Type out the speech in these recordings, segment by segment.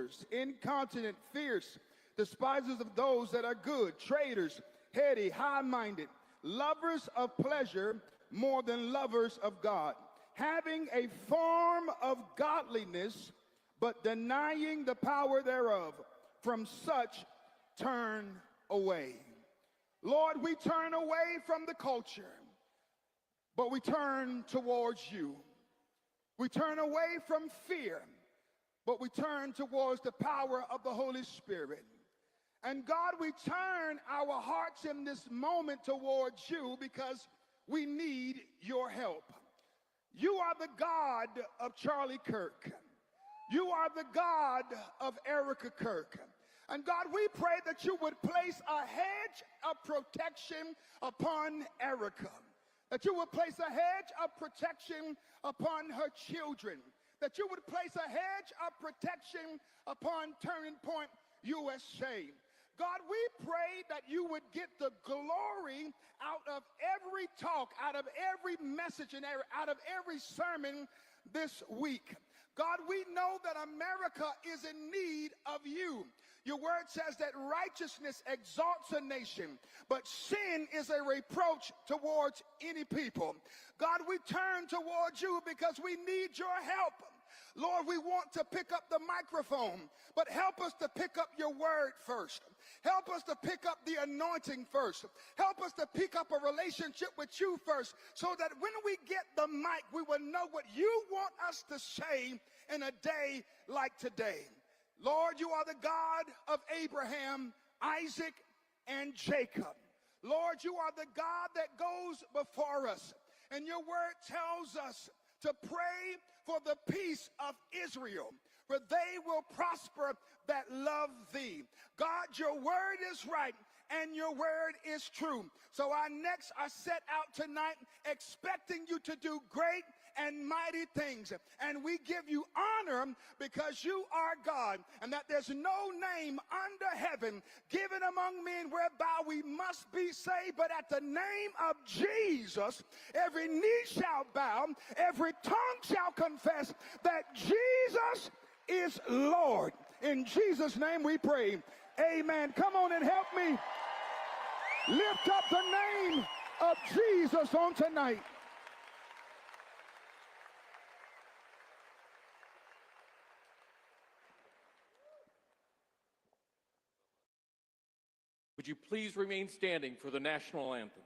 swindlers, incontinent, fierce, despisers of those that are good, traitors, heady, high-minded, lovers of pleasure more than lovers of God, having a form of godliness, but denying the power thereof. From such turn away. Lord, we turn away from the culture, but we turn towards you. We turn away from fear, but we turn towards the power of the Holy Spirit. And God, we turn our hearts in this moment towards you because we need your help. You are the God of Charlie Kirk. You are the God of Erica Kirk. And God, we pray that you would place a hedge of protection upon Erica, that you would place a hedge of protection upon her children, that you would place a hedge of protection upon Turning Point USA. God, we pray that you would get the glory out of every talk, out of every message, and out of every sermon this week. God, we know that America is in need of you. Your word says that righteousness exalts a nation, but sin is a reproach towards any people. God, we turn towards you because we need your help. Lord, we want to pick up the microphone, but help us to pick up your word first. Help us to pick up the anointing first. Help us to pick up a relationship with you first, so that when we get the mic, we will know what you want us to say in a day like today. Lord, you are the God of Abraham, Isaac, and Jacob. Lord, you are the God that goes before us. And your word tells us to pray for the peace of Israel, for they will prosper that love thee. God, your word is right and your word is true. So our necks are set out tonight expecting you to do great and mighty things. And we give you honor because you are God, and that there's no name under heaven given among men whereby we must be saved. But at the name of Jesus, every knee shall bow, every tongue shall confess that Jesus is Lord. In Jesus' name we pray. Amen. Come on and help me lift up the name of Jesus on tonight. Would you please remain standing for the national anthem?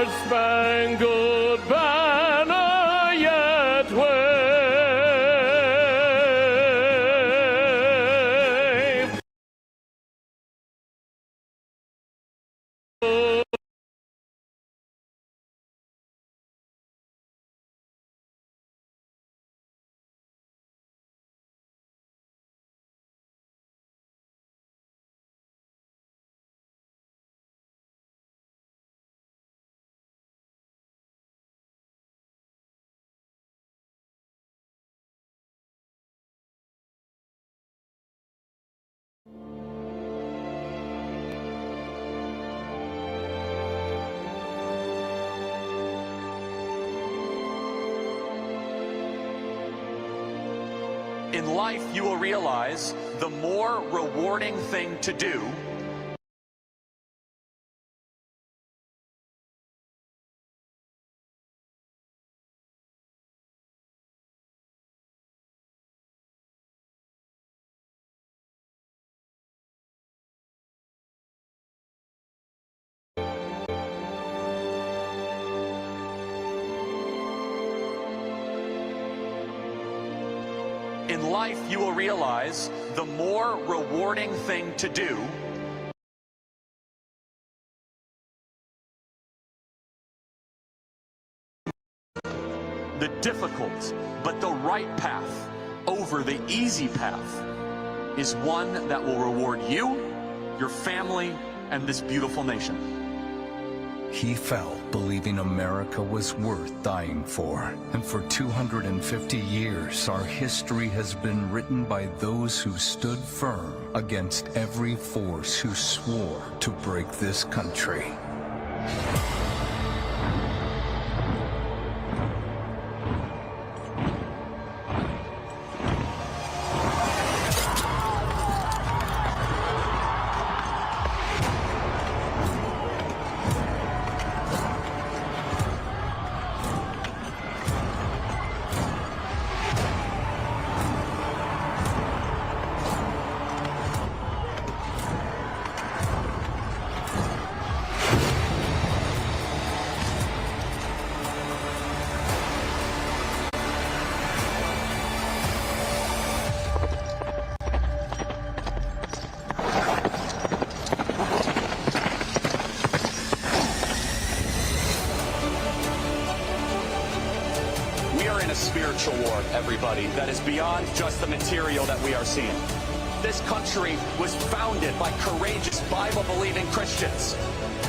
Star-Spangled Banner yet wave. In life, you will realize the more rewarding thing to do In life, you will realize the more rewarding thing to do the difficult but the right path over the easy path is one that will reward you, your family, and this beautiful nation. He fell believing America was worth dying for. And for 250 years, our history has been written by those who stood firm against every force who swore to break this country. Spiritual war, everybody, that is beyond just the material that we are seeing. This country was founded by courageous Bible-believing Christians.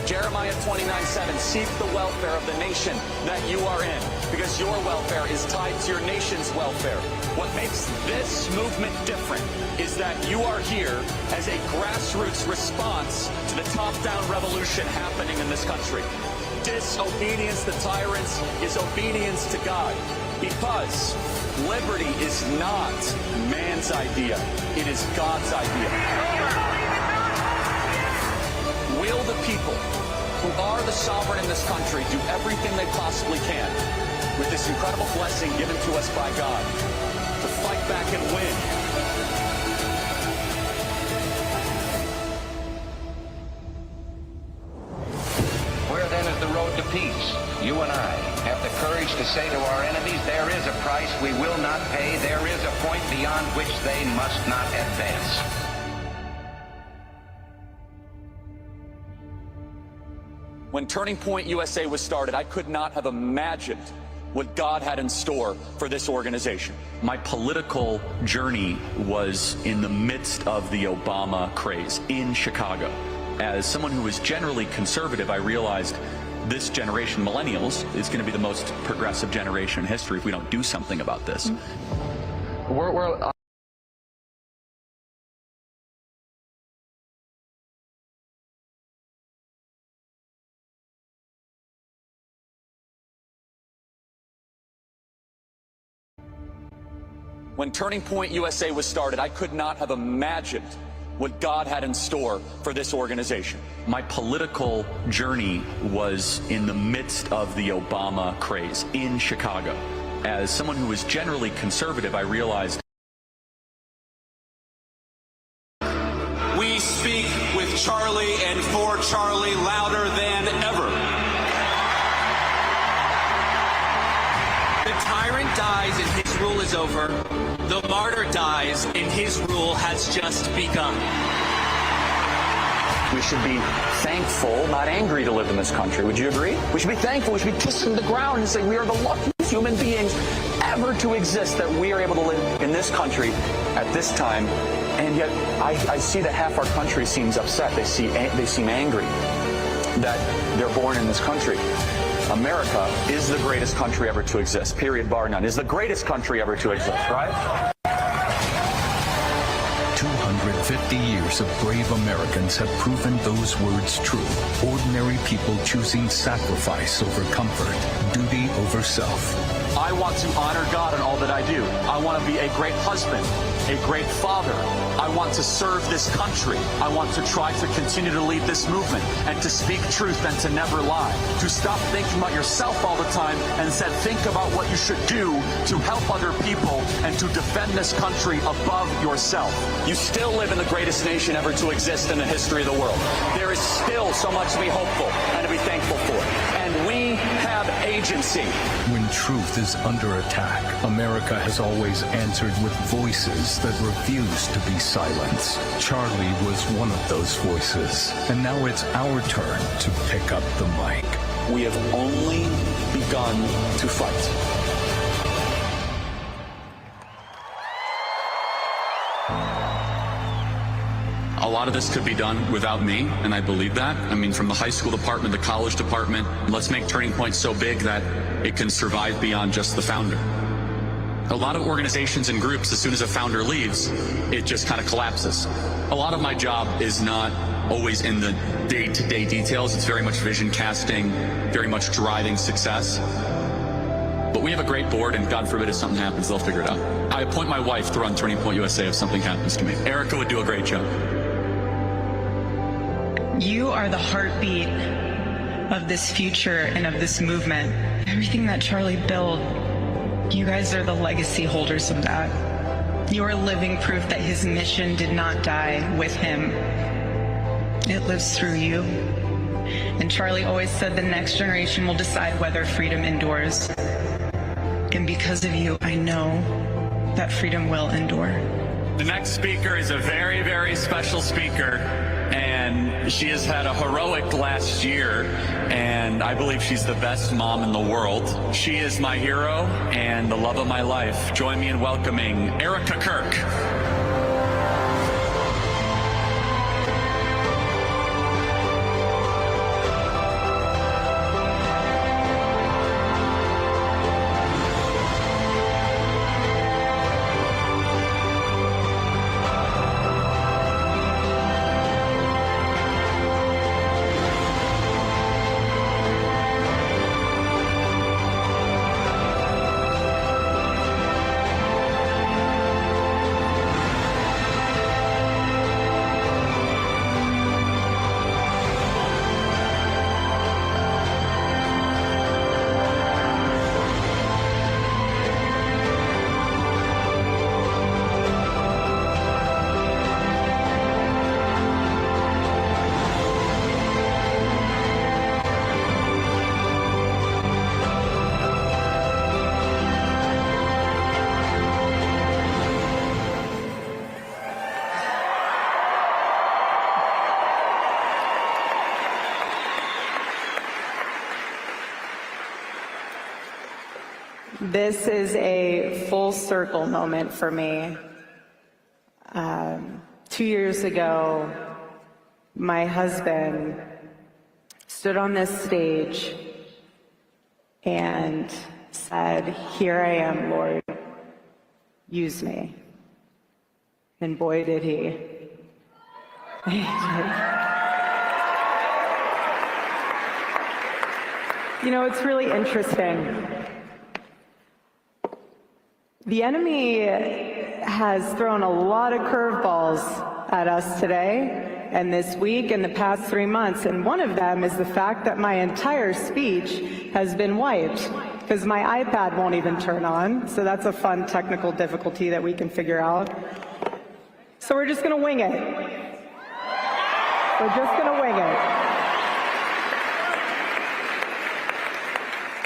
Jeremiah 29:7, seek the welfare of the nation that you are in, because your welfare is tied to your nation's welfare. What makes this movement different is that you are here as a grassroots response to the top-down revolution happening in this country. Disobedience to tyrants is obedience to God. Because liberty is not man's idea, it is God's idea. Will the people who are the sovereign in this country do everything they possibly can with this incredible blessing given to us by God to fight back and win? Where then is the road to peace? You and I have the courage to say to our enemies, there is a price we will not pay. There is a point beyond which they must not advance. When Turning Point USA was started, I could not have imagined what God had in store for this organization. My political journey was in the midst of the Obama craze in Chicago. As someone who was generally conservative, I realized this generation, millennials, is going to be the most progressive generation in history if we don't do something about this. When Turning Point USA was started, I could not have imagined what God had in store for this organization. My political journey was in the midst of the Obama craze in Chicago. As someone who was generally conservative, I realized we speak with Charlie and for Charlie louder than ever. dies and his rule is over. The martyr dies and his rule has just begun. We should be thankful, not angry, to live in this country. Would you agree? We should be thankful. We should be kissing the ground and say we are the luckiest human beings ever to exist, that we are able to live in this country at this time. And yet I see that half our country seems upset. They seem angry that they're born in this country. America is the greatest country ever to exist, period, bar none. Is the greatest country ever to exist, right? 250 years of brave Americans have proven those words true. Ordinary people choosing sacrifice over comfort, duty over self. I want to honor God in all that I do. I want to be a great husband, a great father. I want to serve this country. I want to try to continue to lead this movement and to speak truth and to never lie. To stop thinking about yourself all the time and instead think about what you should do to help other people and to defend this country above yourself. You still live in the greatest nation ever to exist in the history of the world. There is still so much to be hopeful and to be thankful for. And we have agency. When truth is under attack, America has always answered with voices that refuse to be silenced. Charlie was one of those voices, and now it's our turn to pick up the mic. We have only begun to fight. A lot of this could be done without me, and I believe that. I mean, from the high school department, the college department, let's make Turning Point so big that it can survive beyond just the founder. A lot of organizations and groups, as soon as a founder leaves, it just kind of collapses. A lot of my job is not always in the day-to-day details. It's very much vision casting, very much driving success. But we have a great board, and God forbid if something happens, they'll figure it out. I appoint my wife to run Turning Point USA if something happens to me. Erica would do a great job. You are the heartbeat of this future and of this movement. Everything that Charlie built, you guys are the legacy holders of that. You are living proof that his mission did not die with him. It lives through you. And Charlie always said the next generation will decide whether freedom endures. And because of you, I know that freedom will endure. The next speaker is a very, very special speaker, and she has had a heroic last year, and I believe she's the best mom in the world. She is my hero and the love of my life. Join me in welcoming Erica Kirk. This is a full circle moment for me. 2 years ago, my husband stood on this stage and said, "Here I am, Lord, use me." And boy, did he. You know, it's really interesting. The enemy has thrown a lot of curveballs at us today and this week and the past 3 months, and one of them is the fact that my entire speech has been wiped because my iPad won't even turn on, so that's a fun technical difficulty that we can figure out. So we're just going to wing it. We're just going to wing it.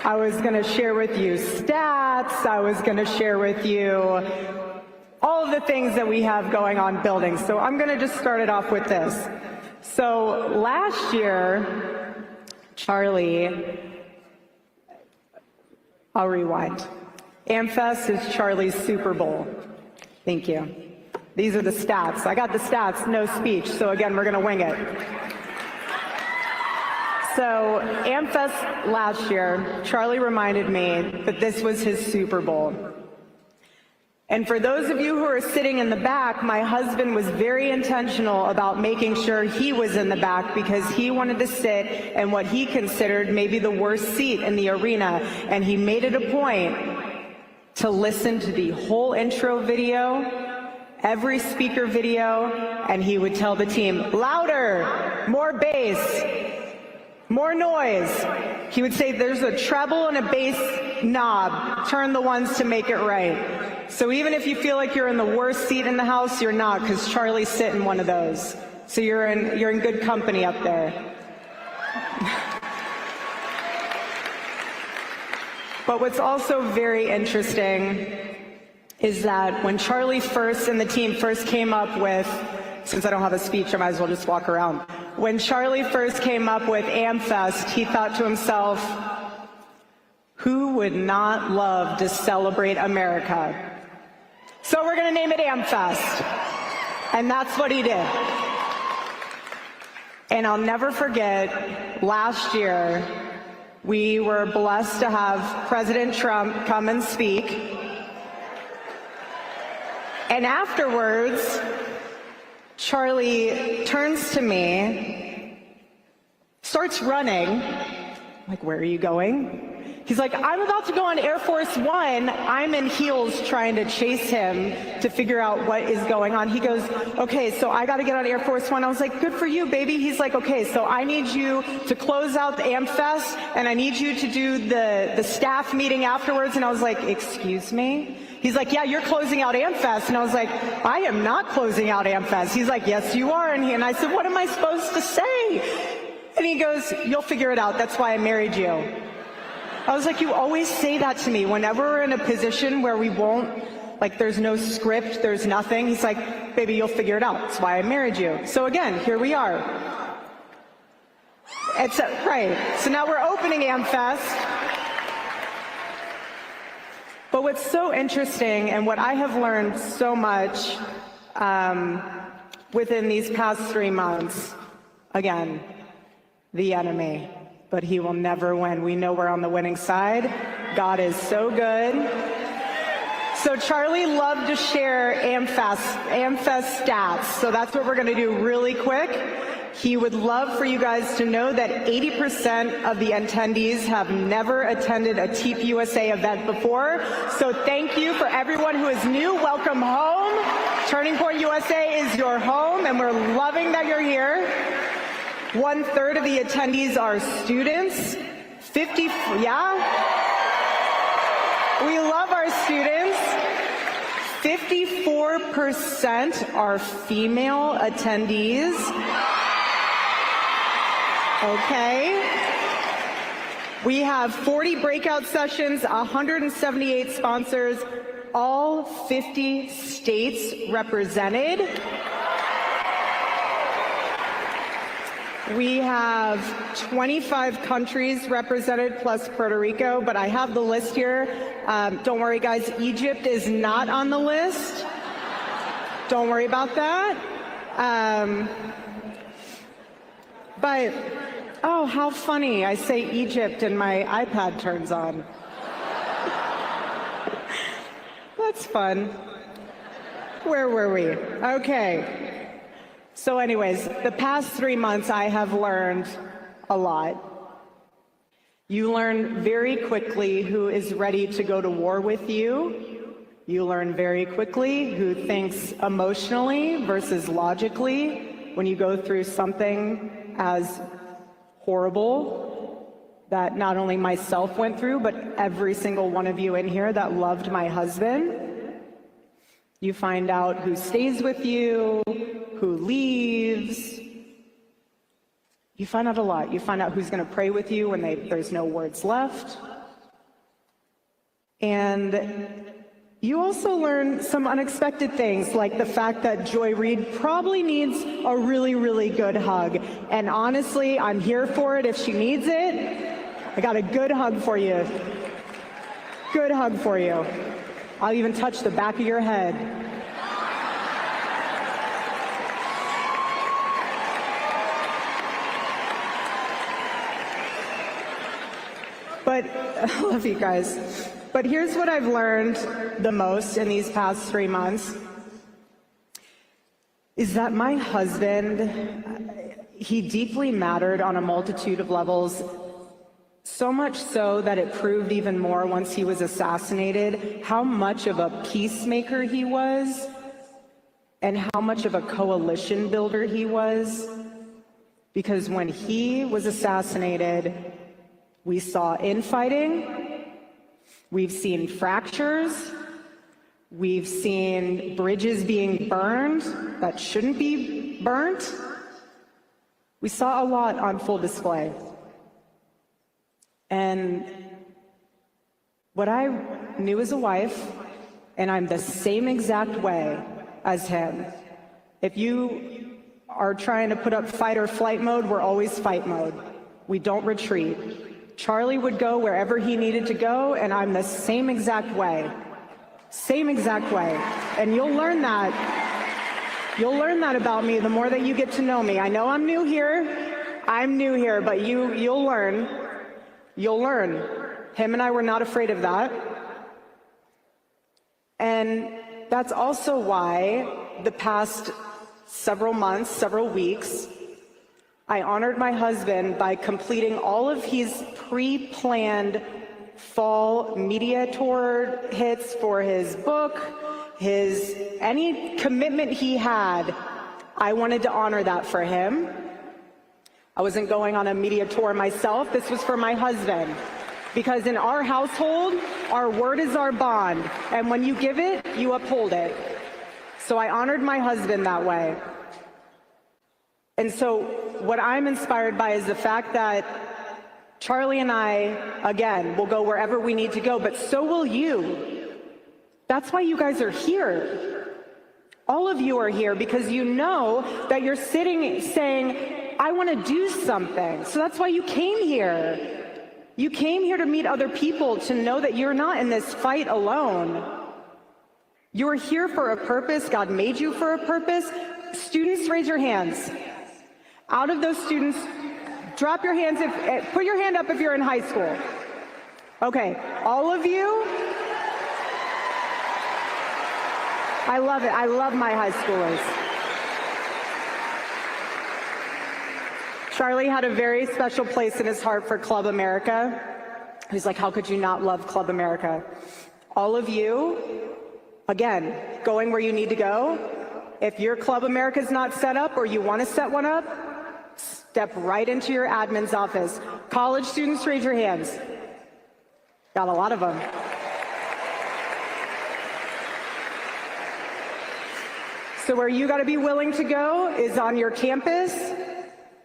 I was going to share with you stats. I was going to share with you all of the things that we have going on building. So I'm going to just start it off with this. So last year, Charlie, I'll rewind. AmFest is Charlie's Super Bowl. Thank you. These are the stats. I got the stats, no speech. So again, we're going to wing it. So AmFest last year, Charlie reminded me that this was his Super Bowl. And for those of you who are sitting in the back, my husband was very intentional about making sure he was in the back because he wanted to sit in what he considered maybe the worst seat in the arena. And he made it a point to listen to the whole intro video, every speaker video, and he would tell the team, louder, more bass, more noise. He would say, there's a treble and a bass knob. Turn the ones to make it right. So even if you feel like you're in the worst seat in the house, you're not, because Charlie's sitting in one of those. So you're in good company up there. But what's also very interesting is that when Charlie first and the team first came up with, since I don't have a speech, I might as well just walk around. When Charlie first came up with AmFest, he thought to himself, who would not love to celebrate America? So we're going to name it AmFest. And that's what he did. And I'll never forget, last year, we were blessed to have President Trump come and speak. And afterwards, Charlie turns to me, starts running. I'm like, where are you going? He's like, I'm about to go on Air Force One. I'm in heels trying to chase him to figure out what is going on. He goes, okay, so I got to get on Air Force One. I was like, good for you, baby. He's like, okay, so I need you to close out the AmFest, and I need you to do the staff meeting afterwards. And I was like, excuse me? He's like, yeah, you're closing out AmFest. And I was like, I am not closing out AmFest. He's like, yes, you are. And I said, what am I supposed to say? And he goes, you'll figure it out. That's why I married you. I was like, you always say that to me whenever we're in a position where we won't, like there's no script, there's nothing. He's like, baby, you'll figure it out. That's why I married you. So again, here we are. Right. So now we're opening AmFest. But what's so interesting and what I have learned so much within these past 3 months, again, the enemy. But he will never win. We know we're on the winning side. God is so good. So Charlie loved to share AmFest stats. So that's what we're going to do really quick. He would love for you guys to know that 80% of the attendees have never attended a TEEP USA event before. So thank you for everyone who is new. Welcome home. Turning Point USA is your home, and we're loving that you're here. 1/3 of the attendees are students. 50, yeah? We love our students. 54% are female attendees. Okay. We have 40 breakout sessions, 178 sponsors, all 50 states represented. We have 25 countries represented plus Puerto Rico, but I have the list here. Don't worry, guys, Egypt is not on the list. Don't worry about that. But, oh, how funny. I say Egypt and my iPad turns on. That's fun. Where were we? Okay. So anyways, the past 3 months I have learned a lot. You learn very quickly who is ready to go to war with you. You learn very quickly who thinks emotionally versus logically when you go through something as horrible that not only myself went through, but every single one of you in here that loved my husband. You find out who stays with you, who leaves. You find out a lot. You find out who's going to pray with you when there's no words left. And you also learn some unexpected things, like the fact that Joy Reid probably needs a really, really good hug. And honestly, I'm here for it if she needs it. I got a good hug for you. Good hug for you. I'll even touch the back of your head. But I love you guys. But here's what I've learned the most in these past 3 months, is that my husband, he deeply mattered on a multitude of levels, so much so that it proved even more once he was assassinated how much of a peacemaker he was and how much of a coalition builder he was. Because when he was assassinated, we saw infighting, we've seen fractures, we've seen bridges being burned that shouldn't be burnt. We saw a lot on full display. And what I knew as a wife, and I'm the same exact way as him. If you are trying to put up fight or flight mode, we're always fight mode. We don't retreat. Charlie would go wherever he needed to go, and I'm the same exact way. Same exact way. And you'll learn that. You'll learn that about me the more that you get to know me. I know I'm new here. I'm new here, but you'll learn. You'll learn. Him and I were not afraid of that. And that's also why the past several months, several weeks, I honored my husband by completing all of his pre-planned fall media tour hits for his book, any commitment he had. I wanted to honor that for him. I wasn't going on a media tour myself. This was for my husband. Because in our household, our word is our bond. And when you give it, you uphold it. So I honored my husband that way. And so what I'm inspired by is the fact that Charlie and I, again, will go wherever we need to go, but so will you. That's why you guys are here. All of you are here because you know that you're sitting saying, I want to do something. So that's why you came here. You came here to meet other people, to know that you're not in this fight alone. You're here for a purpose. God made you for a purpose. Students, raise your hands. Out of those students, drop your hands, put your hand up if you're in high school. Okay, all of you. I love it. I love my high schoolers. Charlie had a very special place in his heart for Club America. He's like, how could you not love Club America? All of you, again, going where you need to go. If your Club America is not set up or you want to set one up, step right into your admin's office. College students, raise your hands. Got a lot of them. So where you got to be willing to go is on your campus.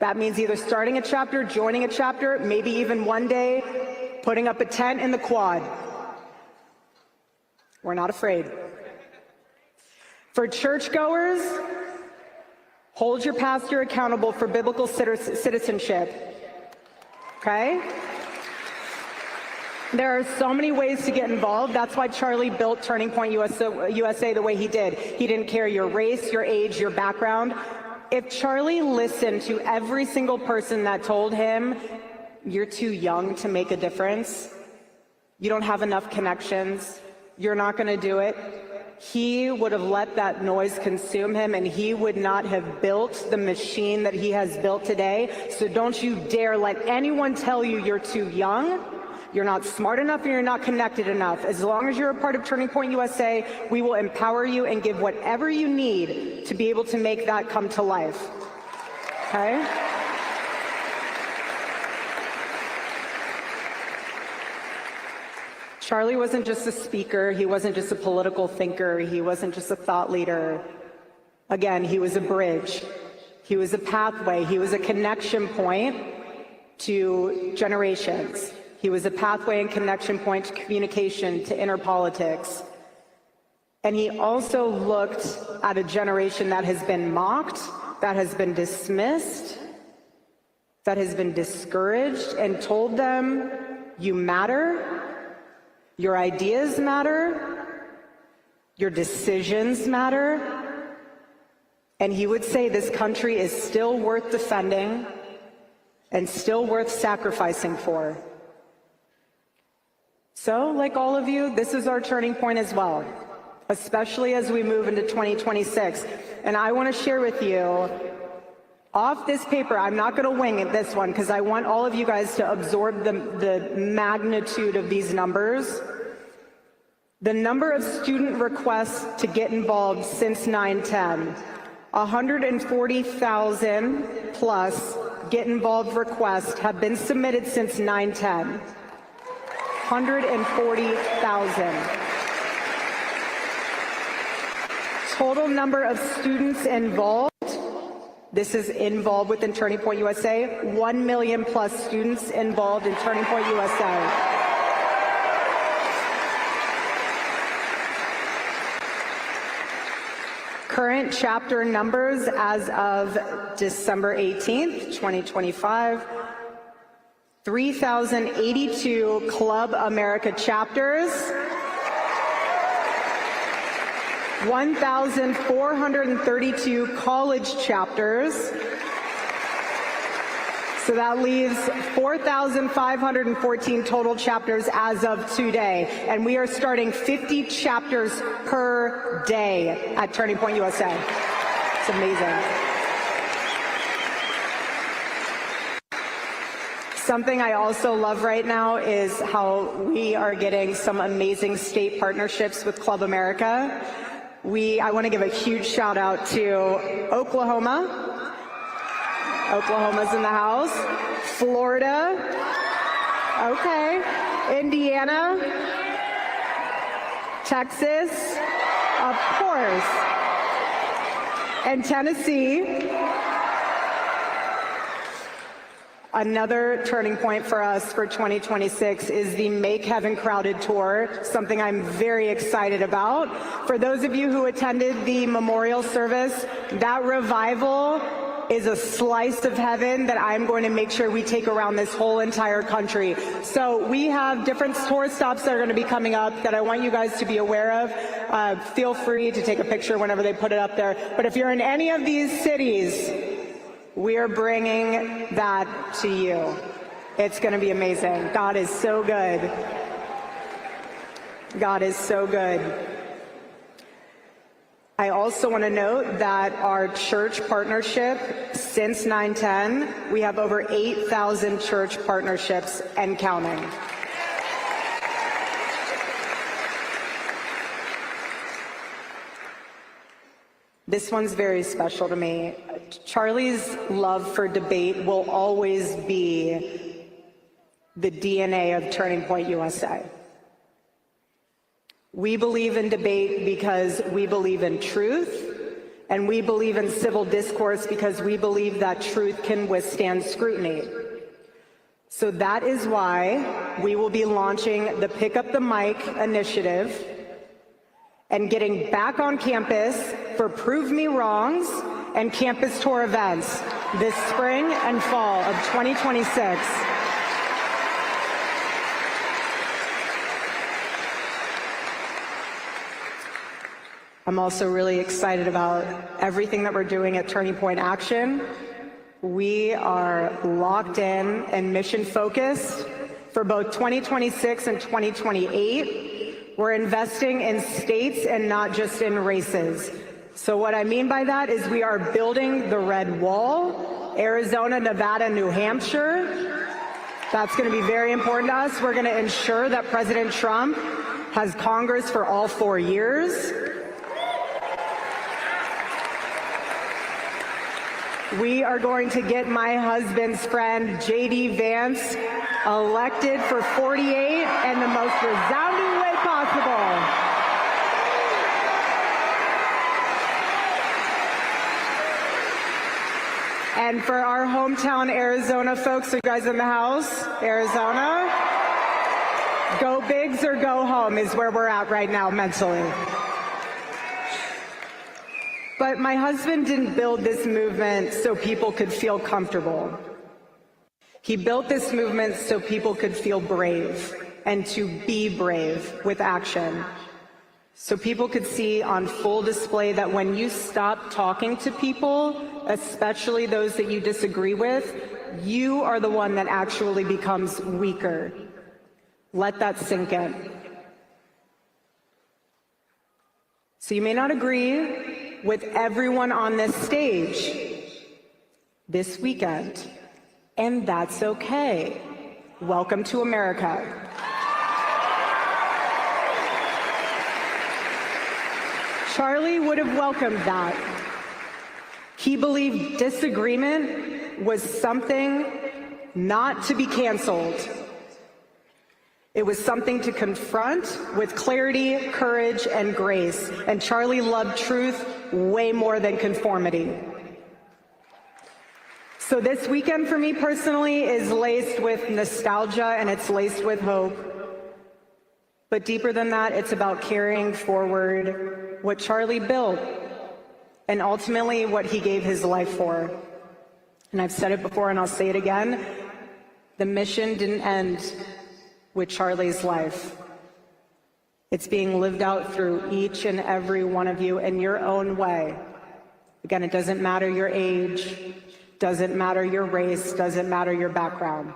That means either starting a chapter, joining a chapter, maybe even one day putting up a tent in the quad. We're not afraid. For churchgoers, hold your pastor accountable for biblical citizenship. Okay? There are so many ways to get involved. That's why Charlie built Turning Point USA the way he did. He didn't care your race, your age, your background. If Charlie listened to every single person that told him, you're too young to make a difference, you don't have enough connections, you're not going to do it, he would have let that noise consume him, and he would not have built the machine that he has built today. So don't you dare let anyone tell you you're too young, you're not smart enough, and you're not connected enough. As long as you're a part of Turning Point USA, we will empower you and give whatever you need to be able to make that come to life. Okay? Charlie wasn't just a speaker, he wasn't just a political thinker, he wasn't just a thought leader. Again, he was a bridge, he was a pathway, he was a connection point to generations. He was a pathway and connection point to communication, to inner politics. And he also looked at a generation that has been mocked, that has been dismissed, that has been discouraged, and told them, you matter, your ideas matter, your decisions matter. And he would say this country is still worth defending and still worth sacrificing for. So, like all of you, this is our turning point as well, especially as we move into 2026. And I want to share with you, off this paper, I'm not going to wing it this one, because I want all of you guys to absorb the magnitude of these numbers. The number of student requests to get involved since 9/10, 140,000 plus get involved requests have been submitted since 9/10. 140,000. Total number of students involved, this is involved within Turning Point USA, 1 million plus students involved in Turning Point USA. Current chapter numbers as of December 18th, 2025, 3,082 Club America chapters, 1,432 college chapters. So that leaves 4,514 total chapters as of today. And we are starting 50 chapters per day at Turning Point USA. It's amazing. Something I also love right now is how we are getting some amazing state partnerships with Club America. I want to give a huge shout out to Oklahoma. Oklahoma's in the house. Florida. Okay. Indiana. Texas. Of course. And Tennessee. Another turning point for us for 2026 is the Make Heaven Crowded Tour, something I'm very excited about. For those of you who attended the memorial service, that revival is a slice of heaven that I'm going to make sure we take around this whole entire country. So we have different tour stops that are going to be coming up that I want you guys to be aware of. Feel free to take a picture whenever they put it up there. But if you're in any of these cities, we are bringing that to you. It's going to be amazing. God is so good. God is so good. I also want to note that our church partnership, since 9/10, we have over 8,000 church partnerships and counting. This one's very special to me. Charlie's love for debate will always be the DNA of Turning Point USA. We believe in debate because we believe in truth, and we believe in civil discourse because we believe that truth can withstand scrutiny. So that is why we will be launching the Pick Up the Mic initiative and getting back on campus for Prove Me Wrongs and campus tour events this spring and fall of 2026. I'm also really excited about everything that we're doing at Turning Point Action. We are locked in and mission focused for both 2026 and 2028. We're investing in states and not just in races. So what I mean by that is we are building the red wall, Arizona, Nevada, New Hampshire. That's going to be very important to us. We're going to ensure that President Trump has Congress for all 4 years. We are going to get my husband's friend, J.D. Vance, elected for 48 in the most resounding way possible. And for our hometown Arizona folks, you guys in the house, Arizona, Go bigs or go home is where we're at right now mentally. But my husband didn't build this movement so people could feel comfortable. He built this movement so people could feel brave and to be brave with action. So people could see on full display that when you stop talking to people, especially those that you disagree with, you are the one that actually becomes weaker. Let that sink in. So you may not agree with everyone on this stage this weekend, and that's okay. Welcome to America. Charlie would have welcomed that. He believed disagreement was something not to be canceled. It was something to confront with clarity, courage, and grace. And Charlie loved truth way more than conformity. So this weekend for me personally is laced with nostalgia and it's laced with hope. But deeper than that, it's about carrying forward what Charlie built and ultimately what he gave his life for. And I've said it before and I'll say it again, the mission didn't end with Charlie's life. It's being lived out through each and every one of you in your own way. Again, it doesn't matter your age, doesn't matter your race, doesn't matter your background.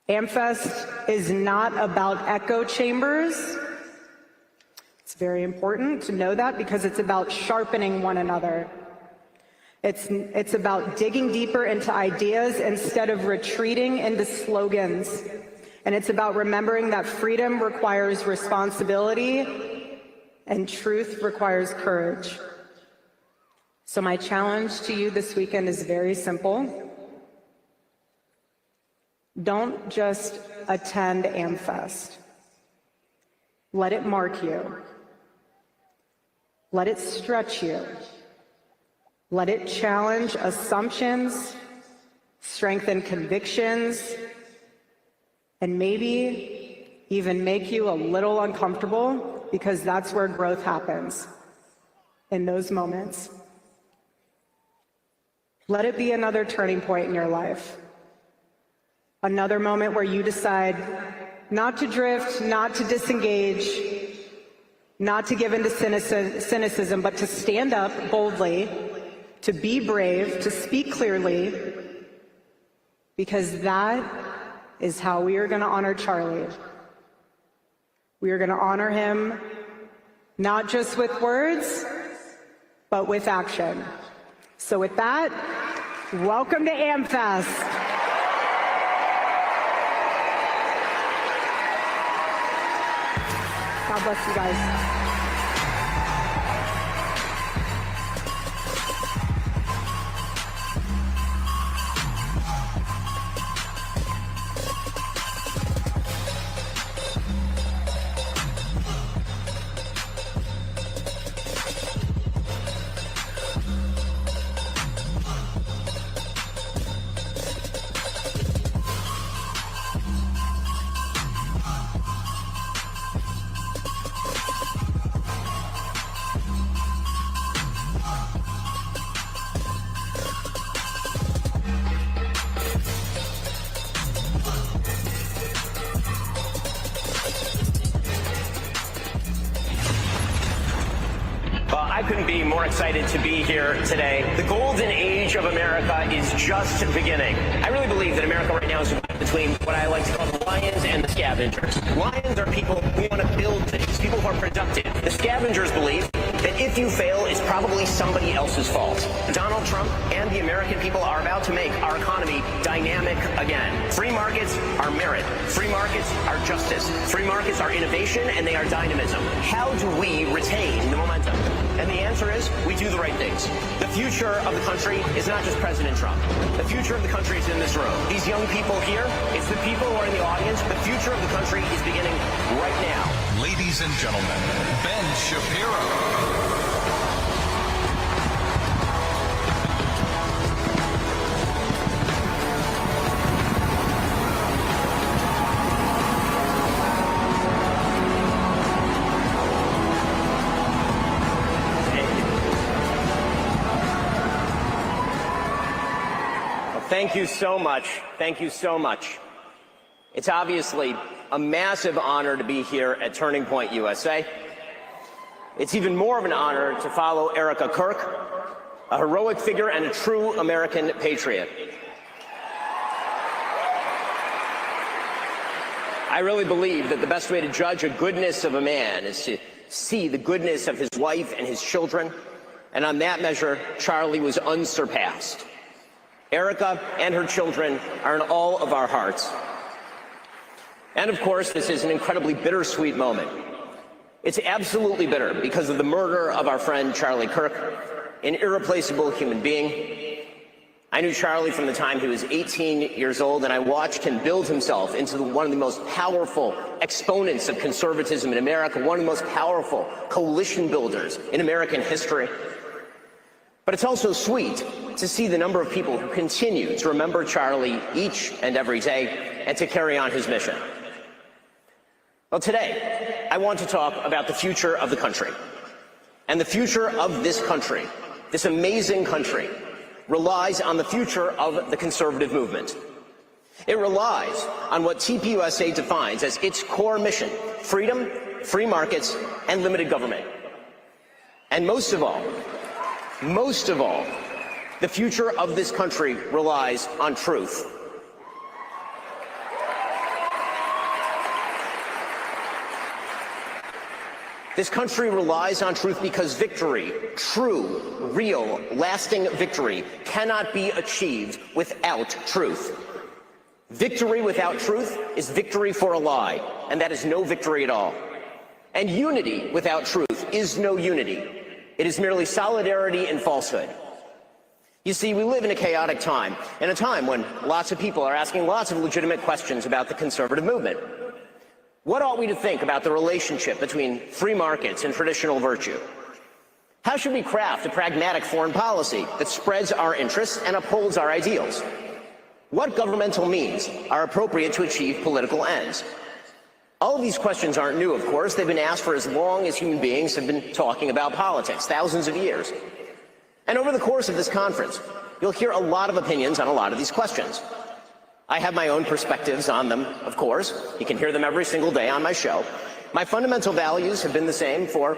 AmFest is not about echo chambers. It's very important to know that because it's about sharpening one another. It's about digging deeper into ideas instead of retreating into slogans. And it's about remembering that freedom requires responsibility and truth requires courage. So my challenge to you this weekend is very simple. Don't just attend AmFest. Let it mark you. Let it stretch you. Let it challenge assumptions, strengthen convictions, and maybe even make you a little uncomfortable, because that's where growth happens, in those moments. Let it be another turning point in your life. Another moment where you decide not to drift, not to disengage, not to give into cynicism, but to stand up boldly, to be brave, to speak clearly, because that is how we are going to honor Charlie. We are going to honor him not just with words, but with action. So with that, welcome to AmFest. God bless you guys. I couldn't be more excited to be here today. The golden age of America is just beginning. I really believe that America right now is between what I like to call the lions and the scavengers. Lions are people who want to build things, people who are productive. The scavengers believe that if you fail, it's probably somebody else's fault. Donald Trump and the American people are about to make our economy dynamic again. Free markets are merit. Free markets are justice. Free markets are innovation, and they are dynamism. How do we retain the momentum? And the answer is, we do the right things. The future of the country is not just President Trump. The future of the country is in this room. These young people here, it's the people who are in the audience. The future of the country is beginning right now. Ladies and gentlemen, Ben Shapiro. Thank you so much. Thank you so much. It's obviously a massive honor to be here at Turning Point USA. It's even more of an honor to follow Erica Kirk, a heroic figure and a true American patriot. I really believe that the best way to judge the goodness of a man is to see the goodness of his wife and his children, and on that measure, Charlie was unsurpassed. Erica and her children are in all of our hearts. And of course, this is an incredibly bittersweet moment. It's absolutely bitter because of the murder of our friend Charlie Kirk, an irreplaceable human being. I knew Charlie from the time he was 18 years old, and I watched him build himself into one of the most powerful exponents of conservatism in America, one of the most powerful coalition builders in American history. But it's also sweet to see the number of people who continue to remember Charlie each and every day and to carry on his mission. Well, today, I want to talk about the future of the country. And the future of this country, this amazing country, relies on the future of the conservative movement. It relies on what TPUSA defines as its core mission: freedom, free markets, and limited government. And most of all, the future of this country relies on truth. This country relies on truth because victory, true, real, lasting victory, cannot be achieved without truth. Victory without truth is victory for a lie, and that is no victory at all. And unity without truth is no unity. It is merely solidarity in falsehood. You see, we live in a chaotic time, in a time when lots of people are asking lots of legitimate questions about the conservative movement. What ought we to think about the relationship between free markets and traditional virtue? How should we craft a pragmatic foreign policy that spreads our interests and upholds our ideals? What governmental means are appropriate to achieve political ends? All of these questions aren't new, of course. They've been asked for as long as human beings have been talking about politics, thousands of years. And over the course of this conference, you'll hear a lot of opinions on a lot of these questions. I have my own perspectives on them, of course. You can hear them every single day on my show. My fundamental values have been the same for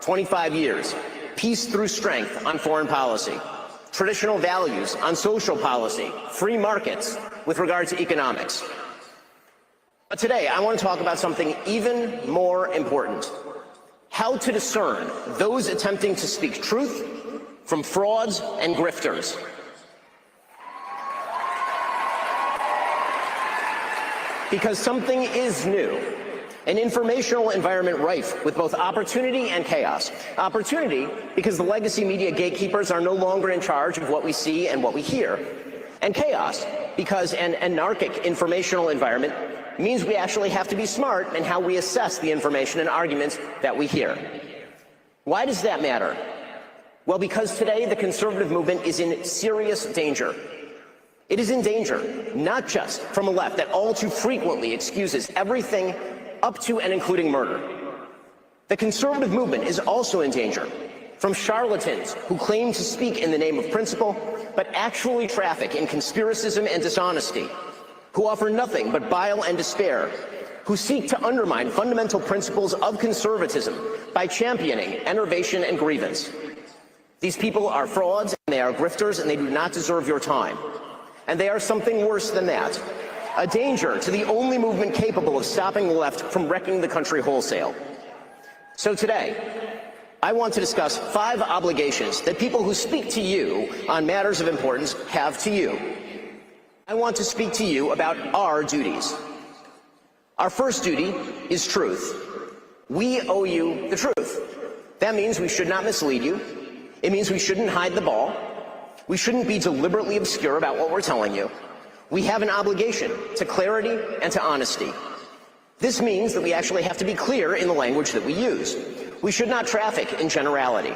25 years. Peace through strength on foreign policy. Traditional values on social policy. Free markets with regard to economics. But today, I want to talk about something even more important. How to discern those attempting to speak truth from frauds and grifters. Because something is new. An informational environment rife with both opportunity and chaos. Opportunity because the legacy media gatekeepers are no longer in charge of what we see and what we hear. And chaos because an anarchic informational environment means we actually have to be smart in how we assess the information and arguments that we hear. Why does that matter? Well, because today the conservative movement is in serious danger. It is in danger, not just from a left that all too frequently excuses everything up to and including murder. The conservative movement is also in danger from charlatans who claim to speak in the name of principle, but actually traffic in conspiracism and dishonesty, who offer nothing but bile and despair, who seek to undermine fundamental principles of conservatism by championing enervation and grievance. These people are frauds, and they are grifters, and they do not deserve your time. And they are something worse than that, a danger to the only movement capable of stopping the left from wrecking the country wholesale. So today, I want to discuss 5 obligations that people who speak to you on matters of importance have to you. I want to speak to you about our duties. Our first duty is truth. We owe you the truth. That means we should not mislead you. It means we shouldn't hide the ball. We shouldn't be deliberately obscure about what we're telling you. We have an obligation to clarity and to honesty. This means that we actually have to be clear in the language that we use. We should not traffic in generality.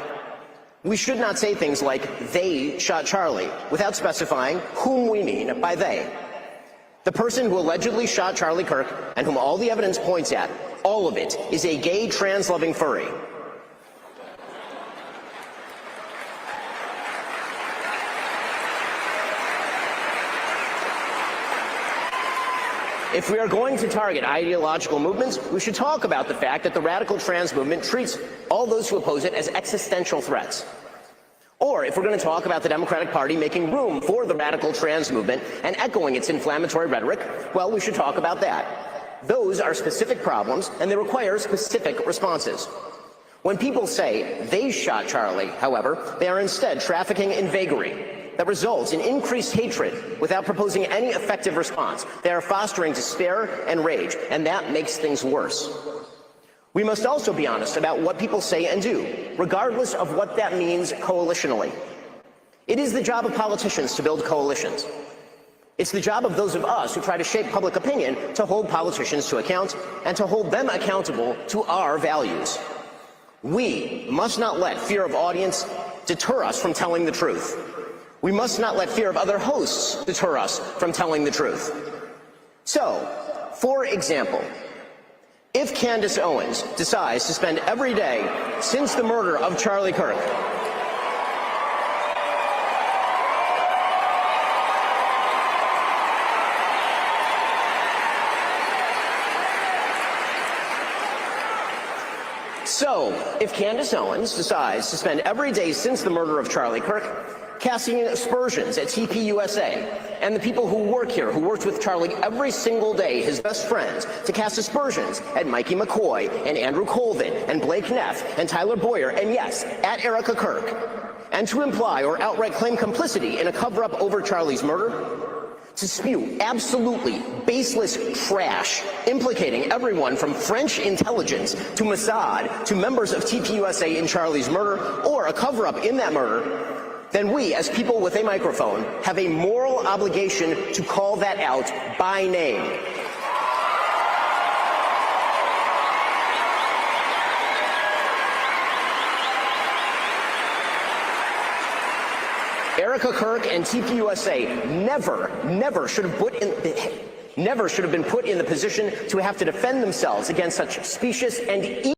We should not say things like, "they shot Charlie," without specifying whom we mean by they. The person who allegedly shot Charlie Kirk, and whom all the evidence points at, all of it, is a gay, trans-loving furry. If we are going to target ideological movements, we should talk about the fact that the radical trans movement treats all those who oppose it as existential threats. Or if we're going to talk about the Democratic Party making room for the radical trans movement and echoing its inflammatory rhetoric, well, we should talk about that. Those are specific problems, and they require specific responses. When people say they shot Charlie, however, they are instead trafficking in vagary that results in increased hatred without proposing any effective response. They are fostering despair and rage, and that makes things worse. We must also be honest about what people say and do, regardless of what that means coalitionally. It is the job of politicians to build coalitions. It's the job of those of us who try to shape public opinion to hold politicians to account and to hold them accountable to our values. We must not let fear of audience deter us from telling the truth. We must not let fear of other hosts deter us from telling the truth. So, for example, if Candace Owens decides to spend every day since the murder of Charlie Kirk of Charlie Kirk casting aspersions at TPUSA and the people who work here, who worked with Charlie every single day, his best friends, to cast aspersions at Mikey McCoy and Andrew Colvin and Blake Neff and Tyler Boyer, and yes, at Erica Kirk, and to imply or outright claim complicity in a cover-up over Charlie's murder, to spew absolutely baseless trash implicating everyone from French intelligence to Mossad to members of TPUSA in Charlie's murder or a cover-up in that murder, then we, as people with a microphone, have a moral obligation to call that out by name. Erica Kirk and TPUSA never should have been put in the position to have to defend themselves against such specious and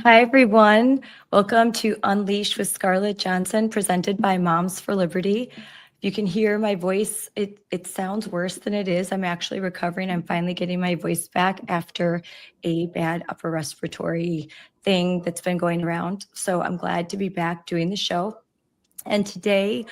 Hi, everyone. Welcome to Unleashed with Scarlett Johnson, presented by Moms for Liberty. You can hear my voice. It sounds worse than it is. I'm actually recovering. I'm finally getting my voice back after a bad upper respiratory thing that's been going around. So I'm glad to be back doing the show. And today,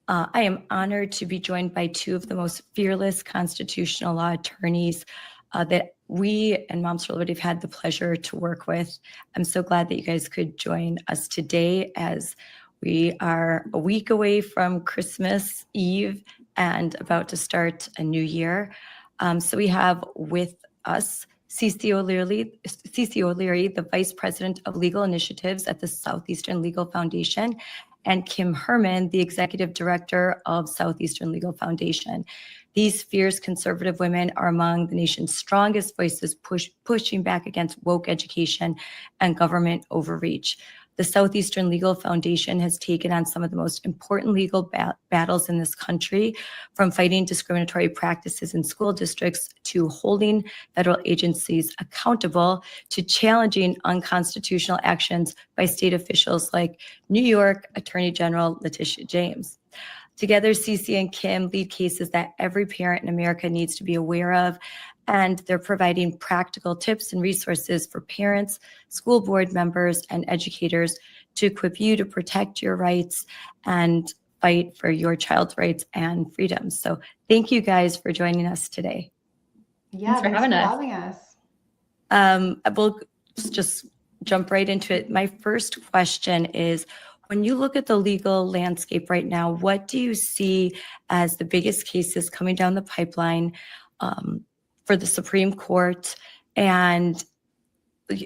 I am honored to be joined by two of the most fearless constitutional law attorneys that we and Moms for Liberty have had the pleasure to work with. I'm so glad that you guys could join us today as we are a week away from Christmas Eve and about to start a new year. So we have with us Cece O'Leary, the Vice President of Legal Initiatives at the Southeastern Legal Foundation, and Kim Hermann, the Executive Director of Southeastern Legal Foundation. These fierce conservative women are among the nation's strongest voices pushing back against woke education and government overreach. The Southeastern Legal Foundation has taken on some of the most important legal battles in this country, from fighting discriminatory practices in school districts to holding federal agencies accountable to challenging unconstitutional actions by state officials like New York Attorney General Letitia James. Together, Cece and Kim lead cases that every parent in America needs to be aware of, and they're providing practical tips and resources for parents, school board members, and educators to equip you to protect your rights and fight for your child's rights and freedoms. So thank you guys for joining us today. Yeah, thanks for having us. We'll just jump right into it. My first question is, when you look at the legal landscape right now, what do you see as the biggest cases coming down the pipeline for the Supreme Court, and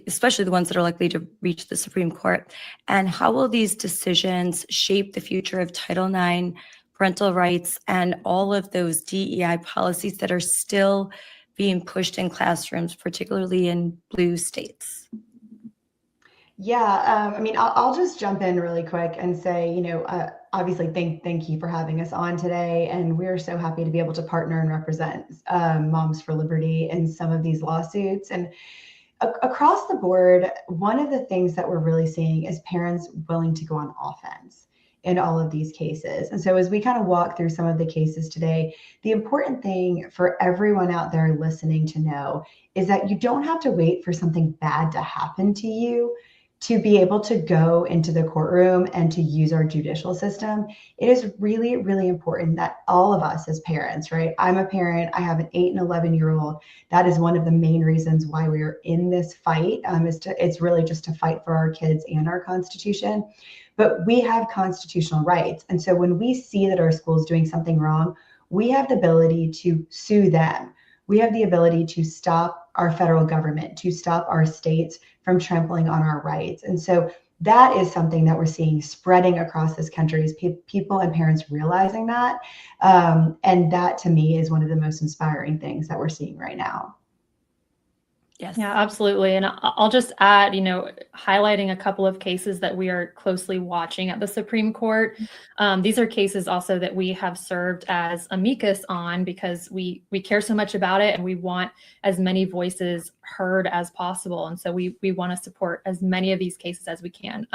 especially the ones that are likely to reach the Supreme Court? And how will these decisions shape the future of Title IX, parental rights, and all of those DEI policies that are still being pushed in classrooms, particularly in blue states? Yeah, I mean, I'll just jump in really quick and say, obviously, thank you for having us on today, and we're so happy to be able to partner and represent Moms for Liberty in some of these lawsuits. And across the board, one of the things that we're really seeing is parents willing to go on offense in all of these cases. And so as we kind of walk through some of the cases today, the important thing for everyone out there listening to know is that you don't have to wait for something bad to happen to you to be able to go into the courtroom and to use our judicial system. It is really, really important that all of us as parents, right? I'm a parent, I have an 8 and 11-year-old. That is one of the main reasons why we are in this fight, it's really just to fight for our kids and our Constitution. But we have constitutional rights. And so when we see that our school is doing something wrong, we have the ability to sue them. We have the ability to stop our federal government, to stop our states from trampling on our rights. And so that is something that we're seeing spreading across this country, is people and parents realizing that. And that, to me, is one of the most inspiring things that we're seeing right now. Yes. Yeah, absolutely. And I'll just add, highlighting a couple of cases that we are closely watching at the Supreme Court. These are cases also that we have served as amicus on, because we care so much about it and we want as many voices heard as possible. And so we want to support as many of these cases as we can.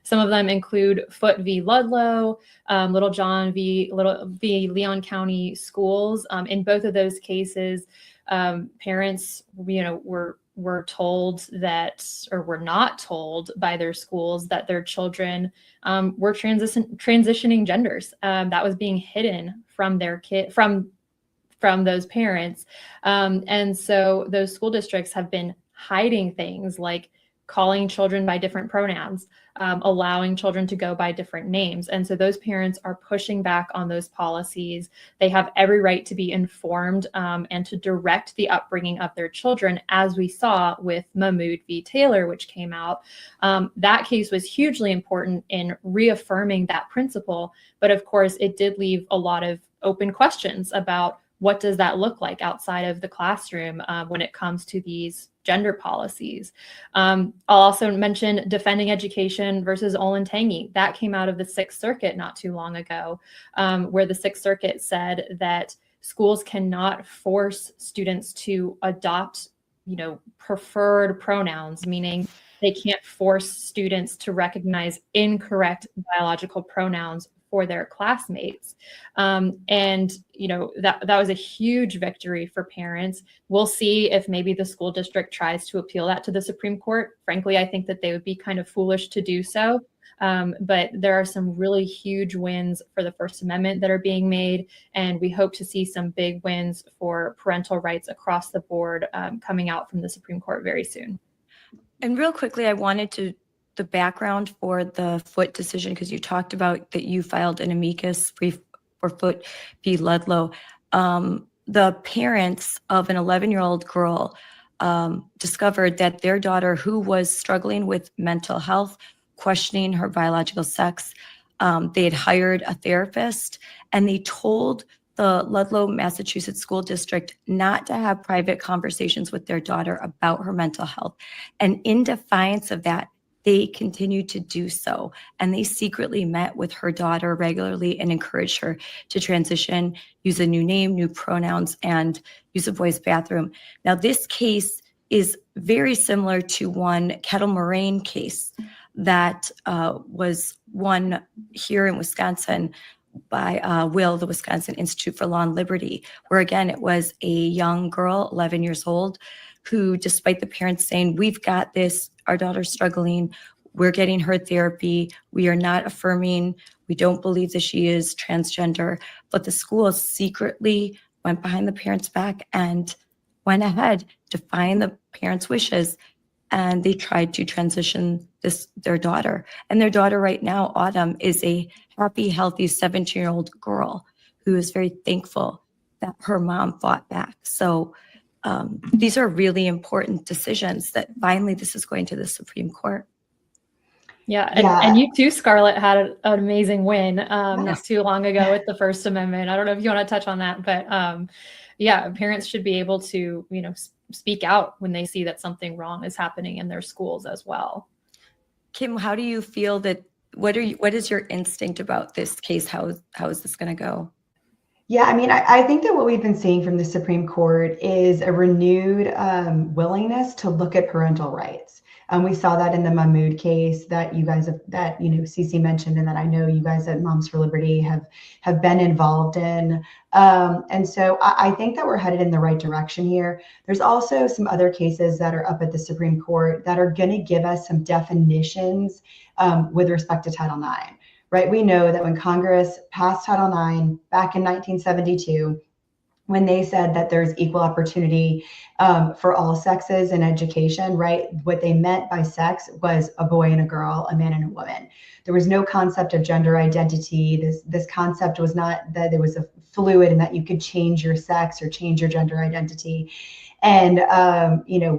Some of them include Foote v. Ludlow, Little John v. Leon County Schools. In both of those cases, parents, were told that, or were not told by their schools that their children were transitioning genders. That was being hidden from their kid, from those parents. And so those school districts have been hiding things like calling children by different pronouns, allowing children to go by different names. And so those parents are pushing back on those policies. They have every right to be informed and to direct the upbringing of their children, as we saw with Mahmoud v. Taylor, which came out. That case was hugely important in reaffirming that principle. But of course, it did leave a lot of open questions about what does that look like outside of the classroom when it comes to these gender policies. I'll also mention Defending Education versus Olentangy. That came out of the Sixth Circuit not too long ago, where the Sixth Circuit said that schools cannot force students to adopt, preferred pronouns, meaning they can't force students to recognize incorrect biological pronouns for their classmates. That was a huge victory for parents. We'll see if maybe the school district tries to appeal that to the Supreme Court. Frankly, I think that they would be kind of foolish to do so. But there are some really huge wins for the First Amendment that are being made, and we hope to see some big wins for parental rights across the board coming out from the Supreme Court very soon. And real quickly, I wanted to the background for the Foote decision, because you talked about that you filed an amicus brief for Foote v. Ludlow. The parents of an 11-year-old girl discovered that their daughter, who was struggling with mental health, questioning her biological sex, they had hired a therapist, and they told the Ludlow, Massachusetts school district not to have private conversations with their daughter about her mental health. And in defiance of that, they continued to do so. And they secretly met with her daughter regularly and encouraged her to transition, use a new name, new pronouns, and use a boys' bathroom. Now, this case is very similar to one Kettle Moraine case that was one here in Wisconsin, by Will, the Wisconsin Institute for Law and Liberty, where again, it was a young girl, 11 years old, who, despite the parents saying, we've got this, our daughter's struggling, we're getting her therapy, we are not affirming, we don't believe that she is transgender, but the school secretly went behind the parents' back and went ahead to find the parents' wishes, and they tried to transition their daughter. And their daughter right now, Autumn, is a happy, healthy 17-year-old girl who is very thankful that her mom fought back. So these are really important decisions that finally this is going to the Supreme Court. Yeah, and you too, Scarlett, had an amazing win not too long ago with the First Amendment. I don't know if you want to touch on that, but yeah, parents should be able to, speak out when they see that something wrong is happening in their schools as well. Kim, how do you feel that? What is your instinct about this case? How is this going to go? Yeah, I mean, I think that what we've been seeing from the Supreme Court is a renewed willingness to look at parental rights. We saw that in the Mahmoud case that you guys Cece mentioned, and that I know you guys at Moms for Liberty have been involved in. And so I think that we're headed in the right direction here. There's also some other cases that are up at the Supreme Court that are going to give us some definitions with respect to Title IX. Right? We know that when Congress passed Title IX back in 1972, when they said that there's equal opportunity for all sexes in education, right? What they meant by sex was a boy and a girl, a man and a woman. There was no concept of gender identity. This concept was not that there was a fluid and that you could change your sex or change your gender identity. And,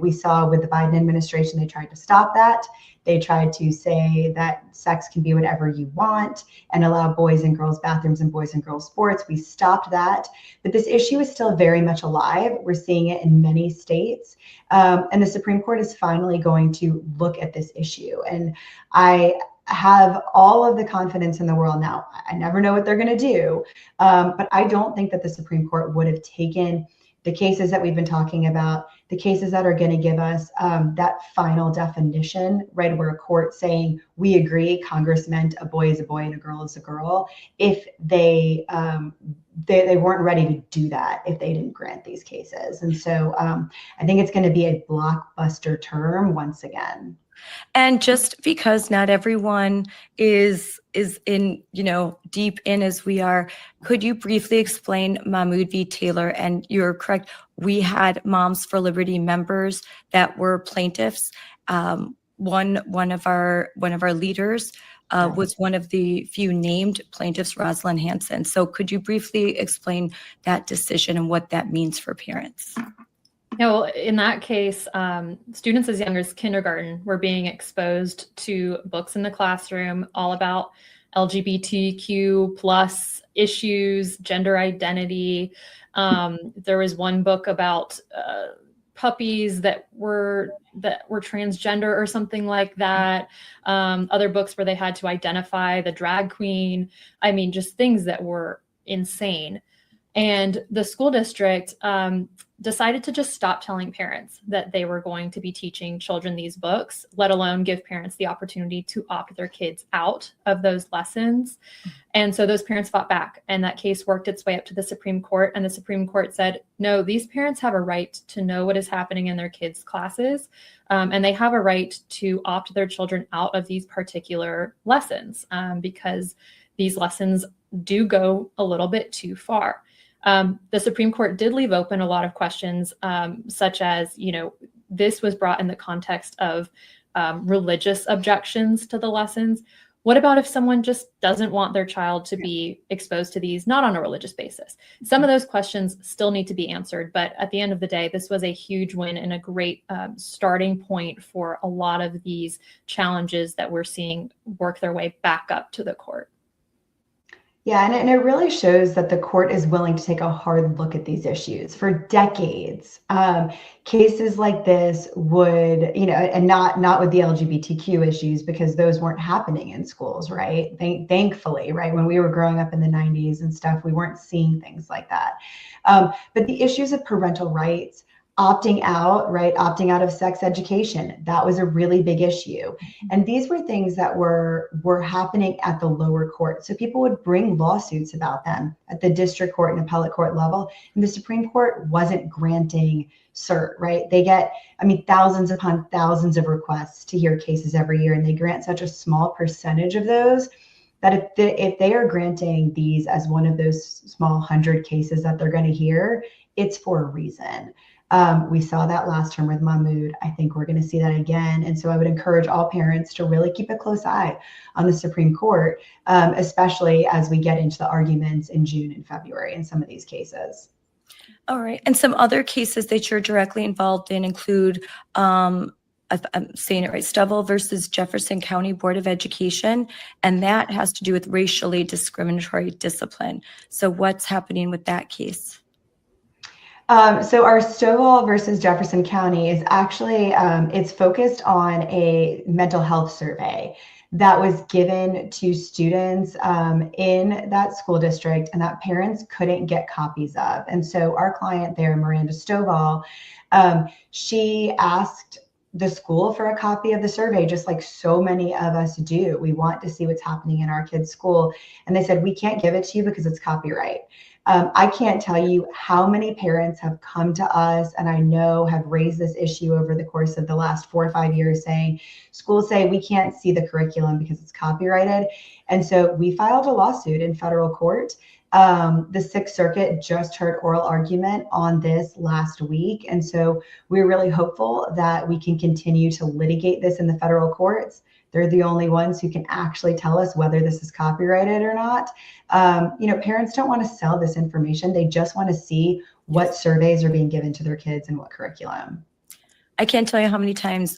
we saw with the Biden administration, they tried to stop that. They tried to say that sex can be whatever you want and allow boys and girls bathrooms and boys and girls sports. We stopped that. But this issue is still very much alive. We're seeing it in many states. And the Supreme Court is finally going to look at this issue. And I have all of the confidence in the world now. I never know what they're going to do. But I don't think that the Supreme Court would have taken the cases that we've been talking about, the cases that are going to give us that final definition, right, where a court saying, we agree, Congress meant a boy is a boy and a girl is a girl, if they weren't ready to do that, if they didn't grant these cases. And so I think it's going to be a blockbuster term once again. And just because not everyone is in, deep in as we are, could you briefly explain Mahmoud v. Taylor? And you're correct, we had Moms for Liberty members that were plaintiffs. One of our leaders was one of the few named plaintiffs, Rosalind Hanson. So could you briefly explain that decision and what that means for parents? In that case, students as young as kindergarten were being exposed to books in the classroom all about LGBTQ plus issues, gender identity. There was one book about puppies that were transgender or something like that. Other books where they had to identify the drag queen. I mean, just things that were insane. And the school district decided to just stop telling parents that they were going to be teaching children these books, let alone give parents the opportunity to opt their kids out of those lessons. And so those parents fought back, and that case worked its way up to the Supreme Court. And the Supreme Court said, no, these parents have a right to know what is happening in their kids' classes. And they have a right to opt their children out of these particular lessons because these lessons do go a little bit too far. The Supreme Court did leave open a lot of questions, such as, this was brought in the context of religious objections to the lessons. What about if someone just doesn't want their child to be exposed to these, not on a religious basis? Some of those questions still need to be answered. But at the end of the day, this was a huge win and a great starting point for a lot of these challenges that we're seeing work their way back up to the court. Yeah, and it really shows that the court is willing to take a hard look at these issues. For decades, cases like this would, and not with the LGBTQ issues, because those weren't happening in schools, right? Thankfully, right? When we were growing up in the 90s and stuff, we weren't seeing things like that. But the issues of parental rights opting out, right? Opting out of sex education. That was a really big issue. And these were things that were happening at the lower court. So people would bring lawsuits about them at the district court and appellate court level. And the Supreme Court wasn't granting cert, right? They get, thousands upon thousands of requests to hear cases every year. And they grant such a small percentage of those that if they are granting these as one of those small 100 cases that they're going to hear, it's for a reason. We saw that last term with Mahmoud. I think we're going to see that again. And so I would encourage all parents to really keep a close eye on the Supreme Court, especially as we get into the arguments in June and February in some of these cases. All right. And some other cases that you're directly involved in include, I'm saying it right, Stovall versus Jefferson County Board of Education. And that has to do with racially discriminatory discipline. So what's happening with that case? So our Stovall versus Jefferson County is actually, it's focused on a mental health survey that was given to students in that school district and that parents couldn't get copies of. And so our client there, Miranda Stovall, she asked the school for a copy of the survey, just like so many of us do. We want to see what's happening in our kids' school. And they said, we can't give it to you because it's copyright. I can't tell you how many parents have come to us and I know have raised this issue over the course of the last 4 or 5 years saying, schools say we can't see the curriculum because it's copyrighted. And so we filed a lawsuit in federal court. The Sixth Circuit just heard oral argument on this last week. And so we're really hopeful that we can continue to litigate this in the federal courts. They're the only ones who can actually tell us whether this is copyrighted or not. Parents don't want to sell this information. They just want to see what surveys are being given to their kids and what curriculum. I can't tell you how many times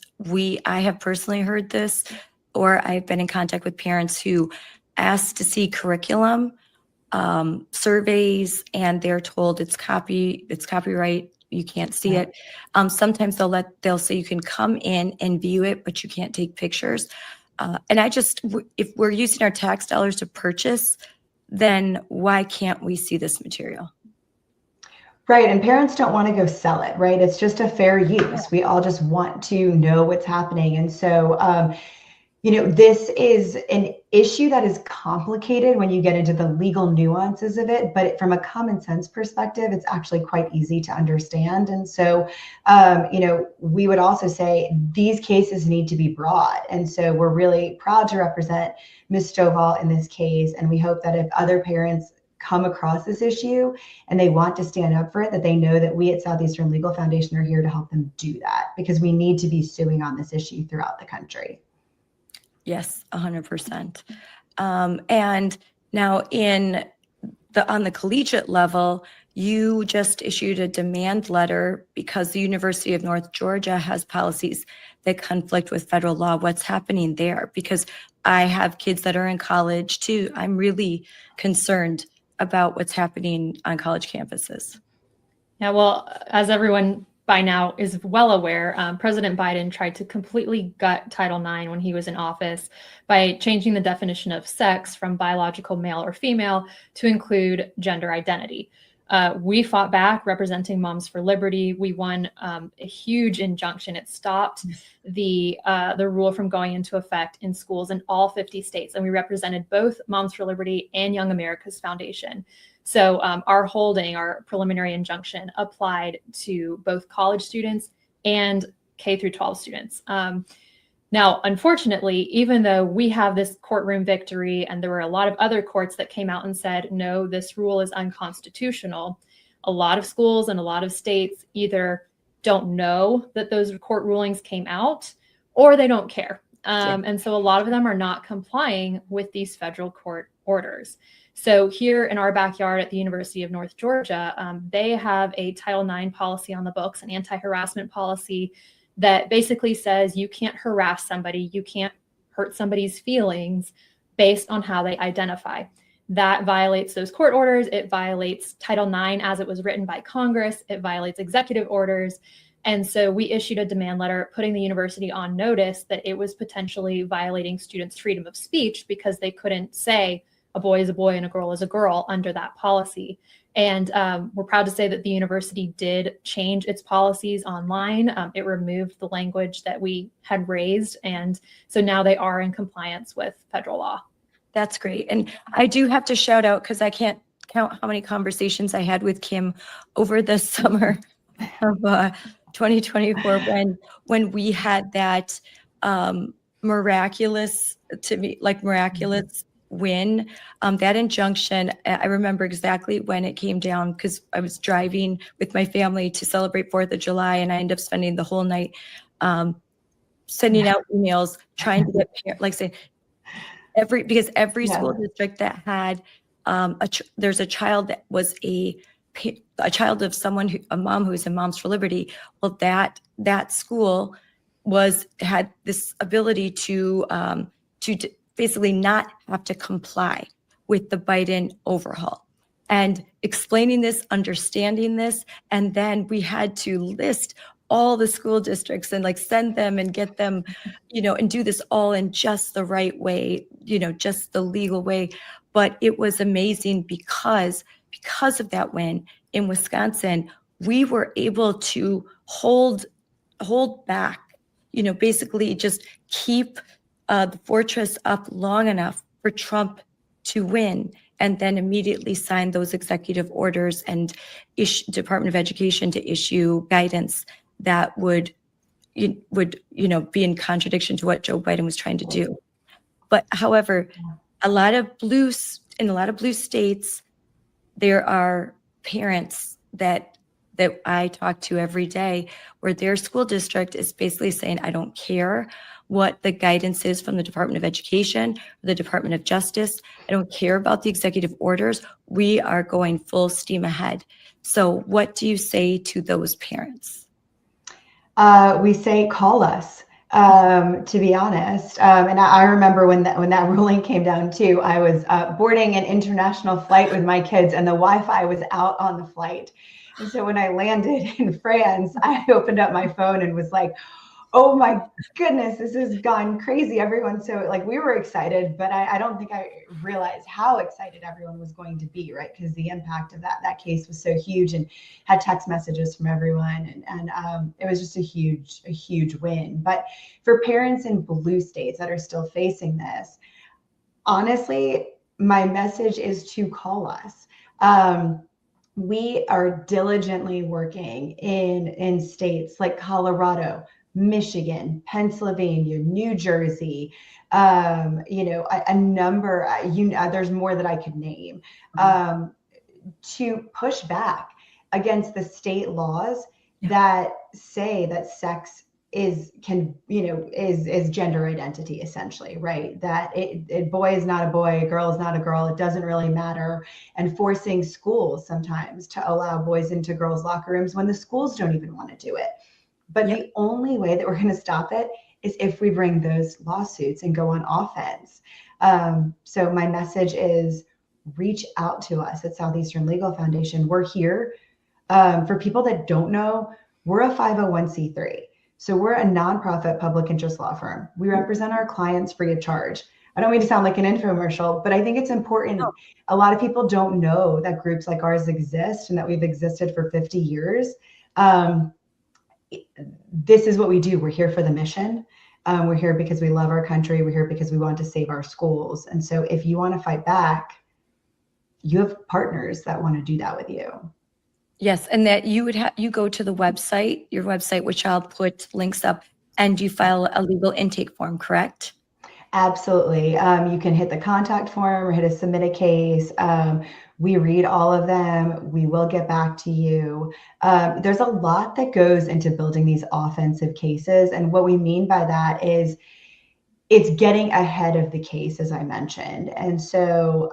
I have personally heard this, or I've been in contact with parents who ask to see curriculum surveys, and they're told it's copyright. You can't see it. Sometimes they'll say you can come in and view it, but you can't take pictures. And if we're using our tax dollars to purchase, then why can't we see this material? Right. And parents don't want to go sell it, right? It's just a fair use. We all just want to know what's happening. And so, this is an issue that is complicated when you get into the legal nuances of it, but from a common sense perspective, it's actually quite easy to understand. And so, we would also say these cases need to be brought. And so we're really proud to represent Ms. Stovall in this case. And we hope that if other parents come across this issue and they want to stand up for it, that they know that we at Southeastern Legal Foundation are here to help them do that, because we need to be suing on this issue throughout the country. Yes, 100%. And now on the collegiate level, you just issued a demand letter because the University of North Georgia has policies that conflict with federal law. What's happening there? Because I have kids that are in college too. I'm really concerned about what's happening on college campuses. Yeah, well, as everyone by now is well aware, President Biden tried to completely gut Title IX when he was in office by changing the definition of sex from biological male or female to include gender identity. We fought back representing Moms for Liberty. We won a huge injunction. It stopped the rule from going into effect in schools in all 50 states. And we represented both Moms for Liberty and Young America's Foundation. So our preliminary injunction applied to both college students and K through 12 students. Now, unfortunately, even though we have this courtroom victory and there were a lot of other courts that came out and said, no, this rule is unconstitutional, a lot of schools and a lot of states either don't know that those court rulings came out or they don't care. And so a lot of them are not complying with these federal court orders. So here in our backyard at the University of North Georgia, they have a Title IX policy on the books, an anti-harassment policy that basically says you can't harass somebody, you can't hurt somebody's feelings based on how they identify. That violates those court orders. It violates Title IX as it was written by Congress. It violates executive orders. And so we issued a demand letter putting the university on notice that it was potentially violating students' freedom of speech because they couldn't say, a boy is a boy and a girl is a girl under that policy. And we're proud to say that the university did change its policies online. It removed the language that we had raised. And so now they are in compliance with federal law. That's great. And I do have to shout out, because I can't count how many conversations I had with Kim over the summer of 2024 when we had that miraculous win. That injunction, I remember exactly when it came down, because I was driving with my family to celebrate 4th of July, and I ended up spending the whole night sending out emails trying to get saying because every school district that had there's a child that was a child of a mom who's in Moms for Liberty. Well, that school had this ability to basically not have to comply with the Biden overhaul, and explaining this, understanding this. And then we had to list all the school districts and send them and get them, and do this all in just the right way, just the legal way. But it was amazing because of that win in Wisconsin, we were able to hold back, basically just keep the fortress up long enough for Trump to win, and then immediately sign those executive orders and Department of Education to issue guidance that would be in contradiction to what Joe Biden was trying to do. But however, in a lot of blue states, there are parents that I talk to every day where their school district is basically saying, I don't care what the guidance is from the Department of Education, or the Department of Justice. I don't care about the executive orders. We are going full steam ahead. So what do you say to those parents? We say, call us, to be honest. And I remember when that ruling came down too, I was boarding an international flight with my kids, and the Wi-Fi was out on the flight. And so when I landed in France, I opened up my phone and was like, oh my goodness, this has gone crazy. Everyone's so we were excited, but I don't think I realized how excited everyone was going to be, right? Because the impact of that case was so huge, and had text messages from everyone. And it was just a huge win. But for parents in blue states that are still facing this, honestly, my message is to call us. We are diligently working in states like Colorado, Michigan, Pennsylvania, New Jersey, a number, there's more that I could name, to push back against the state laws that say that sex is gender identity, essentially, right? That a boy is not a boy, a girl is not a girl, it doesn't really matter. And forcing schools sometimes to allow boys into girls' locker rooms when the schools don't even want to do it. But the only way that we're going to stop it is if we bring those lawsuits and go on offense. So my message is, reach out to us at Southeastern Legal Foundation. We're here. For people that don't know, we're a 501c3. So we're a nonprofit public interest law firm. We represent our clients free of charge. I don't mean to sound like an infomercial, but I think it's important. A lot of people don't know that groups like ours exist and that we've existed for 50 years. This is what we do. We're here for the mission. We're here because we love our country. We're here because we want to save our schools. And so if you want to fight back, you have partners that want to do that with you. Yes, and that you go to the website, your website, which I'll put links up, and you file a legal intake form, correct? Absolutely. You can hit the contact form or hit a submit a case. We read all of them. We will get back to you. There's a lot that goes into building these offensive cases. And what we mean by that is it's getting ahead of the case, as I mentioned. And so,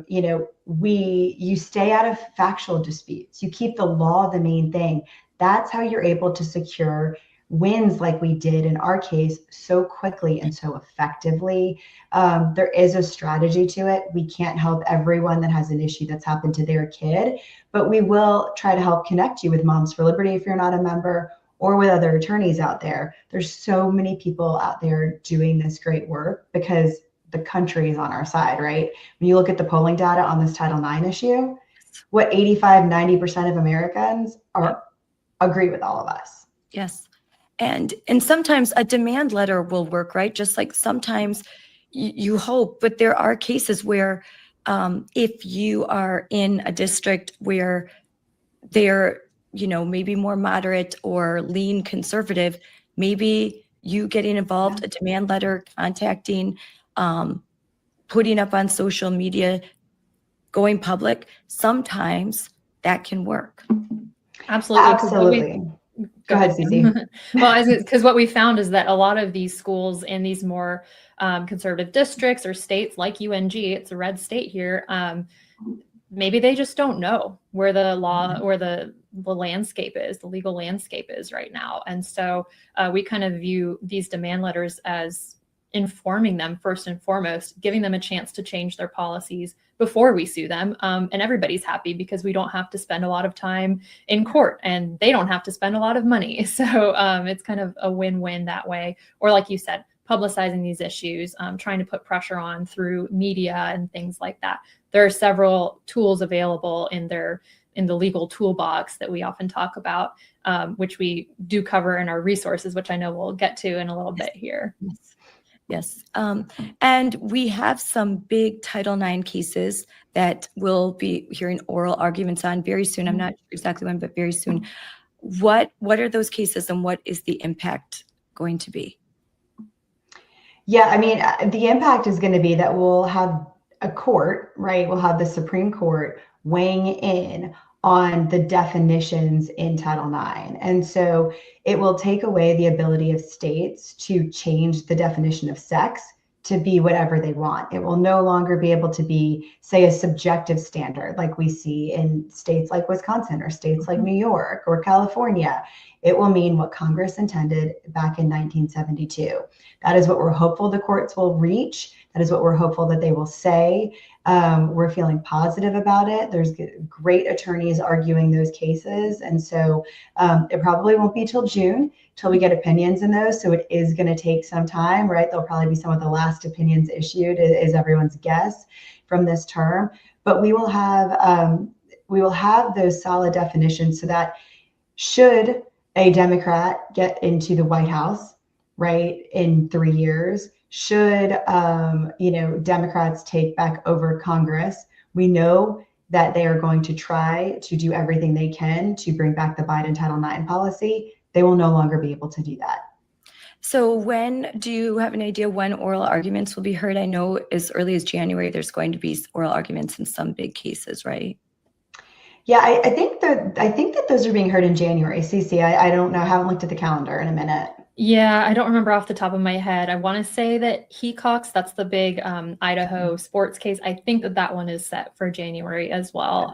you stay out of factual disputes. You keep the law the main thing. That's how you're able to secure wins like we did in our case so quickly and so effectively. There is a strategy to it. We can't help everyone that has an issue that's happened to their kid, but we will try to help connect you with Moms for Liberty if you're not a member, or with other attorneys out there. There's so many people out there doing this great work because the country is on our side, right? When you look at the polling data on this Title IX issue, what 85-90% of Americans agree with all of us. Yes. And sometimes a demand letter will work, right? Just like sometimes you hope, but there are cases where if you are in a district where they're, maybe more moderate or lean conservative, maybe you getting involved, a demand letter, contacting, putting up on social media, going public, sometimes that can work. Absolutely. Absolutely. Go ahead, Cece. Well, because what we found is that a lot of these schools in these more conservative districts or states like UNG, it's a red state here, maybe they just don't know where the law or the landscape is, the legal landscape is right now. And so we kind of view these demand letters as informing them first and foremost, giving them a chance to change their policies before we sue them. And everybody's happy because we don't have to spend a lot of time in court and they don't have to spend a lot of money. So it's kind of a win-win that way. Or like you said, publicizing these issues, trying to put pressure on through media and things like that. There are several tools available in the legal toolbox that we often talk about, which we do cover in our resources, which I know we'll get to in a little bit here. Yes. And we have some big Title IX cases that we'll be hearing oral arguments on very soon. I'm not sure exactly when, but very soon. What are those cases and what is the impact going to be? Yeah, I mean, the impact is going to be that we'll have a court, right? We'll have the Supreme Court weighing in on the definitions in Title IX. And so it will take away the ability of states to change the definition of sex to be whatever they want. It will no longer be able to be, say, a subjective standard like we see in states like Wisconsin or states like New York or California. It will mean what Congress intended back in 1972. That is what we're hopeful the courts will reach. That is what we're hopeful that they will say. We're feeling positive about it. There's great attorneys arguing those cases. And so it probably won't be till June till we get opinions in those. So it is going to take some time, right? There'll probably be some of the last opinions issued, is everyone's guess from this term. But we will have those solid definitions so that should a Democrat get into the White House, right, in 3 years, should Democrats take back over Congress, we know that they are going to try to do everything they can to bring back the Biden Title IX policy. They will no longer be able to do that. So when do you have an idea when oral arguments will be heard? I know as early as January, there's going to be oral arguments in some big cases, right? Yeah, I think that those are being heard in January. Cece, I don't know. I haven't looked at the calendar in a minute. Yeah, I don't remember off the top of my head. I want to say that Hecox, that's the big Idaho sports case. I think that one is set for January as well.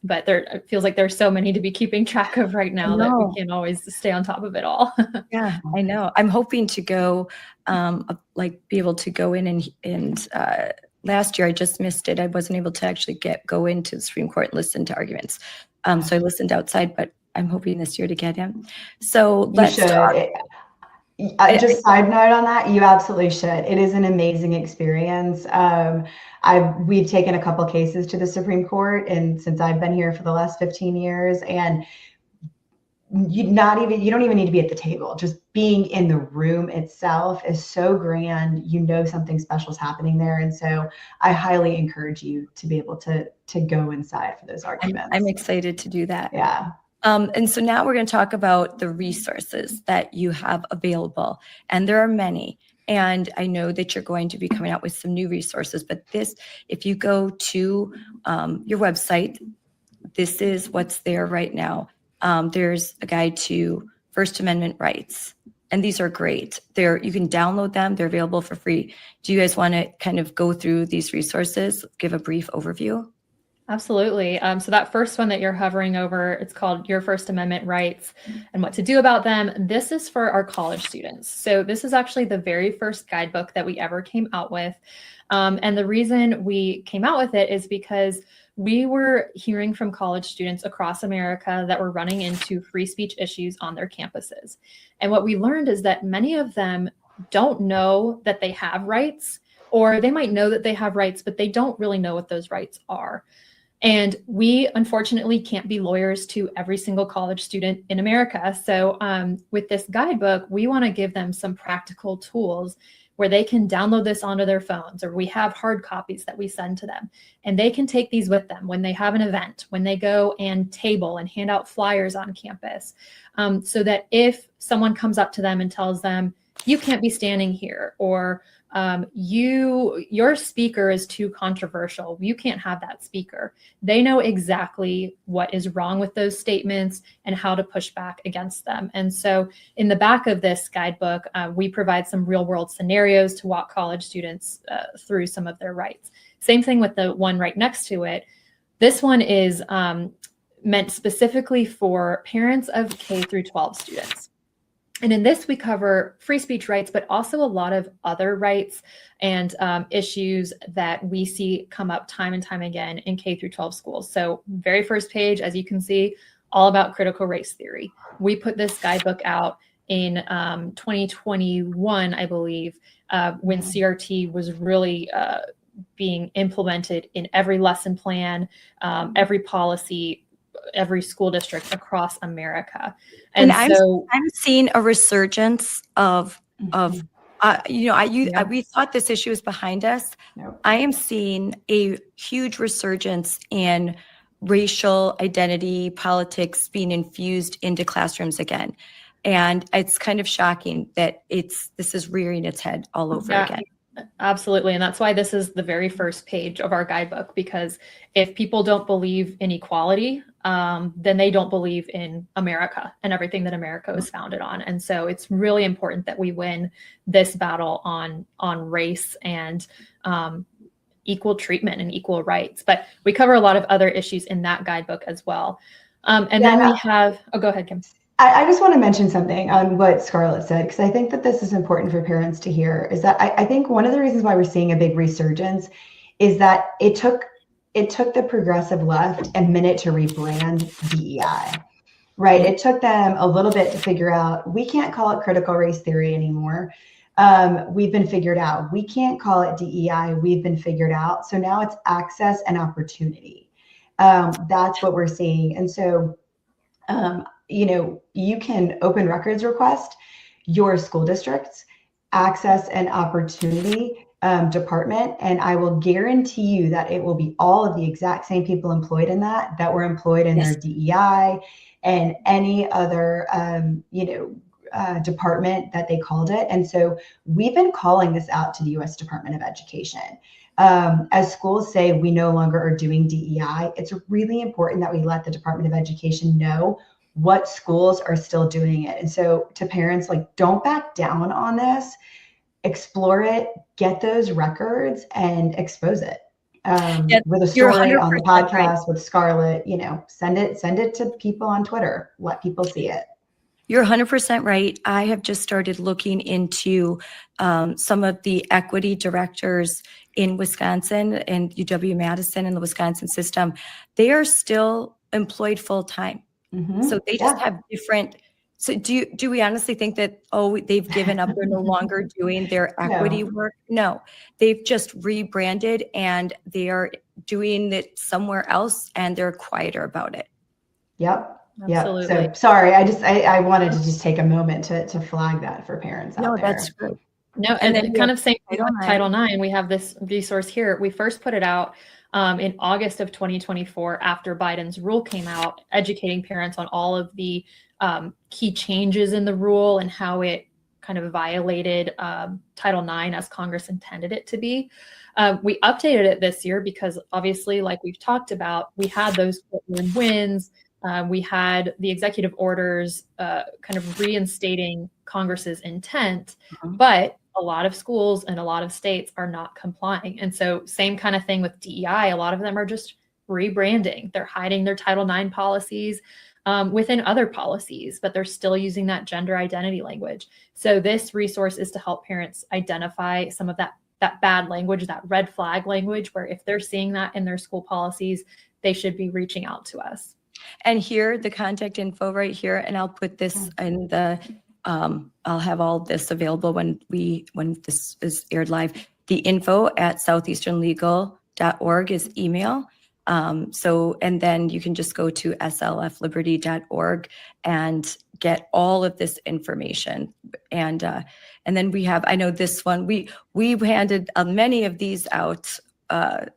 But it feels like there's so many to be keeping track of right now that we can't always stay on top of it all. Yeah, I know. I'm hoping to go, be able to go in and last year I just missed it. I wasn't able to actually go into the Supreme Court and listen to arguments. So I listened outside, but I'm hoping this year to get in. So let's talk. Just side note on that, you absolutely should. It is an amazing experience. We've taken a couple cases to the Supreme Court, and since I've been here for the last 15 years, and you don't even need to be at the table. Just being in the room itself is so grand. You know something special is happening there, and so I highly encourage you to be able to go inside for those arguments. I'm excited to do that. Yeah. And so now we're going to talk about the resources that you have available. And there are many. And I know that you're going to be coming out with some new resources. But if you go to your website, this is what's there right now. There's a guide to First Amendment rights. And these are great. You can download them. They're available for free. Do you guys want to kind of go through these resources, give a brief overview? Absolutely. So that first one that you're hovering over, it's called Your First Amendment Rights and What to Do About Them. This is for our college students. So this is actually the very first guidebook that we ever came out with. And the reason we came out with it is because we were hearing from college students across America that were running into free speech issues on their campuses. And what we learned is that many of them don't know that they have rights, or they might know that they have rights, but they don't really know what those rights are. And we unfortunately can't be lawyers to every single college student in America. So with this guidebook, we want to give them some practical tools where they can download this onto their phones, or we have hard copies that we send to them, and they can take these with them when they have an event, when they go and table and hand out flyers on campus, so that if someone comes up to them and tells them, you can't be standing here, or your speaker is too controversial, you can't have that speaker, they know exactly what is wrong with those statements and how to push back against them. And so in the back of this guidebook, we provide some real world scenarios to walk college students through some of their rights. Same thing with the one right next to it. This one is meant specifically for parents of K through 12 students. And in this, we cover free speech rights, but also a lot of other rights and issues that we see come up time and time again in K through 12 schools. So very first page, as you can see, all about critical race theory. We put this guidebook out in 2021, I believe, when CRT was really being implemented in every lesson plan, every policy, every school district across America. And so I'm seeing a resurgence of we thought this issue was behind us. No. I am seeing a huge resurgence in racial identity politics being infused into classrooms again. And it's kind of shocking that this is rearing its head all over again. Absolutely. And that's why this is the very first page of our guidebook, because if people don't believe in equality, then they don't believe in America and everything that America is founded on. And so it's really important that we win this battle on race and equal treatment and equal rights. But we cover a lot of other issues in that guidebook as well. Then we have, go ahead, Kim. I just want to mention something on what Scarlett said, because I think that this is important for parents to hear, is that I think one of the reasons why we're seeing a big resurgence is that it took the progressive left a minute to rebrand DEI, right? It took them a little bit to figure out, we can't call it critical race theory anymore. We've been figured out. We can't call it DEI. We've been figured out. So now it's access and opportunity. That's what we're seeing. And so, you can open records request your school district's access and opportunity department, and I will guarantee you that it will be all of the exact same people employed in that were employed in their DEI and any other department that they called it. And so we've been calling this out to the U.S. Department of Education. As schools say we no longer are doing DEI, it's really important that we let the Department of Education know what schools are still doing it. And so to parents, don't back down on this, explore it, get those records and expose it. With a story on the podcast right. With Scarlett, send it to people on Twitter, let people see it. You're 100% right. I have just started looking into some of the equity directors in Wisconsin and UW-Madison and the Wisconsin system. They are still employed full-time. Mm-hmm. So they just have different. So do we honestly think that, they've given up, they're no longer doing their equity work? No, they've just rebranded and they are doing it somewhere else and they're quieter about it. Yep. Absolutely. So sorry, I wanted to just take a moment to flag that for parents out there. No, that's good. No, and then kind of same with Title IX, we have this resource here. We first put it out in August of 2024 after Biden's rule came out, educating parents on all of the key changes in the rule and how it kind of violated Title IX as Congress intended it to be. We updated it this year because obviously, like we've talked about, we had those courtroom wins. We had the executive orders kind of reinstating Congress's intent, but a lot of schools and a lot of states are not complying. And so same kind of thing with DEI. A lot of them are just rebranding. They're hiding their Title IX policies within other policies, but they're still using that gender identity language. So this resource is to help parents identify some of that bad language, that red flag language, where if they're seeing that in their school policies, they should be reaching out to us. And here, the contact info right here, and I'll put this in the, I'll have all this available when this is aired live. the info@southeasternlegal.org is email. And then you can just go to slfliberty.org and get all of this information. And then we have, I know this one, we handed many of these out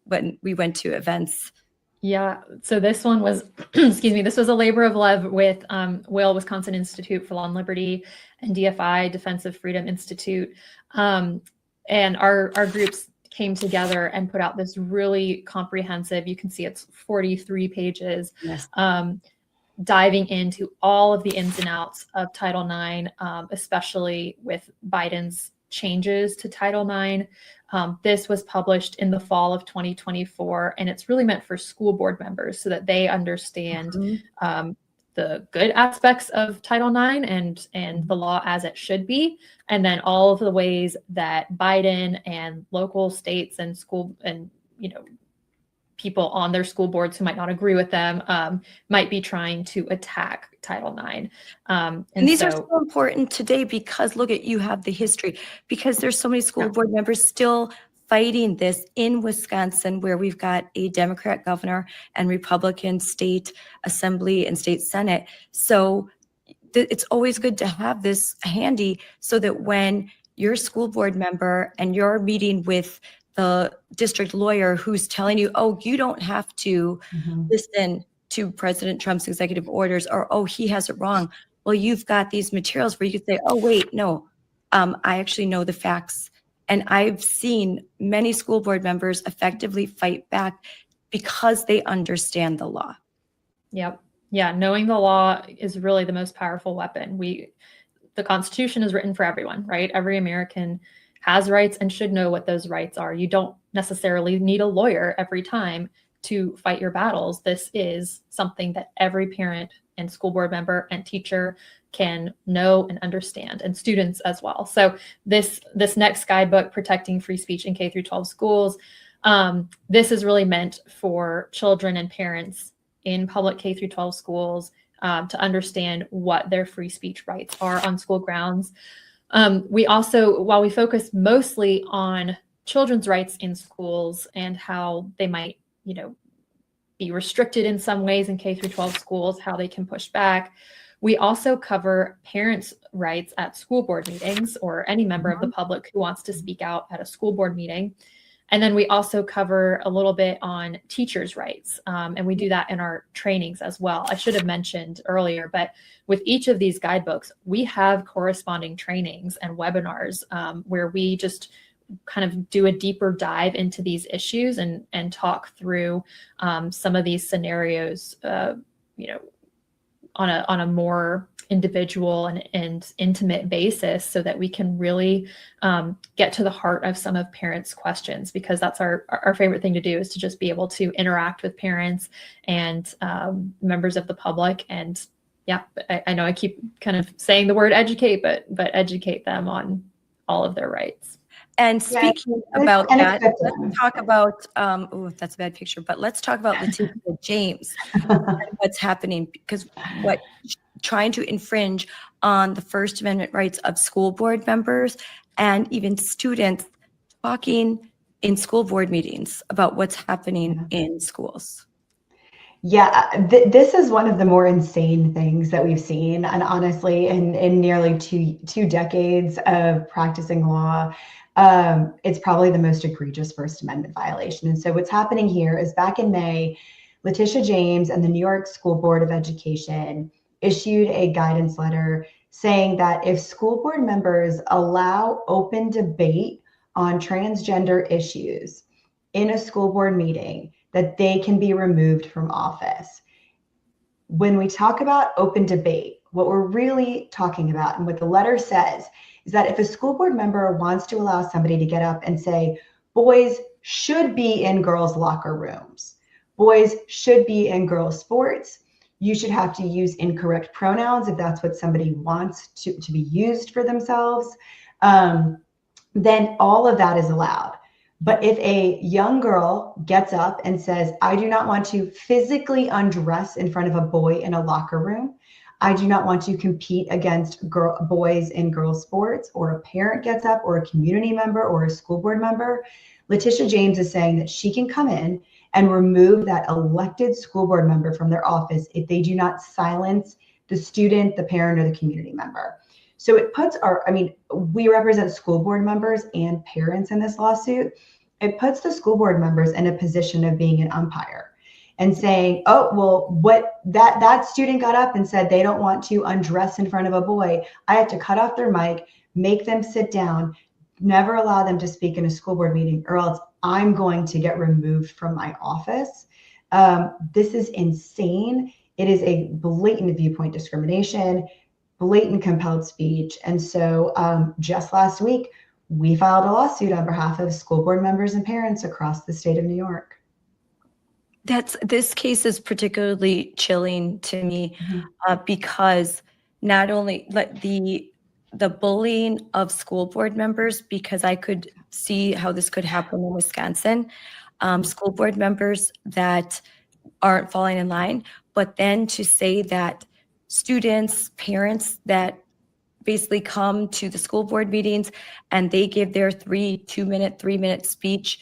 when we went to events. Yeah, so this one was, excuse me, this was a labor of love with WIL, Wisconsin Institute for Law and Liberty, and DFI, Defense of Freedom Institute. And our groups came together and put out this really comprehensive, you can see it's 43 pages, Yes. Diving into all of the ins and outs of Title IX, especially with Biden's changes to Title IX. This was published in the fall of 2024, and it's really meant for school board members so that they understand the good aspects of Title IX and the law as it should be, and then all of the ways that Biden and local states and school and people on their school boards who might not agree with them might be trying to attack Title IX. And these are so important today because look at, you have the history, because there's so many school board members still fighting this in Wisconsin, where we've got a Democrat governor and Republican state assembly and state Senate. So it's always good to have this handy so that when your school board member and you're meeting with the district lawyer who's telling you, oh, you don't have to listen to President Trump's executive orders, or, oh, he has it wrong. Well, you've got these materials where you could say, oh, wait, no, I actually know the facts. And I've seen many school board members effectively fight back because they understand the law. Yep. Yeah. Knowing the law is really the most powerful weapon. The Constitution is written for everyone, right? Every American has rights and should know what those rights are. You don't necessarily need a lawyer every time to fight your battles. This is something that every parent and school board member and teacher can know and understand, and students as well. So this next guidebook, Protecting Free Speech in K through 12 Schools, this is really meant for children and parents in public K through 12 schools to understand what their free speech rights are on school grounds. We also, while we focus mostly on children's rights in schools and how they might, be restricted in some ways in K through 12 schools, how they can push back, we also cover parents' rights at school board meetings, or any member of the public who wants to speak out at a school board meeting. And then we also cover a little bit on teachers' rights, and we do that in our trainings as well. I should have mentioned earlier, but with each of these guidebooks, we have corresponding trainings and webinars where we just kind of do a deeper dive into these issues and talk through some of these scenarios, on a more individual and intimate basis, so that we can really get to the heart of some of parents' questions, because that's our favorite thing to do, is to just be able to interact with parents and members of the public. And yeah, I know I keep kind of saying the word educate, but educate them on all of their rights. And speaking about that, let's talk about, oh, that's a bad picture, but let's talk about Letitia James and what's happening, because trying to infringe on the First Amendment rights of school board members and even students talking in school board meetings about what's happening in schools. Yeah, this is one of the more insane things that we've seen. And honestly, in nearly two decades of practicing law, it's probably the most egregious First Amendment violation. And so what's happening here is, back in May, Letitia James and the New York School Board of Education issued a guidance letter saying that if school board members allow open debate on transgender issues in a school board meeting, that they can be removed from office. When we talk about open debate, what we're really talking about, and what the letter says, is that if a school board member wants to allow somebody to get up and say, boys should be in girls' locker rooms, boys should be in girls' sports, you should have to use incorrect pronouns if that's what somebody wants to be used for themselves, then all of that is allowed. But if a young girl gets up and says, I do not want to physically undress in front of a boy in a locker room, I do not want to compete against boys in girls sports, or a parent gets up, or a community member, or a school board member. Letitia James is saying that she can come in and remove that elected school board member from their office if they do not silence the student, the parent, or the community member. So it puts we represent school board members and parents in this lawsuit. It puts the school board members in a position of being an umpire and saying, oh, well, what that student got up and said they don't want to undress in front of a boy. I have to cut off their mic, make them sit down, never allow them to speak in a school board meeting, or else I'm going to get removed from my office. This is insane. It is a blatant viewpoint discrimination, blatant compelled speech. And so just last week, we filed a lawsuit on behalf of school board members and parents across the state of New York. This case is particularly chilling to me because not only the bullying of school board members, because I could see how this could happen in Wisconsin, school board members that aren't falling in line, but then to say that students, parents that basically come to the school board meetings and they give their 3-minute speech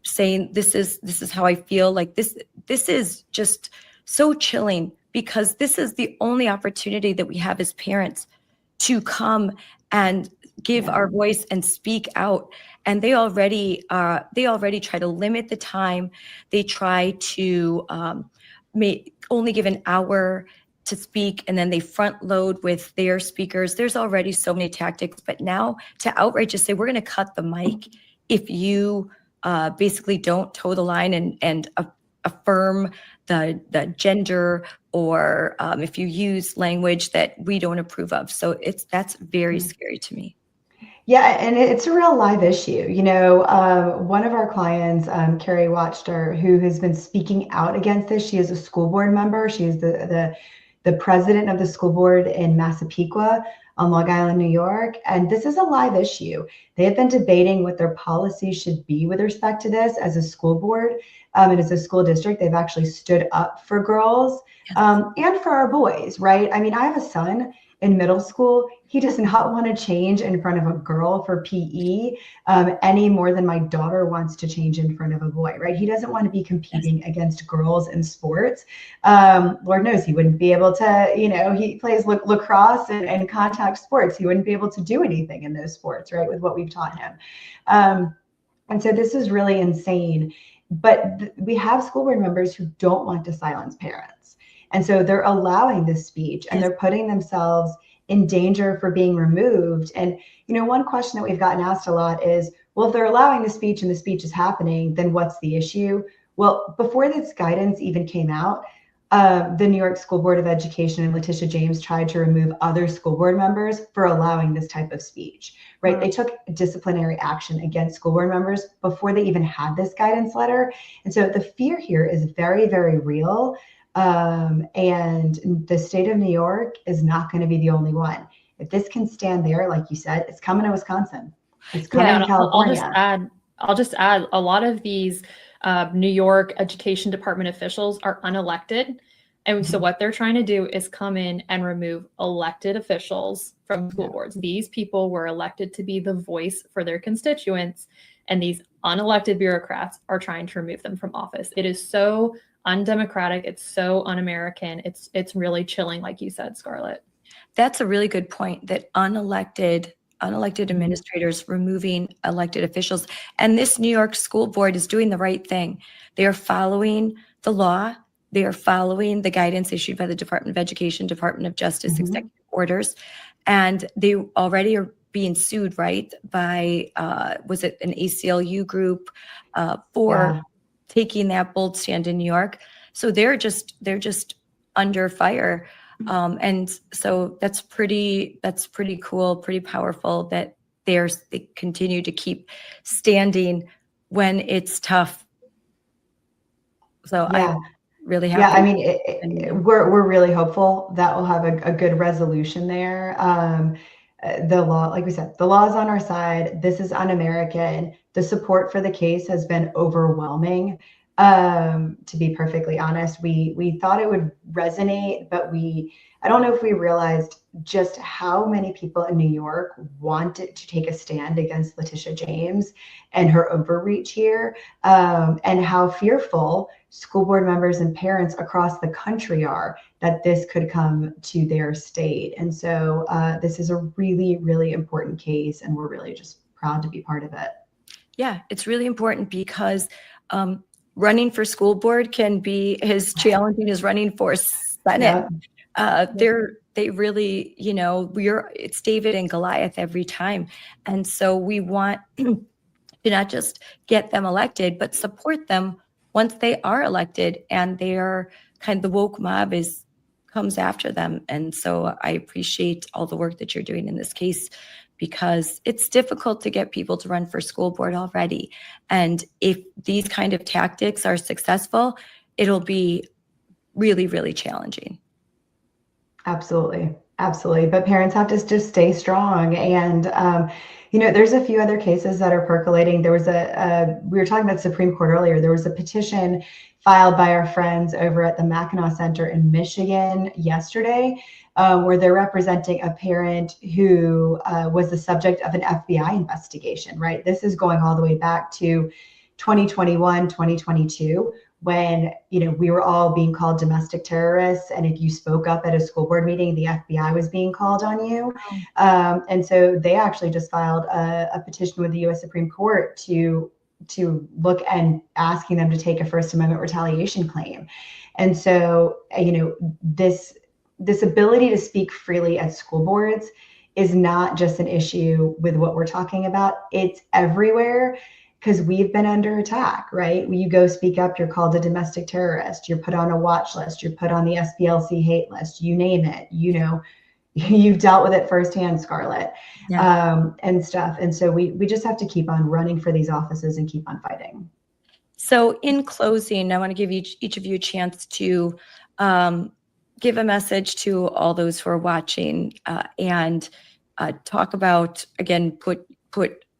saying this is how I feel, like this is just so chilling, because this is the only opportunity that we have as parents to come and give our voice and speak out. And they already try to limit the time. They try to only give an hour to speak, and then they front load with their speakers. There's already so many tactics, but now to outright just say, we're going to cut the mic if you basically don't toe the line and affirm the gender, or if you use language that we don't approve of. So that's very scary to me. Yeah, and it's a real live issue. You know, one of our clients, Carrie Watchter, who has been speaking out against this. She is a school board member. She is the president of the school board in Massapequa on Long Island, New York. And this is a live issue. They have been debating what their policy should be with respect to this as a school board. And as a school district, they've actually stood up for girls and for our boys, right? I mean, I have a son in middle school. He does not want to change in front of a girl for PE any more than my daughter wants to change in front of a boy, right? He doesn't want to be competing against girls in sports. Lord knows he wouldn't be able to, you know, he plays lacrosse and contact sports. He wouldn't be able to do anything in those sports, right, with what we've taught him. And so this is really insane. But we have school board members who don't want to silence parents. And so they're allowing this speech, and they're putting themselves in danger for being removed. And, you know, one question that we've gotten asked a lot is, well, if they're allowing the speech and the speech is happening, then what's the issue? Well, before this guidance even came out, the New York School Board of Education and Letitia James tried to remove other school board members for allowing this type of speech, right? They took disciplinary action against school board members before they even had this guidance letter. And so the fear here is very, very real. And the state of New York is not going to be the only one. If this can stand there, like you said, it's coming to Wisconsin. It's coming to California. I'll just add a lot of these New York Education Department officials are unelected. And so what they're trying to do is come in and remove elected officials from school boards. These people were elected to be the voice for their constituents, and these unelected bureaucrats are trying to remove them from office. It is so undemocratic. It's so un-American. It's really chilling, like you said, Scarlett. That's a really good point, that unelected administrators removing elected officials. And this New York school board is doing the right thing. They are following the law. They are following the guidance issued by the Department of Education, Department of Justice, executive orders. And they already are being sued, right, by, was it an ACLU group for taking that bold stand in New York. So they're just under fire. And so that's pretty cool, pretty powerful that they continue to keep standing when it's tough. So I'm really happy. Yeah, I mean, we're really hopeful that we'll have a good resolution there. The law, like we said, the law is on our side. This is un-American. The support for the case has been overwhelming. To be perfectly honest, we thought it would resonate, but I don't know if we realized just how many people in New York wanted to take a stand against Letitia James and her overreach here, and how fearful school board members and parents across the country are that this could come to their state. And so this is a really, really important case, and we're really just proud to be part of it. Yeah, it's really important because running for school board can be as challenging as running for Senate. Yeah. They really, it's David and Goliath every time. And so we want to not just get them elected, but support them once they are elected and they are the woke mob comes after them. And so I appreciate all the work that you're doing in this case, because it's difficult to get people to run for school board already. And if these kind of tactics are successful, it'll be really, really challenging. Absolutely. Absolutely. But parents have to just stay strong. And, there's a few other cases that are percolating. There was we were talking about Supreme Court earlier. There was a petition filed by our friends over at the Mackinac Center in Michigan yesterday, where they're representing a parent who was the subject of an FBI investigation, right? This is going all the way back to 2021, 2022, when, we were all being called domestic terrorists. And if you spoke up at a school board meeting, the FBI was being called on you. And so they actually just filed a petition with the U.S. Supreme Court to look and asking them to take a First Amendment retaliation claim. And so, this ability to speak freely at school boards is not just an issue with what we're talking about. It's everywhere, because we've been under attack, right? When you go speak up, you're called a domestic terrorist, you're put on a watch list, you're put on the SPLC hate list, you name it, you've dealt with it firsthand, Scarlett, and stuff. And so we just have to keep on running for these offices and keep on fighting. So in closing, I want to give each of you a chance to give a message to all those who are watching, and talk about, again, put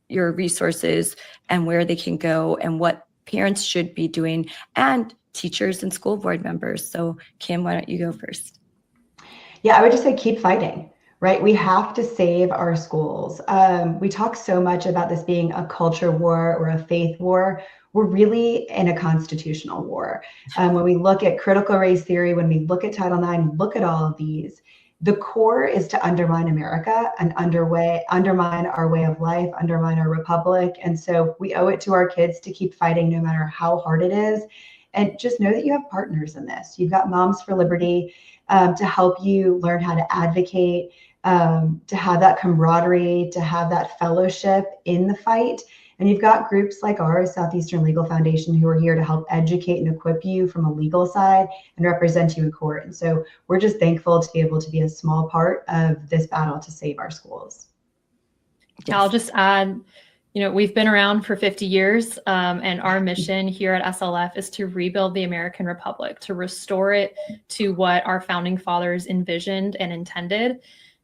your resources and where they can go and what parents should be doing, and teachers and school board members. So Kim, why don't you go first? Yeah, I would just say keep fighting, right? We have to save our schools. We talk so much about this being a culture war or a faith war. We're really in a constitutional war. When we look at critical race theory, when we look at Title IX, look at all of these, the core is to undermine America and undermine our way of life, undermine our republic. And so we owe it to our kids to keep fighting no matter how hard it is. And just know that you have partners in this. You've got Moms for Liberty to help you learn how to advocate, to have that camaraderie, to have that fellowship in the fight. And you've got groups like ours, Southeastern Legal Foundation, who are here to help educate and equip you from a legal side and represent you in court. And so we're just thankful to be able to be a small part of this battle to save our schools. Yes. I'll just add, we've been around for 50 years, and our mission here at SLF is to rebuild the American Republic, to restore it to what our founding fathers envisioned and intended.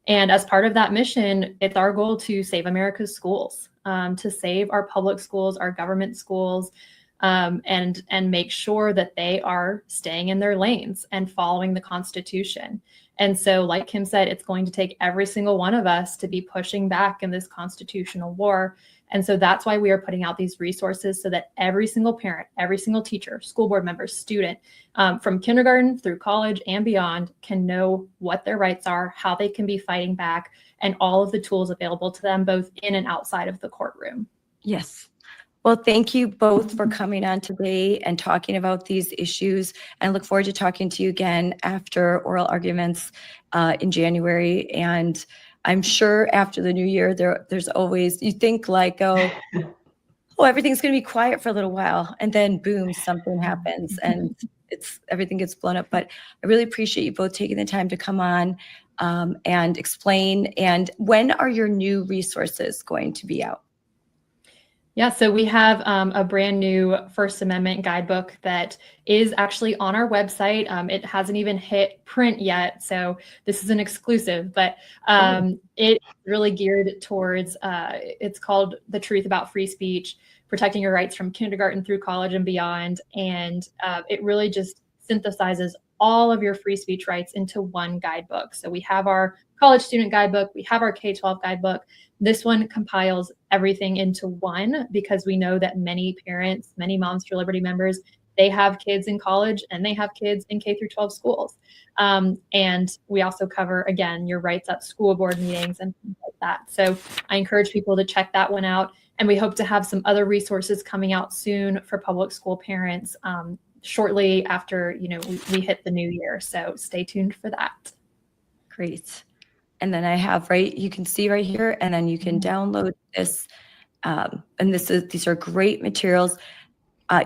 And as part of that mission, it's our goal to save America's schools, to save our public schools, our government schools, and make sure that they are staying in their lanes and following the Constitution. And so, like Kim said, it's going to take every single one of us to be pushing back in this constitutional war. And so that's why we are putting out these resources, so that every single parent, every single teacher, school board member, student, from kindergarten through college and beyond, can know what their rights are, how they can be fighting back, and all of the tools available to them, both in and outside of the courtroom. Yes. Well, thank you both for coming on today and talking about these issues. And I look forward to talking to you again after oral arguments in January. And I'm sure after the new year, there's always, you think like, oh, everything's going to be quiet for a little while. And then boom, something happens and everything gets blown up. But I really appreciate you both taking the time to come on and explain. And when are your new resources going to be out? Yeah, so we have a brand new First Amendment guidebook that is actually on our website. It hasn't even hit print yet, so this is an exclusive, but it's really geared towards, it's called The Truth About Free Speech, protecting your rights from kindergarten through college and beyond. And it really just synthesizes all of your free speech rights into one guidebook. So we have our college student guidebook, we have our K-12 guidebook. This one compiles everything into one because we know that many parents, many Moms for Liberty members, they have kids in college and they have kids in K through 12 schools. And we also cover, again, your rights at school board meetings and things like that. So I encourage people to check that one out. And we hope to have some other resources coming out soon for public school parents shortly after, we hit the new year. So stay tuned for that. Great. And then I have, you can see right here, and then you can download this. And these are great materials.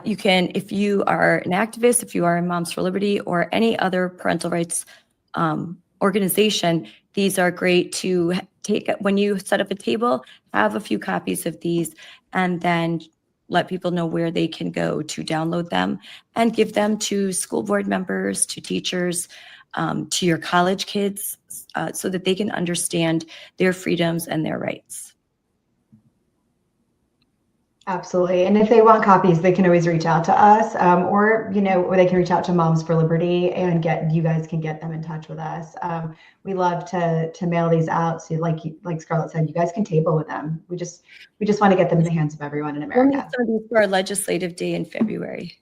You can, if you are an activist, if you are in Moms for Liberty or any other parental rights organization, these are great to take when you set up a table, have a few copies of these, and then let people know where they can go to download them and give them to school board members, to teachers, to your college kids, so that they can understand their freedoms and their rights. Absolutely. And if they want copies, they can always reach out to us, or they can reach out to Moms for Liberty and you guys can get them in touch with us. We love to mail these out. So like Scarlett said, you guys can table with them. We just want to get them in the hands of everyone in America. We'll need some of these for our legislative day in February.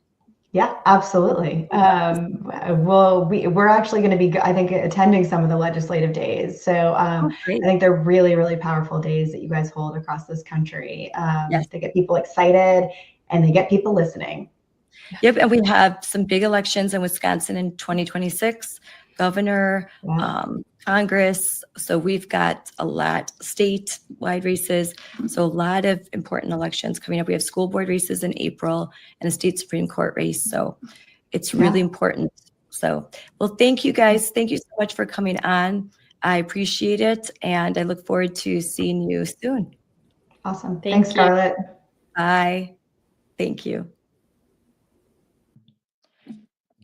Yeah, absolutely. We're actually going to be, I think, attending some of the legislative days. So I think they're really, really powerful days that you guys hold across this country. Yes. They get people excited and they get people listening. Yep. And we have some big elections in Wisconsin in 2026, governor, Congress. So we've got a lot, statewide races. So a lot of important elections coming up. We have school board races in April and a state Supreme Court race. So it's really important. So, well, thank you guys. Thank you so much for coming on. I appreciate it. And I look forward to seeing you soon. Awesome. Thanks, Scarlett. Bye. Thank you.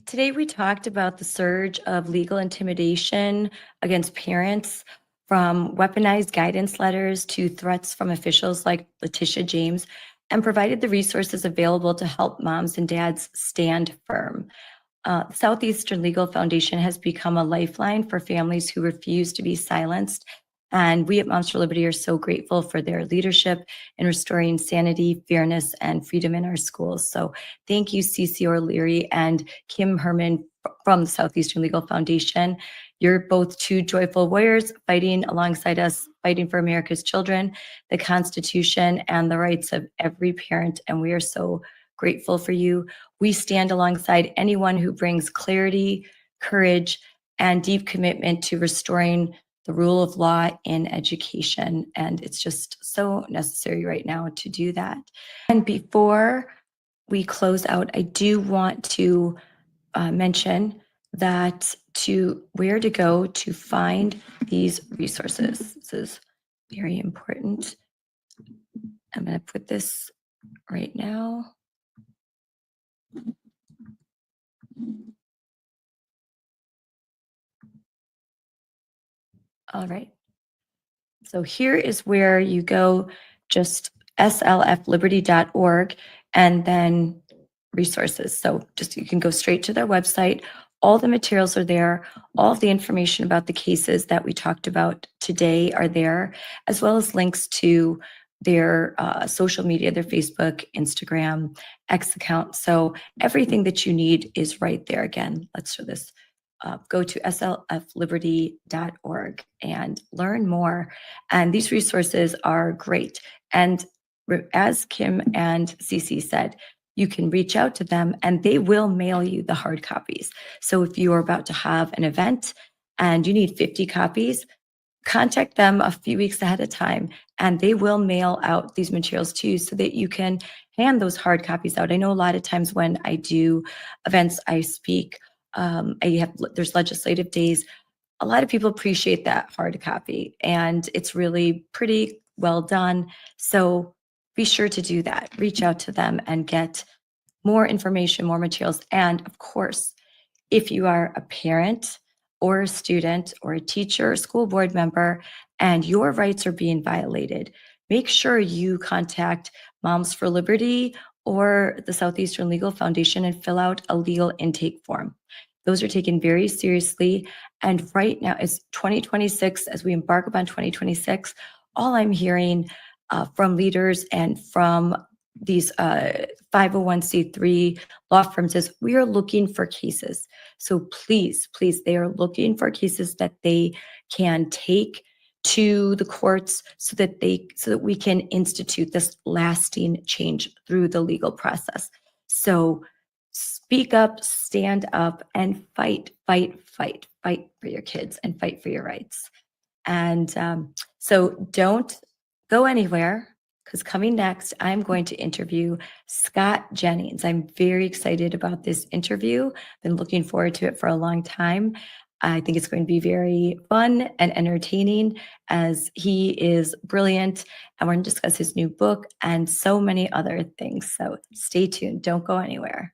Today, we talked about the surge of legal intimidation against parents, from weaponized guidance letters to threats from officials like Letitia James, and provided the resources available to help moms and dads stand firm. Southeastern Legal Foundation has become a lifeline for families who refuse to be silenced. And we at Moms for Liberty are so grateful for their leadership in restoring sanity, fairness, and freedom in our schools. So thank you, Cece O'Leary and Kim Hermann from the Southeastern Legal Foundation. You're both two joyful warriors fighting alongside us, fighting for America's children, the Constitution, and the rights of every parent. And we are so grateful for you. We stand alongside anyone who brings clarity, courage, and deep commitment to restoring the rule of law in education. And it's just so necessary right now to do that. And before we close out, I do want to mention that where to go to find these resources. This is very important. I'm going to put this right now. All right. So here is where you go, just slfliberty.org, and then resources. So you can go straight to their website. All the materials are there. All of the information about the cases that we talked about today are there, as well as links to their social media, their Facebook, Instagram, X account. So everything that you need is right there. Again, let's show this. Go to slfliberty.org and learn more. And these resources are great. And as Kim and Cece said, you can reach out to them and they will mail you the hard copies. So if you are about to have an event and you need 50 copies, contact them a few weeks ahead of time and they will mail out these materials to you so that you can hand those hard copies out. I know a lot of times when I do events, I speak, there's legislative days. A lot of people appreciate that hard copy and it's really pretty well done. So be sure to do that. Reach out to them and get more information, more materials. And of course, if you are a parent or a student or a teacher or school board member and your rights are being violated, make sure you contact Moms for Liberty or the Southeastern Legal Foundation and fill out a legal intake form. Those are taken very seriously. And right now, it's 2026. As we embark upon 2026, all I'm hearing from leaders and from these 501c3 law firms is we are looking for cases. So please, they are looking for cases that they can take to the courts so that we can institute this lasting change through the legal process. So speak up, stand up, and fight for your kids and fight for your rights. And so don't go anywhere, because coming next, I'm going to interview Scott Jennings. I'm very excited about this interview. Been looking forward to it for a long time. I think it's going to be very fun and entertaining, as he is brilliant, and we're going to discuss his new book and so many other things. So stay tuned. Don't go anywhere.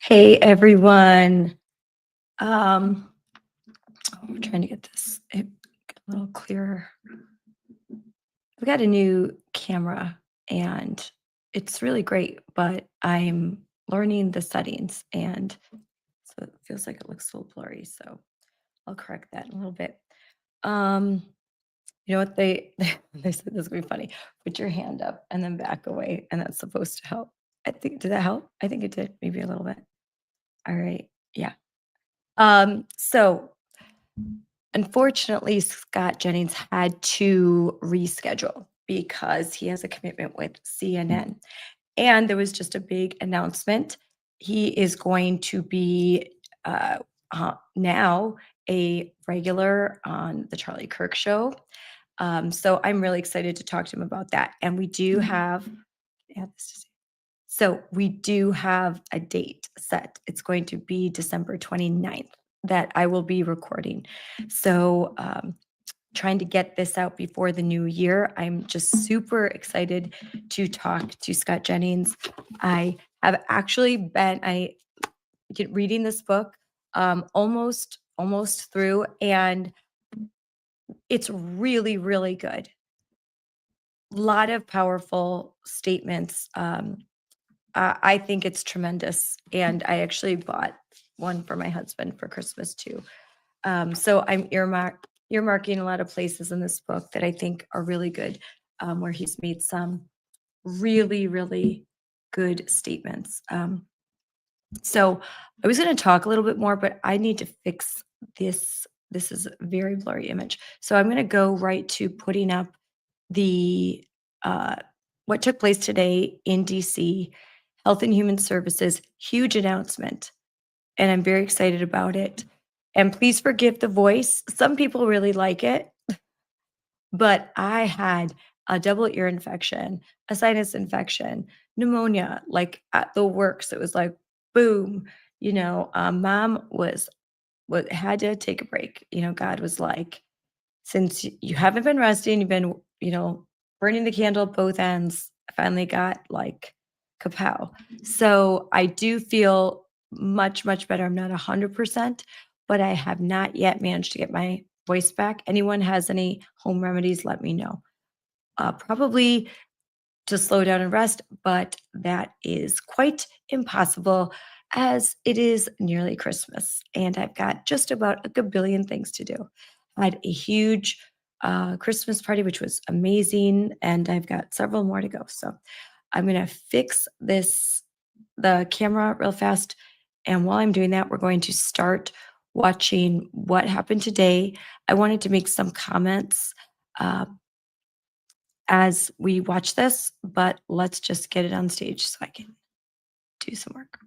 Hey, everyone. I'm trying to get this a little clearer. I've got a new camera and it's really great, but I'm learning the settings, and so it feels like it looks a little blurry. So I'll correct that a little bit. You know what they said, this would be funny. Put your hand up and then back away, and that's supposed to help. I think, did that help? I think it did, maybe a little bit. All right. Yeah. So unfortunately, Scott Jennings had to reschedule because he has a commitment with CNN. And there was just a big announcement. He is going to be now a regular on the Charlie Kirk Show. So I'm really excited to talk to him about that. And we do have, so we do have a date set. It's going to be December 29th that I will be recording. So trying to get this out before the new year. I'm just super excited to talk to Scott Jennings. I have actually been reading this book almost through, and it's really, really good. A lot of powerful statements. I think it's tremendous, and I actually bought one for my husband for Christmas too. So I'm earmarking a lot of places in this book that I think are really good, where he's made some really, really good statements. So I was going to talk a little bit more, but I need to fix this. This is a very blurry image. So I'm going to go right to putting up the what took place today in DC, Health and Human Services, huge announcement. And I'm very excited about it. And please forgive the voice. Some people really like it, but I had a double ear infection, a sinus infection, pneumonia, like at the works. It was like, boom, mom had to take a break. God was like, since you haven't been resting, you've been, burning the candle at both ends. I finally got like kapow. So I do feel much, much better. I'm not 100%, but I have not yet managed to get my voice back. Anyone has any home remedies, let me know. Probably to slow down and rest, but that is quite impossible as it is nearly Christmas and I've got just about a gabillion things to do. I had a huge Christmas party, which was amazing, and I've got several more to go. So I'm going to fix the camera real fast. And while I'm doing that, we're going to start watching what happened today. I wanted to make some comments as we watch this, but let's just get it on stage so I can do some work.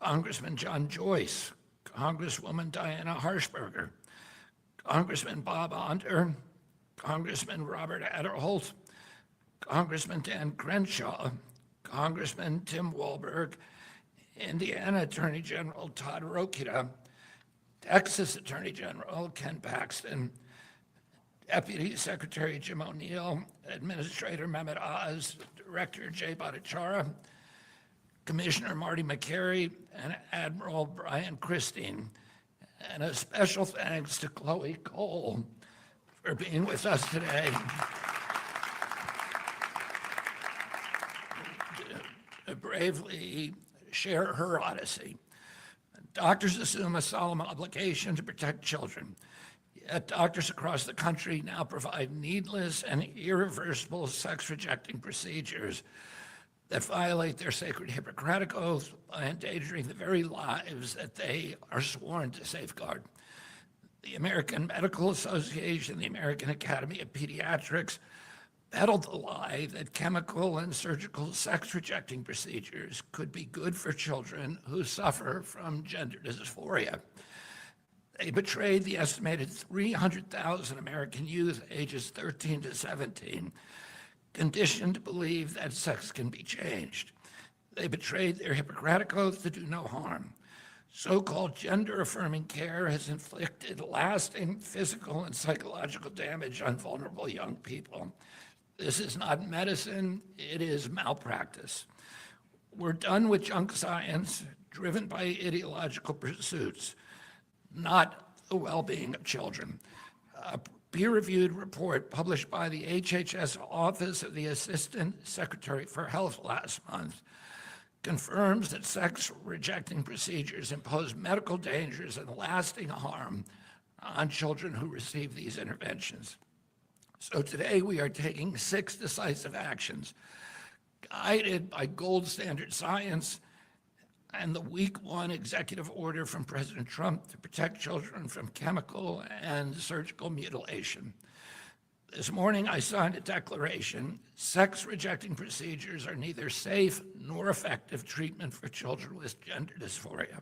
Congressman John Joyce, Congresswoman Diana Harshberger, Congressman Bob Onder, Congressman Robert Aderholt, Congressman Dan Crenshaw, Congressman Tim Walberg, Indiana Attorney General Todd Rokita, Texas Attorney General Ken Paxton, Deputy Secretary Jim O'Neill, Administrator Mehmet Oz, Director Jay Bhattacharya, Commissioner Marty McCary, and Admiral Brian Christine. And a special thanks to Chloe Cole for being with us today to bravely share her odyssey. Doctors assume a solemn obligation to protect children. Yet doctors across the country now provide needless and irreversible sex-rejecting procedures that violate their sacred Hippocratic oath by endangering the very lives that they are sworn to safeguard. The American Medical Association, the American Academy of Pediatrics, peddled the lie that chemical and surgical sex-rejecting procedures could be good for children who suffer from gender dysphoria. They betrayed the estimated 300,000 American youth ages 13 to 17, conditioned to believe that sex can be changed. They betrayed their Hippocratic oath to do no harm. So-called gender-affirming care has inflicted lasting physical and psychological damage on vulnerable young people. This is not medicine, it is malpractice. We're done with junk science driven by ideological pursuits, not the well-being of children. A peer-reviewed report published by the HHS Office of the Assistant Secretary for Health last month confirms that sex-rejecting procedures impose medical dangers and lasting harm on children who receive these interventions. So today we are taking 6 decisive actions, guided by gold standard science and the week 1 executive order from President Trump to protect children from chemical and surgical mutilation. This morning I signed a declaration: sex-rejecting procedures are neither safe nor effective treatment for children with gender dysphoria.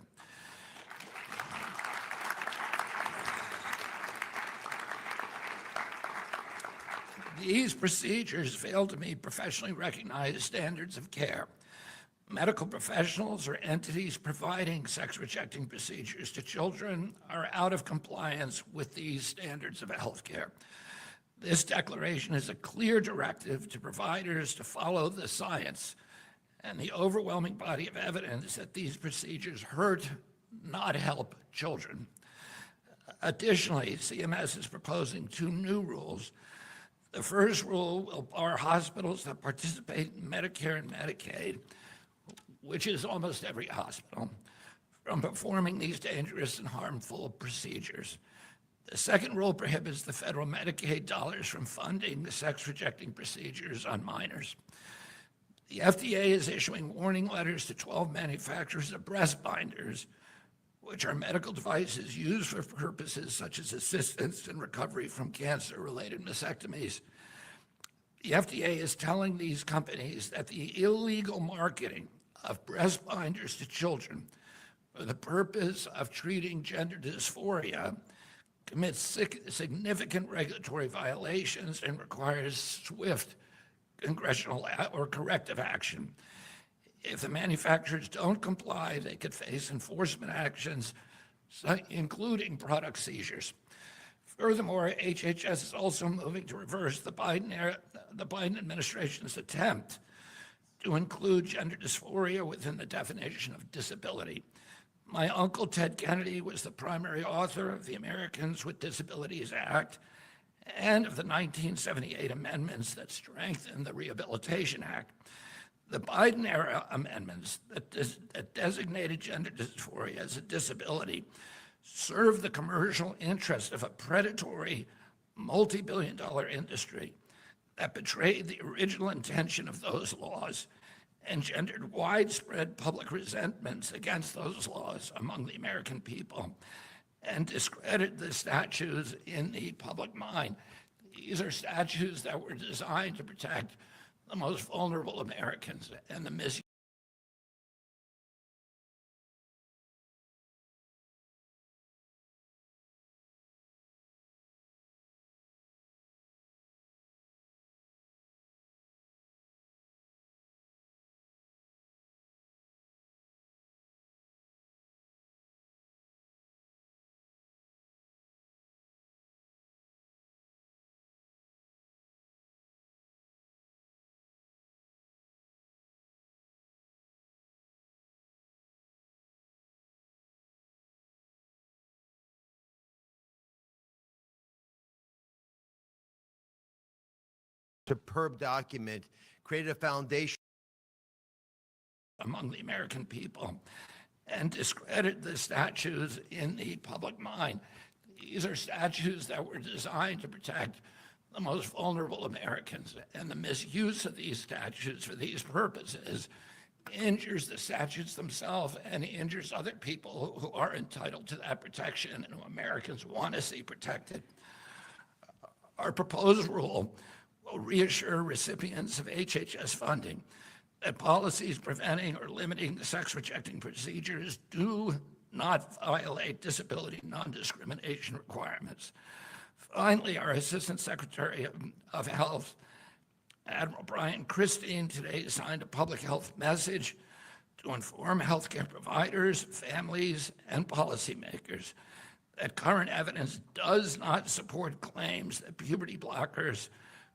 These procedures fail to meet professionally recognized standards of care. Medical professionals or entities providing sex-rejecting procedures to children are out of compliance with these standards of health care. This declaration is a clear directive to providers to follow the science and the overwhelming body of evidence that these procedures hurt, not help, children. Additionally, CMS is proposing 2 new rules. The first rule will bar hospitals that participate in Medicare and Medicaid, which is almost every hospital, from performing these dangerous and harmful procedures. The second rule prohibits the federal Medicaid dollars from funding the sex-rejecting procedures on minors. The FDA is issuing warning letters to 12 manufacturers of breast binders, which are medical devices used for purposes such as assistance in recovery from cancer-related mastectomies. The FDA is telling these companies that the illegal marketing of breast binders to children for the purpose of treating gender dysphoria commits significant regulatory violations and requires swift congressional or corrective action. If the manufacturers don't comply, they could face enforcement actions, including product seizures. Furthermore, HHS is also moving to reverse the Biden administration's attempt to include gender dysphoria within the definition of disability. My uncle, Ted Kennedy, was the primary author of the Americans with Disabilities Act and of the 1978 amendments that strengthened the Rehabilitation Act. The Biden-era amendments that designated gender dysphoria as a disability served the commercial interest of a predatory, multi-billion-dollar industry that betrayed the original intention of those laws and engendered widespread public resentments against those laws among the American people and discredited the statutes in the public mind. These are statutes that were designed to protect the most vulnerable Americans, and the misuse superb document created a foundation among the American people and discredit the statutes in the public mind. These are statutes that were designed to protect the most vulnerable Americans, and the misuse of these statutes for these purposes injures the statutes themselves and injures other people who are entitled to that protection and who Americans want to see protected. Our proposed rule will reassure recipients of HHS funding that policies preventing or limiting the sex-rejecting procedures do not violate disability non-discrimination requirements. Finally, our Assistant Secretary of Health, Admiral Brian Christine, today signed a public health message to inform healthcare providers, families, and policymakers that current evidence does not support claims that puberty blockers,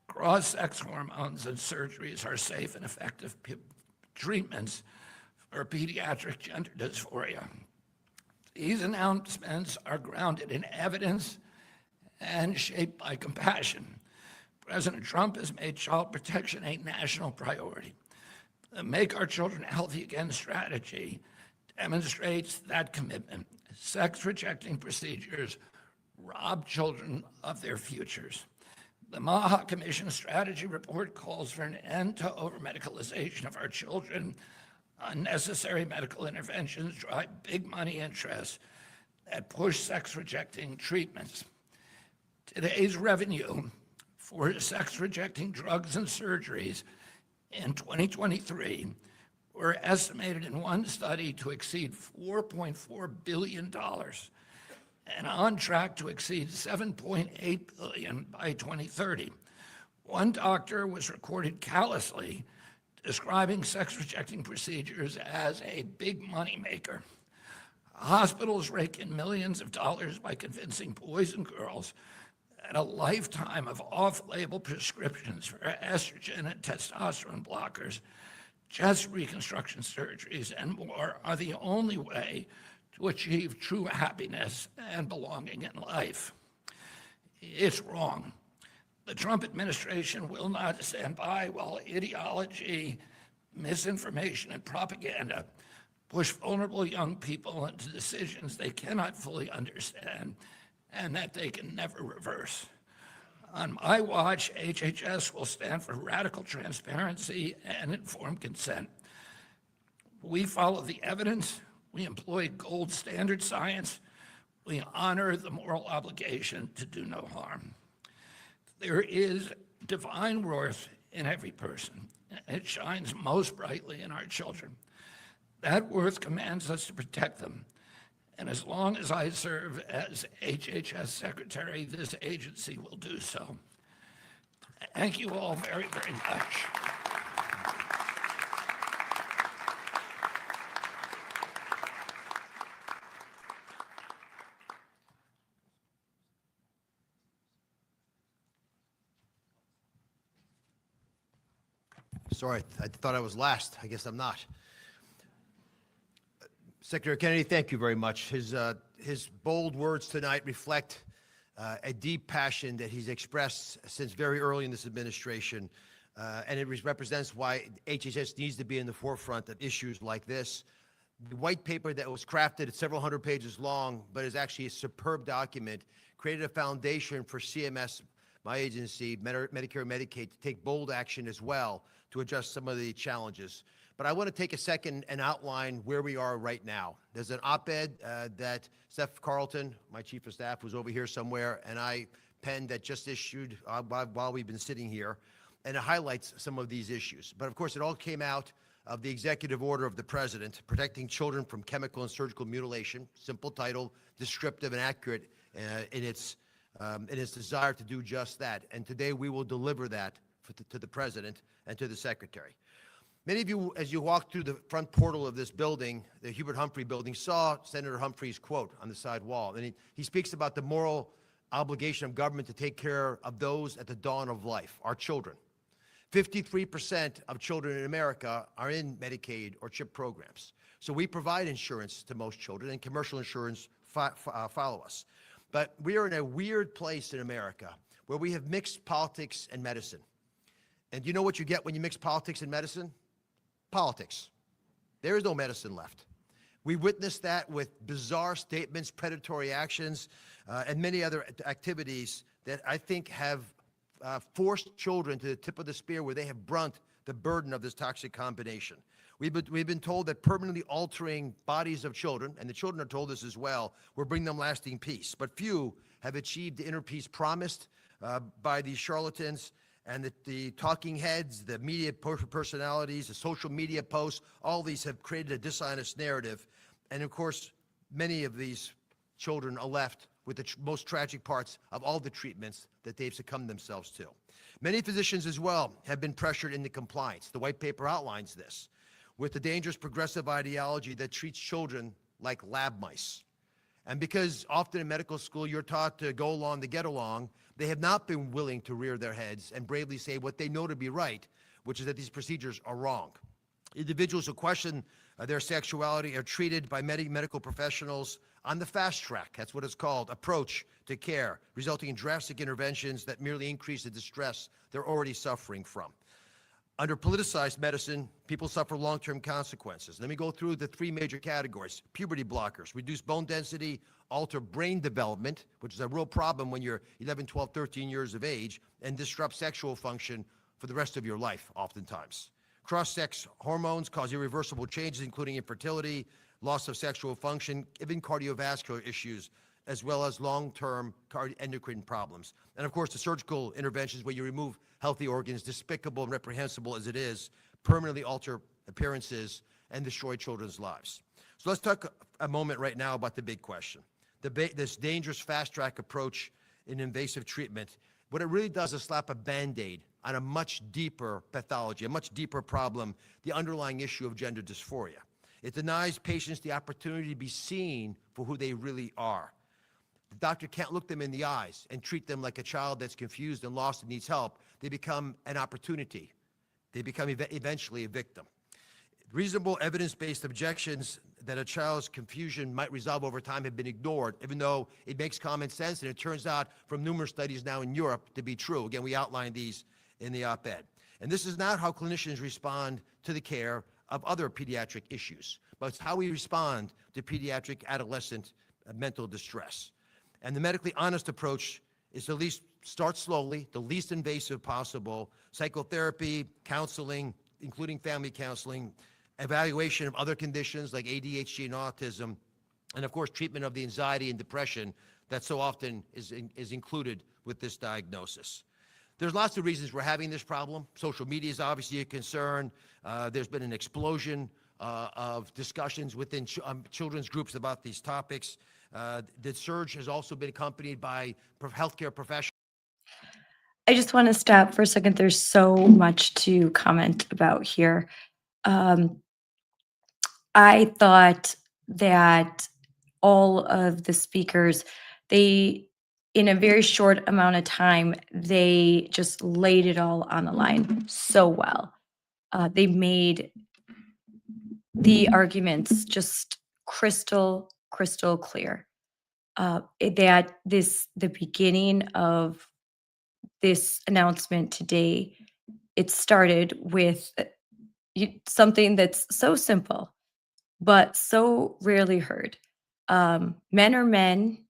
cross-sex hormones, and surgeries are safe and effective treatments for pediatric gender dysphoria. These announcements are grounded in evidence and shaped by compassion. President Trump has made child protection a national priority. The Make Our Children Healthy Again strategy demonstrates that commitment. Sex-rejecting procedures rob children of their futures. The Maha Commission strategy report calls for an end to over-medicalization of our children. Unnecessary medical interventions drive big money interests that push sex-rejecting treatments. Today's revenue for sex-rejecting drugs and surgeries in 2023 were estimated in one study to exceed $4.4 billion and on track to exceed $7.8 billion by 2030. One doctor was recorded callously describing sex-rejecting procedures as a big moneymaker. Hospitals rake in millions of dollars by convincing boys and girls that a lifetime of off-label prescriptions for estrogen and testosterone blockers, chest reconstruction surgeries, and more are the only way to achieve true happiness and belonging in life. It's wrong. The Trump administration will not stand by while ideology, misinformation, and propaganda push vulnerable young people into decisions they cannot fully understand and that they can never reverse. On my watch, HHS will stand for radical transparency and informed consent. We follow the evidence, we employ gold standard science, we honor the moral obligation to do no harm. There is divine worth in every person, and it shines most brightly in our children. That worth commands us to protect them. And as long as I serve as HHS Secretary, this agency will do so. Thank you all very, very much. Sorry, I thought I was last. I guess I'm not. Secretary Kennedy, thank you very much. His bold words tonight reflect a deep passion that he's expressed since very early in this administration, and it represents why HHS needs to be in the forefront of issues like this. The white paper that was crafted, it's several hundred pages long, but is actually a superb document, created a foundation for CMS, my agency, Medicare and Medicaid, to take bold action as well to address some of the challenges. But I want to take a second and outline where we are right now. There's an op-ed that Steph Carlton, my chief of staff, was over here somewhere, and I penned that just issued while we've been sitting here, and it highlights some of these issues. But of course, it all came out of the executive order of the president, protecting children from chemical and surgical mutilation. Simple title, descriptive and accurate in its desire to do just that. And today we will deliver that to the president and to the secretary. Many of you, as you walked through the front portal of this building, the Hubert Humphrey building, saw Senator Humphrey's quote on the side wall. And he speaks about the moral obligation of government to take care of those at the dawn of life, our children. 53% of children in America are in Medicaid or CHIP programs. So we provide insurance to most children, and commercial insurance follow us. But we are in a weird place in America where we have mixed politics and medicine. And do you know what you get when you mix politics and medicine? Politics. There is no medicine left. We witnessed that with bizarre statements, predatory actions, and many other activities that I think have forced children to the tip of the spear where they have brunt the burden of this toxic combination. We've been told that permanently altering bodies of children, and the children are told this as well, will bring them lasting peace. But few have achieved the inner peace promised by these charlatans and the talking heads, the media personalities, the social media posts. All these have created a dishonest narrative. And of course, many of these children are left with the most tragic parts of all the treatments that they've succumbed themselves to. Many physicians as well have been pressured into compliance. The white paper outlines this, with the dangerous progressive ideology that treats children like lab mice. And because often in medical school you're taught to go along to get along, they have not been willing to rear their heads and bravely say what they know to be right, which is that these procedures are wrong. Individuals who question their sexuality are treated by many medical professionals on the fast track, that's what it's called, approach to care, resulting in drastic interventions that merely increase the distress they're already suffering from. Under politicized medicine, people suffer long-term consequences. Let me go through the three major categories. Puberty blockers, reduce bone density, alter brain development, which is a real problem when you're 11, 12, 13 years of age, and disrupt sexual function for the rest of your life, oftentimes. Cross-sex hormones cause irreversible changes, including infertility, loss of sexual function, even cardiovascular issues, as well as long-term endocrine problems. And of course, the surgical interventions where you remove healthy organs, despicable and reprehensible as it is, permanently alter appearances and destroy children's lives. So let's talk a moment right now about the big question. This dangerous fast-track approach in invasive treatment, what it really does is slap a Band-Aid on a much deeper pathology, a much deeper problem, the underlying issue of gender dysphoria. It denies patients the opportunity to be seen for who they really are. The doctor can't look them in the eyes and treat them like a child that's confused and lost and needs help. They become an opportunity. They become eventually a victim. Reasonable evidence-based objections that a child's confusion might resolve over time have been ignored, even though it makes common sense, and it turns out from numerous studies now in Europe to be true. Again, we outlined these in the op-ed. And this is not how clinicians respond to the care of other pediatric issues, but it's how we respond to pediatric adolescent mental distress. And the medically honest approach is to at least start slowly, the least invasive possible, psychotherapy, counseling, including family counseling, evaluation of other conditions like ADHD and autism, and of course, treatment of the anxiety and depression that so often is included with this diagnosis. There's lots of reasons we're having this problem. Social media is obviously a concern. There's been an explosion of discussions within children's groups about these topics. The surge has also been accompanied by healthcare professionals. I just want to stop for a second. There's so much to comment about here. I thought that all of the speakers, in a very short amount of time, they just laid it all on the line so well. They made the arguments just crystal clear. That the beginning of this announcement today, it started with something that's so simple, but so rarely heard. Men are men.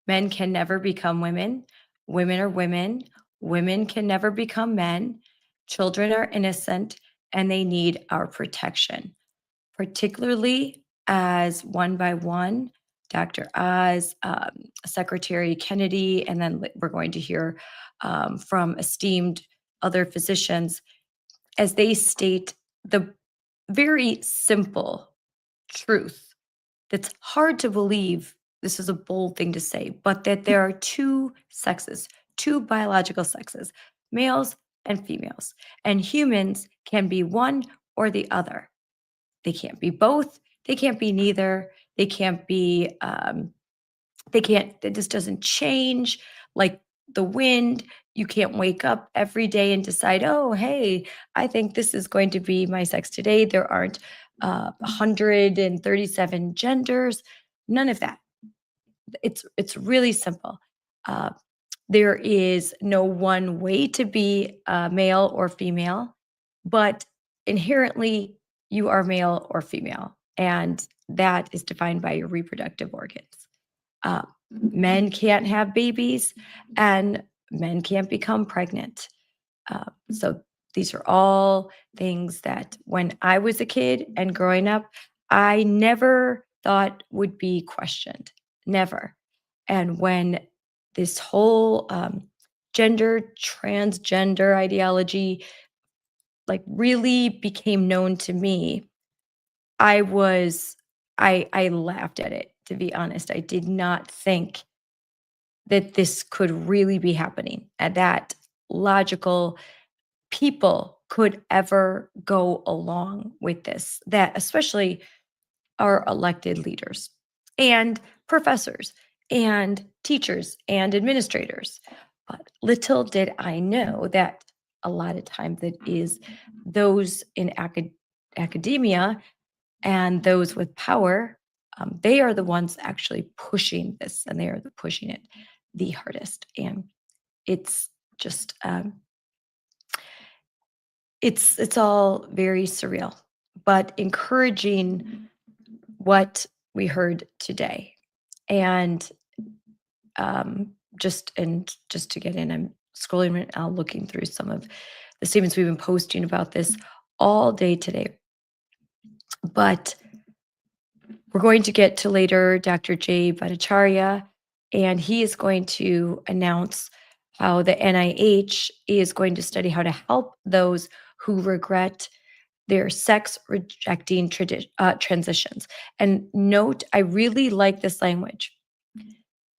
Men can never become women. Women are women. Women can never become men. Children are innocent, and they need our protection, particularly as one by one, Dr. Oz, Secretary Kennedy, and then we're going to hear from esteemed other physicians as they state the very simple truth that's hard to believe. This is a bold thing to say, but that there are two sexes, two biological sexes, males and females, and humans can be one or the other. They can't be both. They can't be neither. They can't be, this doesn't change like the wind. You can't wake up every day and decide, oh, hey, I think this is going to be my sex today. There aren't 137 genders, none of that. It's really simple. there is no one way to be male or female, but inherently you are male or female, and that is defined by your reproductive organs. Men can't have babies, and men can't become pregnant. So these are all things that when I was a kid and growing up, I never thought would be questioned. Never. And when this whole transgender ideology like really became known to me, I laughed at it, to be honest. I did not think that this could really be happening, and that logical people could ever go along with this, that especially our elected leaders and professors and teachers and administrators. But little did I know that a lot of times it is those in academia and those with power, they are the ones actually pushing this, and they are pushing it the hardest. And it's just it's all very surreal, but encouraging what we heard today. And just to get in, I'm scrolling right now, looking through some of the statements we've been posting about this all day today. But we're going to get to later Dr. Jay Bhattacharya, and he is going to announce how the NIH is going to study how to help those who regret their sex-rejecting transitions. And note, I really like this language.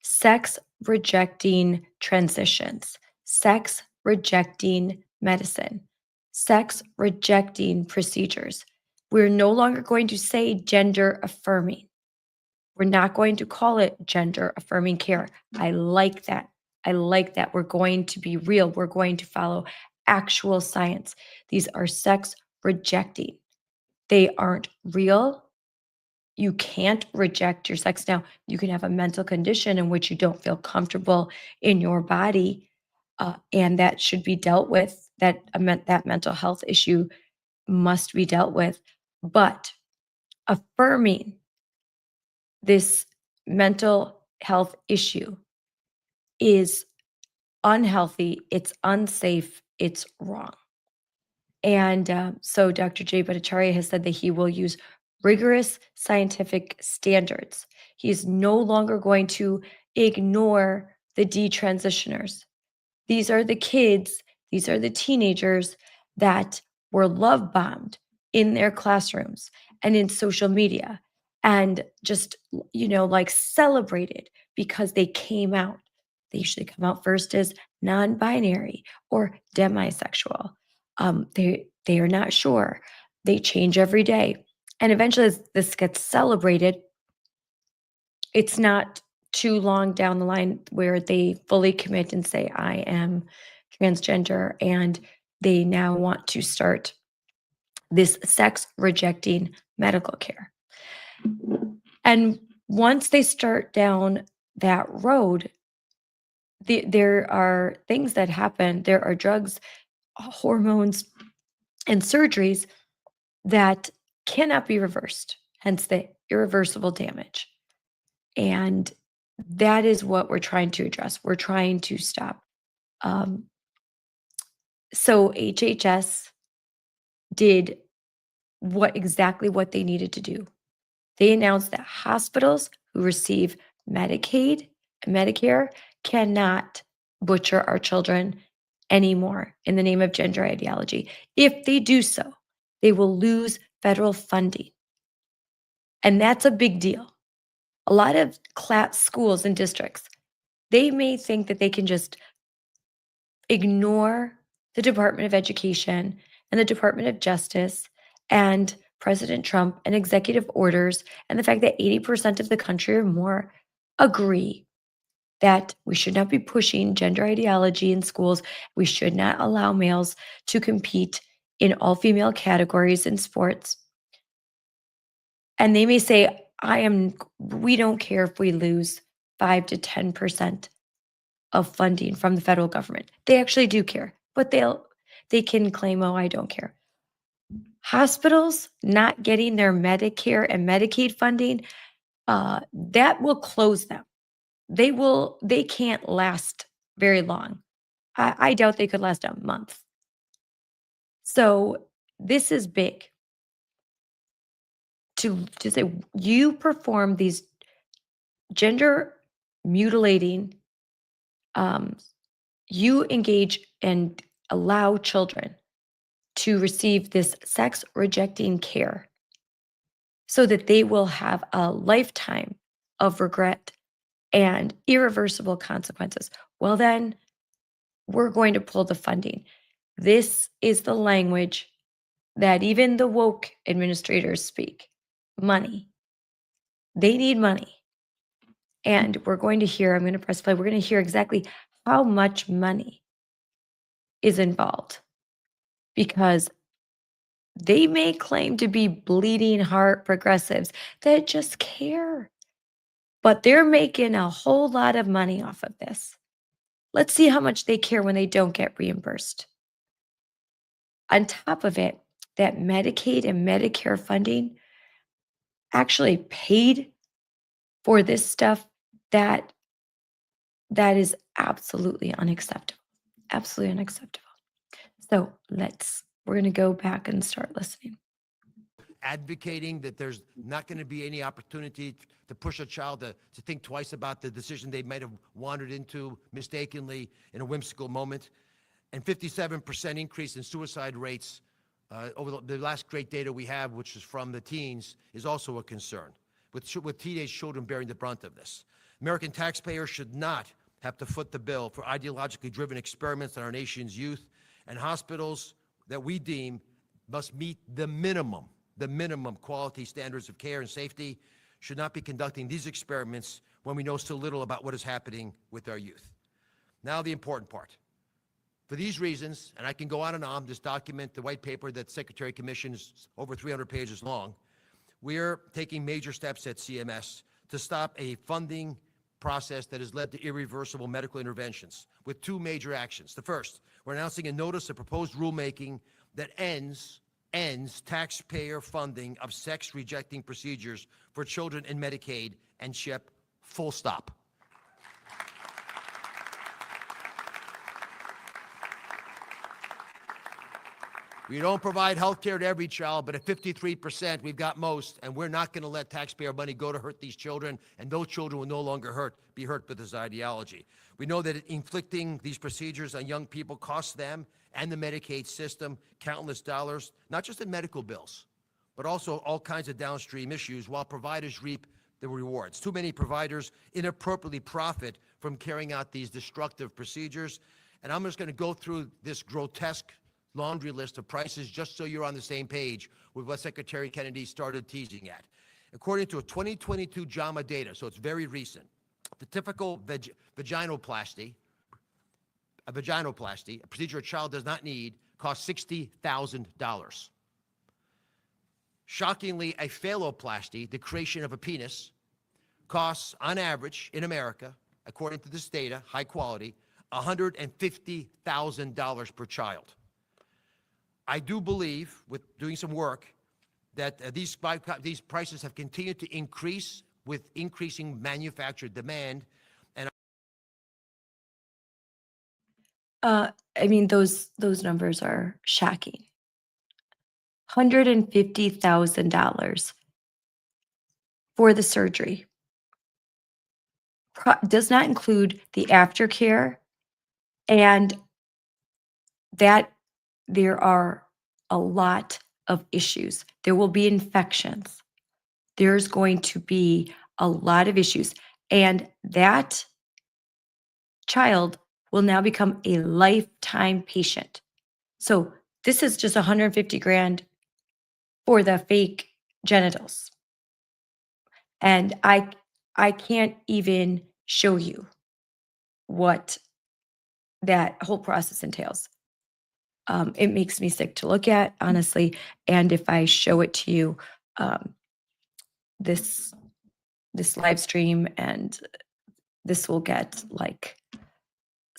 Sex-rejecting transitions, sex-rejecting medicine, sex-rejecting procedures. We're no longer going to say gender affirming. We're not going to call it gender affirming care. I like that. I like that. We're going to be real. We're going to follow actual science. These are sex rejecting. They aren't real. You can't reject your sex. Now, you can have a mental condition in which you don't feel comfortable in your body, and that should be dealt with. That mental health issue must be dealt with. But affirming this mental health issue is unhealthy, it's unsafe, it's wrong. And so Dr. Jay Bhattacharya has said that he will use rigorous scientific standards. He is no longer going to ignore the detransitioners. These are the kids, these are the teenagers that were love bombed in their classrooms and in social media, and just, like celebrated because they came out. They usually come out first as non-binary or demisexual. They are not sure. They change every day. And eventually as this gets celebrated, it's not too long down the line where they fully commit and say, I am transgender, and they now want to start this sex rejecting medical care. And once they start down that road, there are things that happen. There are drugs, hormones, and surgeries that cannot be reversed, hence the irreversible damage. And that is what we're trying to address. We're trying to stop. So HHS did exactly what they needed to do. They announced that hospitals who receive Medicaid and Medicare cannot butcher our children anymore in the name of gender ideology. If they do so, they will lose federal funding. And that's a big deal. A lot of schools and districts, they may think that they can just ignore the Department of Education and the Department of Justice and President Trump and executive orders and the fact that 80% of the country or more agree that we should not be pushing gender ideology in schools. We should not allow males to compete in all-female categories in sports. And they may say, we don't care if we lose 5 to 10% of funding from the federal government. They actually do care, but they can claim, oh, I don't care. Hospitals not getting their Medicare and Medicaid funding, that will close them. They can't last very long. I doubt they could last a month. So this is big. To say you perform these gender mutilating, you engage and allow children to receive this sex rejecting care so that they will have a lifetime of regret and irreversible consequences. Well, then we're going to pull the funding. This is the language that even the woke administrators speak. Money. They need money. And we're going to hear, I'm going to press play, we're going to hear exactly how much money is involved. Because they may claim to be bleeding heart progressives that just care. But they're making a whole lot of money off of this. Let's see how much they care when they don't get reimbursed. On top of it, that Medicaid and Medicare funding actually paid for this stuff that is absolutely unacceptable. Absolutely unacceptable. So we're going to go back and start listening. Advocating that there's not going to be any opportunity to push a child to think twice about the decision they might have wandered into mistakenly in a whimsical moment. And 57% increase in suicide rates over the last great data we have, which is from the teens, is also a concern, with teenage children bearing the brunt of this. American taxpayers should not have to foot the bill for ideologically driven experiments on our nation's youth, and hospitals that we deem must meet the minimum quality standards of care and safety should not be conducting these experiments when we know so little about what is happening with our youth. Now the important part. For these reasons, and I can go on and on, this document, the white paper that Secretary commissioned is over 300 pages long, we're taking major steps at CMS to stop a funding process that has led to irreversible medical interventions with two major actions. The first, we're announcing a notice of proposed rulemaking that ends taxpayer funding of sex-rejecting procedures for children in Medicaid and CHIP, full stop. We don't provide health care to every child, but at 53%, we've got most, and we're not going to let taxpayer money go to hurt these children, and those children will no longer be hurt by this ideology. We know that inflicting these procedures on young people costs them and the Medicaid system countless dollars, not just in medical bills, but also all kinds of downstream issues, while providers reap the rewards. Too many providers inappropriately profit from carrying out these destructive procedures, and I'm just going to go through this grotesque laundry list of prices just so you're on the same page with what Secretary Kennedy started teasing at. According to a 2022 JAMA data, so it's very recent, the typical vaginoplasty, a procedure a child does not need, costs $60,000. Shockingly, a phalloplasty, the creation of a penis, costs on average in America, according to this data, high quality, $150,000 per child. I do believe, with doing some work, that these prices have continued to increase with increasing manufactured demand. And I mean, those numbers are shocking. $150,000 for the surgery. Does not include the aftercare, and that there are a lot of issues. There will be infections. There's going to be a lot of issues. And that child will now become a lifetime patient. So this is just 150 grand for the fake genitals. And I can't even show you what that whole process entails. It makes me sick to look at, honestly. And if I show it to you, this live stream, and this will get like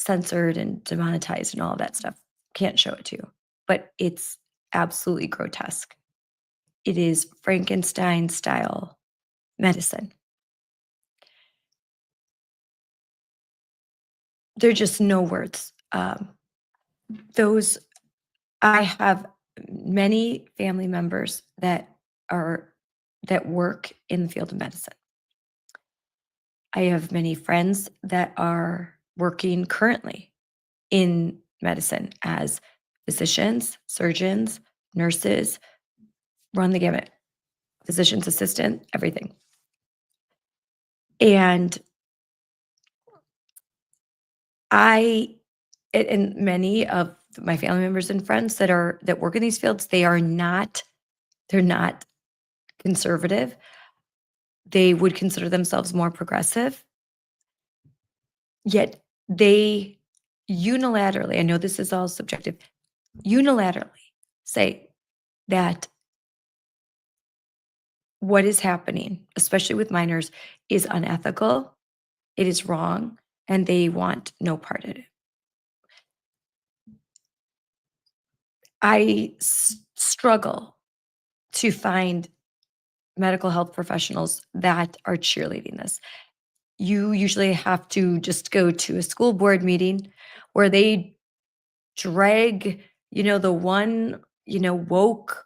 censored and demonetized and all of that stuff. Can't show it to you, but it's absolutely grotesque. It is Frankenstein style medicine. There are just no words. I have many family members that work in the field of medicine. I have many friends that are working currently in medicine as physicians, surgeons, nurses, run the gamut, physician's assistant, everything. And and many of my family members and friends that work in these fields, they're not conservative. They would consider themselves more progressive, yet they unilaterally, I know this is all subjective, unilaterally say that what is happening, especially with minors, is unethical, it is wrong, and they want no part in it. I struggle to find medical health professionals that are cheerleading this. You usually have to just go to a school board meeting where they drag, the one, woke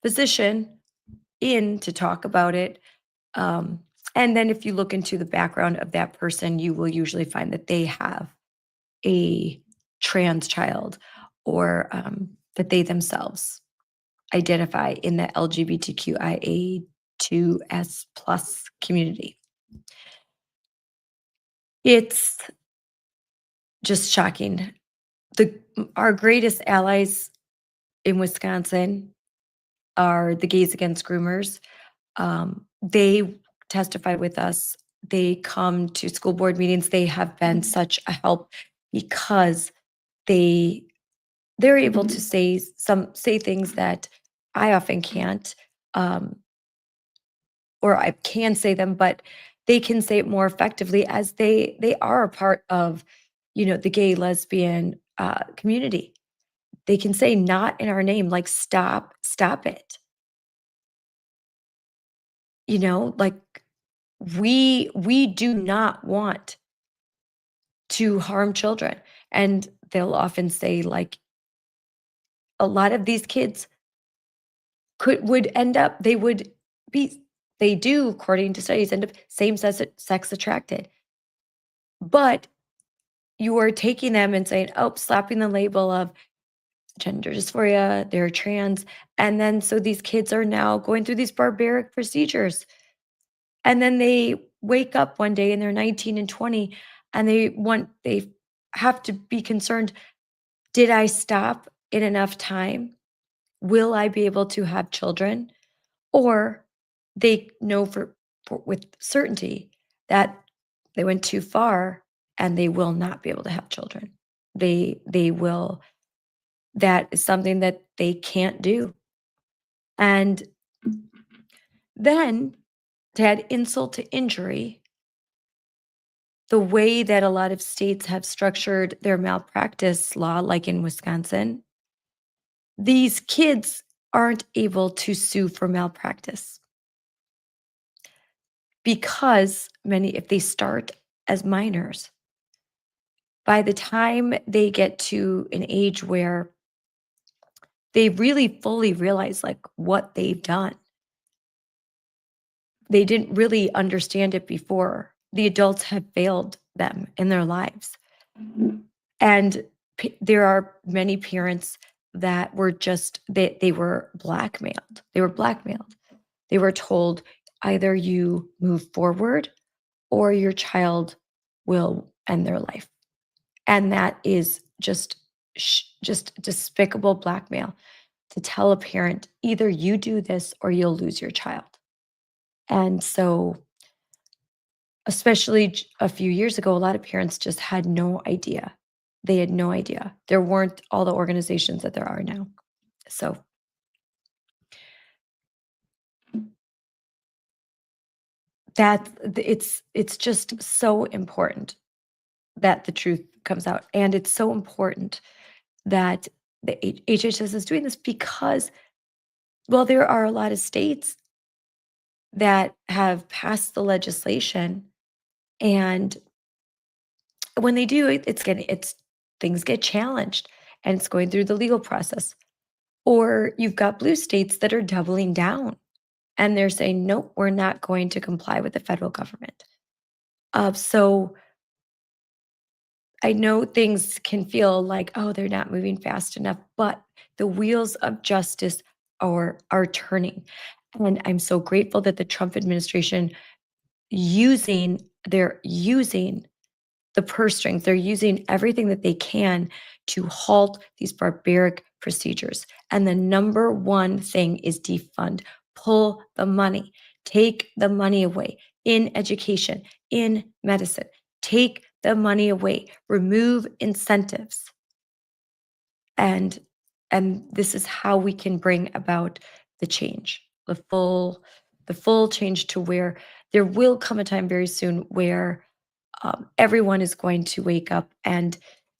physician in to talk about it. And then if you look into the background of that person, you will usually find that they have a trans child or that they themselves identify in the LGBTQIA2S plus community. It's just shocking. Our greatest allies in Wisconsin are the Gays Against Groomers. They testify with us. They come to school board meetings. They have been such a help because they're able to say things that I often can't, or I can say them, but they can say it more effectively as they are a part of, the gay, lesbian community. They can say not in our name, like stop it. Like we do not want to harm children. And they'll often say like a lot of these kids they do, according to studies, end up same sex attracted. But you are taking them and saying, oh, slapping the label of gender dysphoria, they're trans. And then so these kids are now going through these barbaric procedures. And then they wake up one day and they're 19 and 20 and they have to be concerned, did I stop in enough time? Will I be able to have children? Or they know with certainty that they went too far and they will not be able to have children. They will, that is something that they can't do. And then to add insult to injury, the way that a lot of states have structured their malpractice law, like in Wisconsin, these kids aren't able to sue for malpractice because if they start as minors, by the time they get to an age where they really fully realize like what they've done, they didn't really understand it before. The adults have failed them in their lives. And there are many parents that were they were blackmailed. They were told either you move forward or your child will end their life. And that is just despicable blackmail to tell a parent, either you do this or you'll lose your child. And so, especially a few years ago, a lot of parents just had no idea. They had no idea. There weren't all the organizations that there are now. So it's just so important that the truth comes out. And it's so important that the HHS is doing this because, well, there are a lot of states that have passed the legislation, and when they do, things get challenged and it's going through the legal process. Or you've got blue states that are doubling down and they're saying, nope, we're not going to comply with the federal government. So I know things can feel like, oh, they're not moving fast enough, but the wheels of justice are turning. And I'm so grateful that the Trump administration they're using the purse strings, they're using everything that they can to halt these barbaric procedures. And the number one thing is defund. Pull the money. Take the money away in education, in medicine. Take the money away. Remove incentives. And this is how we can bring about the change, the full change, to where there will come a time very soon where everyone is going to wake up, and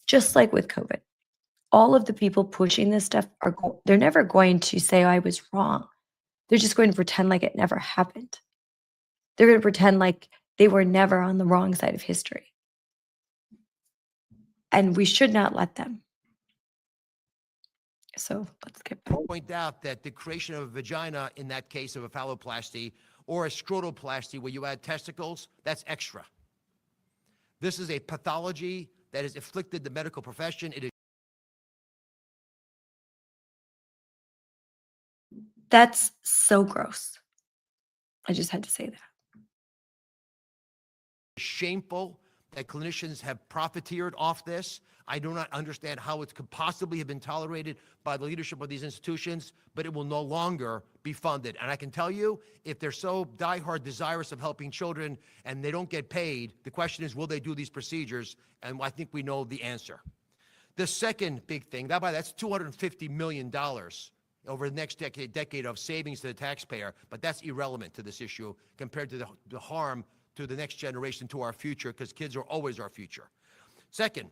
just like with COVID, all of the people pushing this stuff they're never going to say, oh, I was wrong. They're just going to pretend like it never happened. They're going to pretend like they were never on the wrong side of history. And we should not let them. So let's get back. Point out that the creation of a vagina, in that case of a phalloplasty, or a scrotoplasty where you add testicles, that's extra. This is a pathology that has afflicted the medical profession. It is That's so gross. I just had to say that. shameful that clinicians have profiteered off this. I do not understand how it could possibly have been tolerated by the leadership of these institutions, but it will no longer be funded. And I can tell you, if they're so diehard desirous of helping children and they don't get paid, the question is, will they do these procedures? And I think we know the answer. The second big thing, that's $250 million over the next decade of savings to the taxpayer, but that's irrelevant to this issue compared to the harm to the next generation, to our future, because kids are always our future. Second,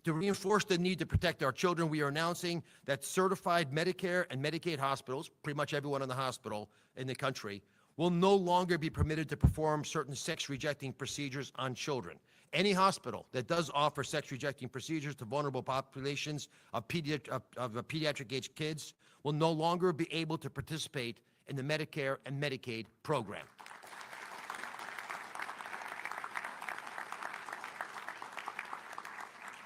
to reinforce the need to protect our children, we are announcing that certified Medicare and Medicaid hospitals, pretty much everyone in the hospital in the country, will no longer be permitted to perform certain sex-rejecting procedures on children. Any hospital that does offer sex-rejecting procedures to vulnerable populations of pediatric-age kids will no longer be able to participate in the Medicare and Medicaid program.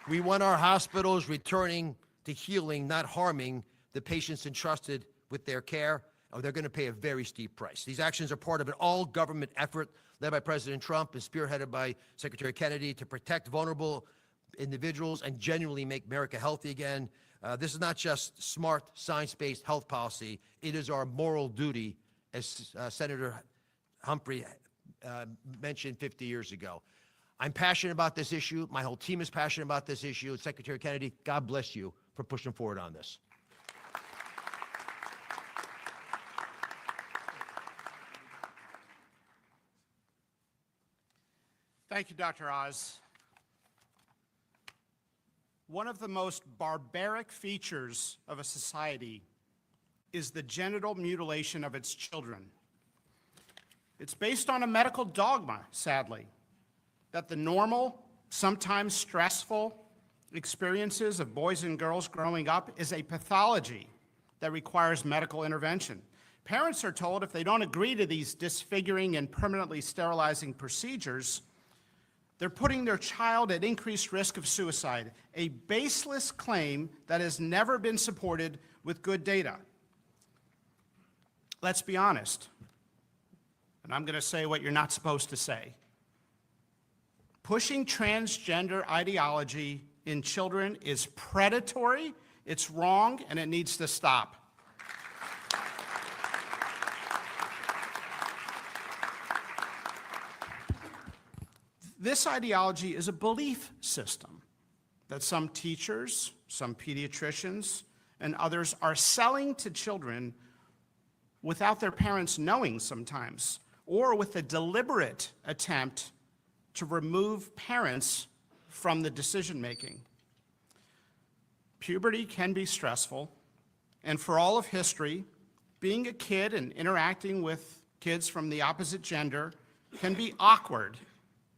We want our hospitals returning to healing, not harming the patients entrusted with their care, or they're going to pay a very steep price. These actions are part of an all-government effort led by President Trump and spearheaded by Secretary Kennedy to protect vulnerable individuals and genuinely make America healthy again. This is not just smart, science-based health policy. It is our moral duty, as Senator Humphrey mentioned 50 years ago. I'm passionate about this issue. My whole team is passionate about this issue. Secretary Kennedy, God bless you for pushing forward on this. Thank you, Dr. Oz. One of the most barbaric features of a society is the genital mutilation of its children. It's based on a medical dogma, sadly, that the normal, sometimes stressful experiences of boys and girls growing up is a pathology that requires medical intervention. Parents are told if they don't agree to these disfiguring and permanently sterilizing procedures, they're putting their child at increased risk of suicide, a baseless claim that has never been supported with good data. Let's be honest, and I'm going to say what you're not supposed to say. Pushing transgender ideology in children is predatory, it's wrong, and it needs to stop. This ideology is a belief system that some teachers, some pediatricians, and others are selling to children without their parents knowing sometimes, or with a deliberate attempt to remove parents from the decision making. Puberty can be stressful, and for all of history, being a kid and interacting with kids from the opposite gender can be awkward,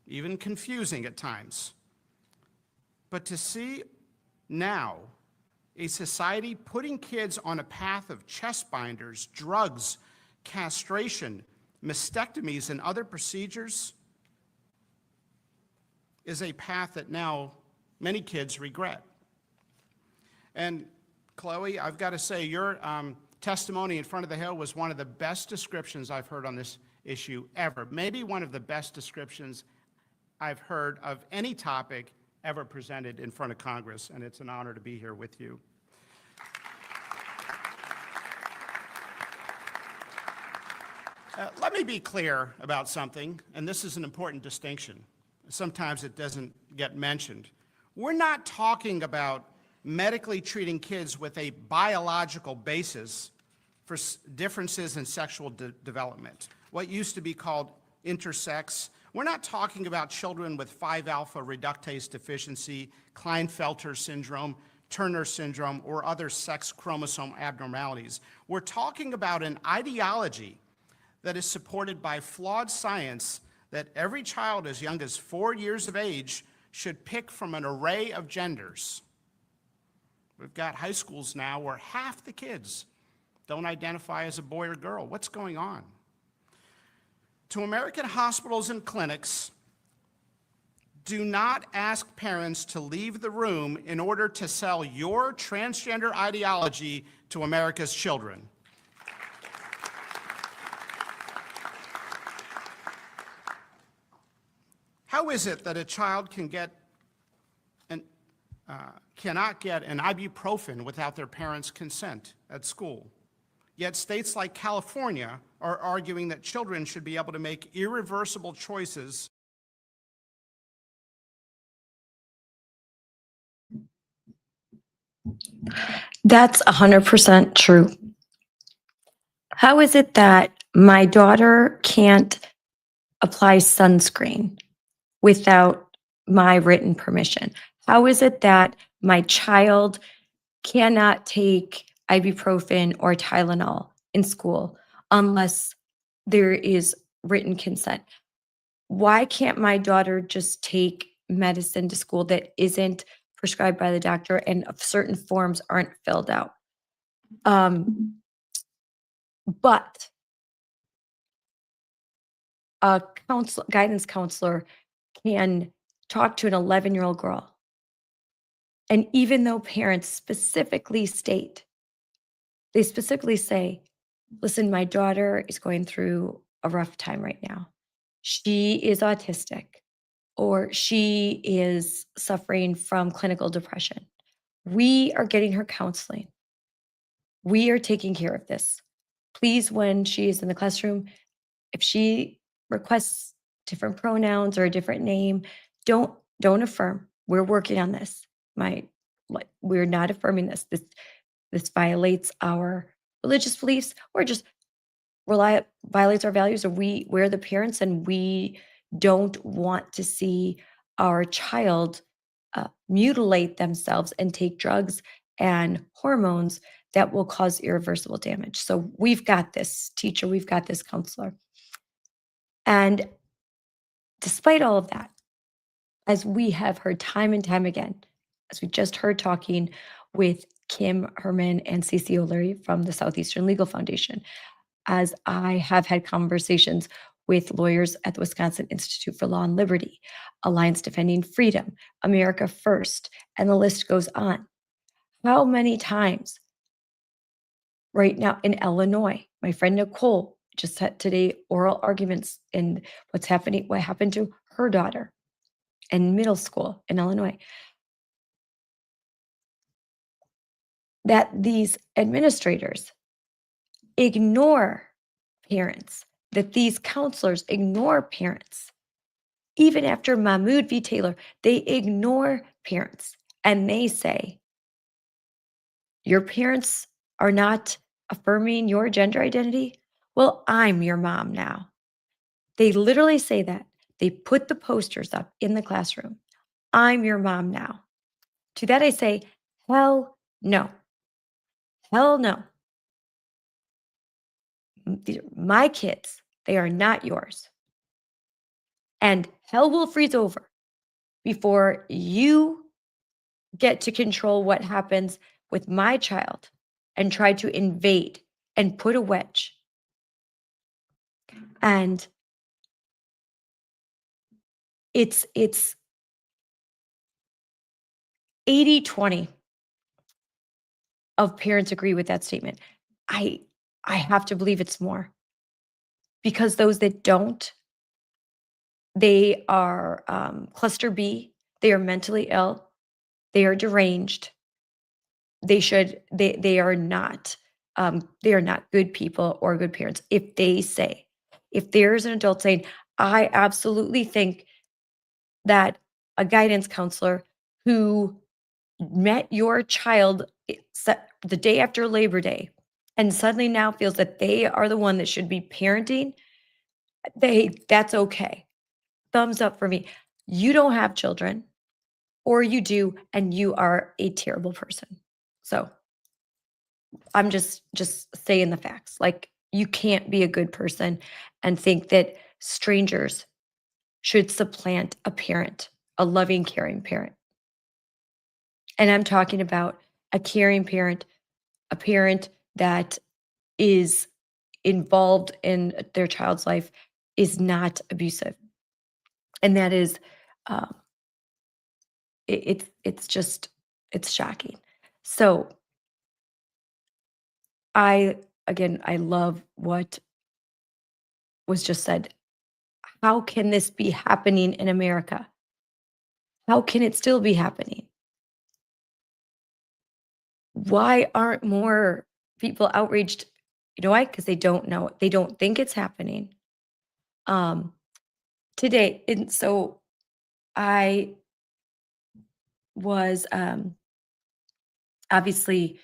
even confusing at times. But to see now a society putting kids on a path of chest binders, drugs, castration, mastectomies, and other procedures is a path that now many kids regret. And Chloe, I've got to say, your testimony in front of the Hill was one of the best descriptions I've heard on this issue ever. Maybe one of the best descriptions I've heard of any topic ever presented in front of Congress, and it's an honor to be here with you. Let me be clear about something, and this is an important distinction. Sometimes it doesn't get mentioned. We're not talking about medically treating kids with a biological basis for differences in sexual development, what used to be called intersex. We're not talking about children with 5-alpha reductase deficiency, Klinefelter syndrome, Turner syndrome, or other sex chromosome abnormalities. We're talking about an ideology that is supported by flawed science that every child as young as 4 years of age should pick from an array of genders. We've got high schools now where half the kids don't identify as a boy or girl. What's going on? To American hospitals and clinics, do not ask parents to leave the room in order to sell your transgender ideology to America's children. How is it that a child cannot get an ibuprofen without their parents' consent at school? Yet states like California are arguing that children should be able to make irreversible choices. That's 100% true. How is it that my daughter can't apply sunscreen without my written permission? How is it that my child cannot take ibuprofen or Tylenol in school unless there is written consent? Why can't my daughter just take medicine to school that isn't prescribed by the doctor and certain forms aren't filled out? But a guidance counselor can talk to an 11-year-old girl. And even though parents specifically say, listen, my daughter is going through a rough time right now. She is autistic, or she is suffering from clinical depression. We are getting her counseling. We are taking care of this. Please, when she is in the classroom, if she requests different pronouns or a different name, don't affirm. We're working on this. We're not affirming this. This violates our religious beliefs, or just violates our values, or we're the parents and we don't want to see our child mutilate themselves and take drugs and hormones that will cause irreversible damage. So we've got this teacher, we've got this counselor. And despite all of that, as we have heard time and time again, as we just heard talking with Kim, Hermann, and Cece O'Leary from the Southeastern Legal Foundation, as I have had conversations with lawyers at the Wisconsin Institute for Law and Liberty, Alliance Defending Freedom, America First, and the list goes on. How many times right now in Illinois, my friend Nicole just had today oral arguments in what happened to her daughter in middle school in Illinois, that these administrators ignore parents, that these counselors ignore parents. Even after Mahmoud v. Taylor, they ignore parents and they say, your parents are not affirming your gender identity? Well, I'm your mom now. They literally say that. They put the posters up in the classroom. I'm your mom now. To that I say, hell no. Hell no. These are my kids. They are not yours. And hell will freeze over before you get to control what happens with my child and try to invade and put a wedge. And it's 80-20 of parents agree with that statement. I have to believe it's more, because those that don't, they are cluster B, they are mentally ill, they are deranged, they are not good people or good parents. If there's an adult saying, I absolutely think that a guidance counselor who met your child the day after Labor Day and suddenly now feels that they are the one that should be parenting, that's okay. Thumbs up for me. You don't have children, or you do, and you are a terrible person. So I'm just saying the facts. Like, you can't be a good person and think that strangers should supplant a parent, a loving, caring parent. And I'm talking about a caring parent, a parent that is involved in their child's life, is not abusive. And that is, it's shocking. So I love what was just said. How can this be happening in America? How can it still be happening? Why aren't more people outraged? You know why? Because they don't know. They don't think it's happening. Today, and so I was obviously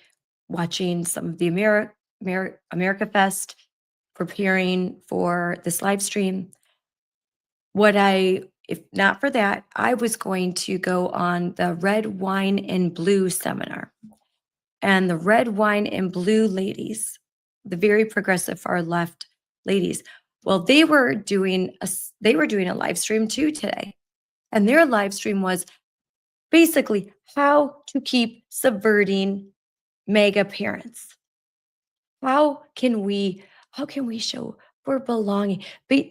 watching some of the America Fest, preparing for this live stream. If not for that, I was going to go on the Red Wine and Blue seminar. And the Red Wine and Blue ladies, the very progressive far left ladies, well, they were doing a live stream too today. And their live stream was basically how to keep subverting mega parents. How can we show we're belonging? But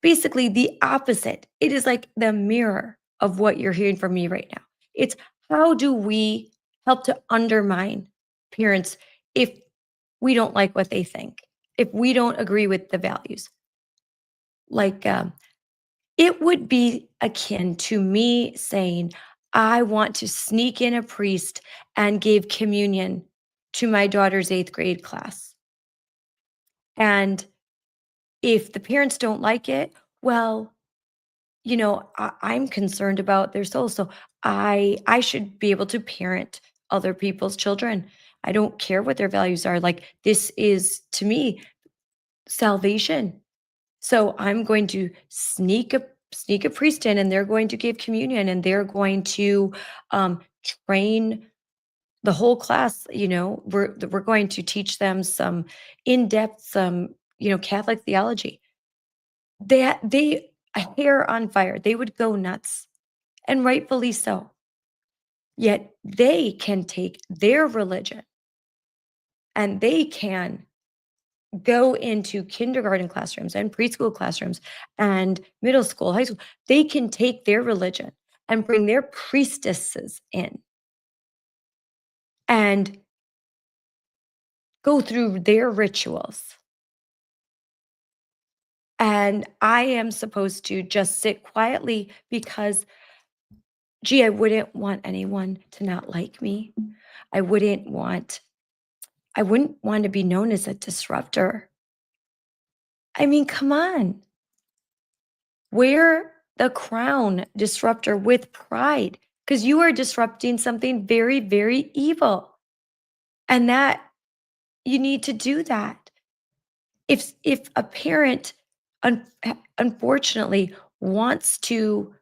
basically the opposite. It is like the mirror of what you're hearing from me right now. It's how do we help to undermine parents if we don't like what they think, if we don't agree with the values? Like, it would be akin to me saying, I want to sneak in a priest and give communion to my daughter's 8th grade class. And if the parents don't like it, well, I'm concerned about their soul. So I should be able to parent other people's children. I don't care what their values are. Like, this is, to me, salvation. So I'm going to sneak a priest in, and they're going to give communion, and they're going to train the whole class. We're going to teach them some in-depth, Catholic theology. They hair on fire. They would go nuts, and rightfully so. Yet they can take their religion and they can go into kindergarten classrooms and preschool classrooms and middle school, high school. They can take their religion and bring their priestesses in and go through their rituals. And I am supposed to just sit quietly because, I wouldn't want anyone to not like me. I wouldn't want to be known as a disruptor. I mean, come on. Wear the crown, disruptor, with pride, because you are disrupting something very, very evil. And that you need to do that. If a parent unfortunately wants to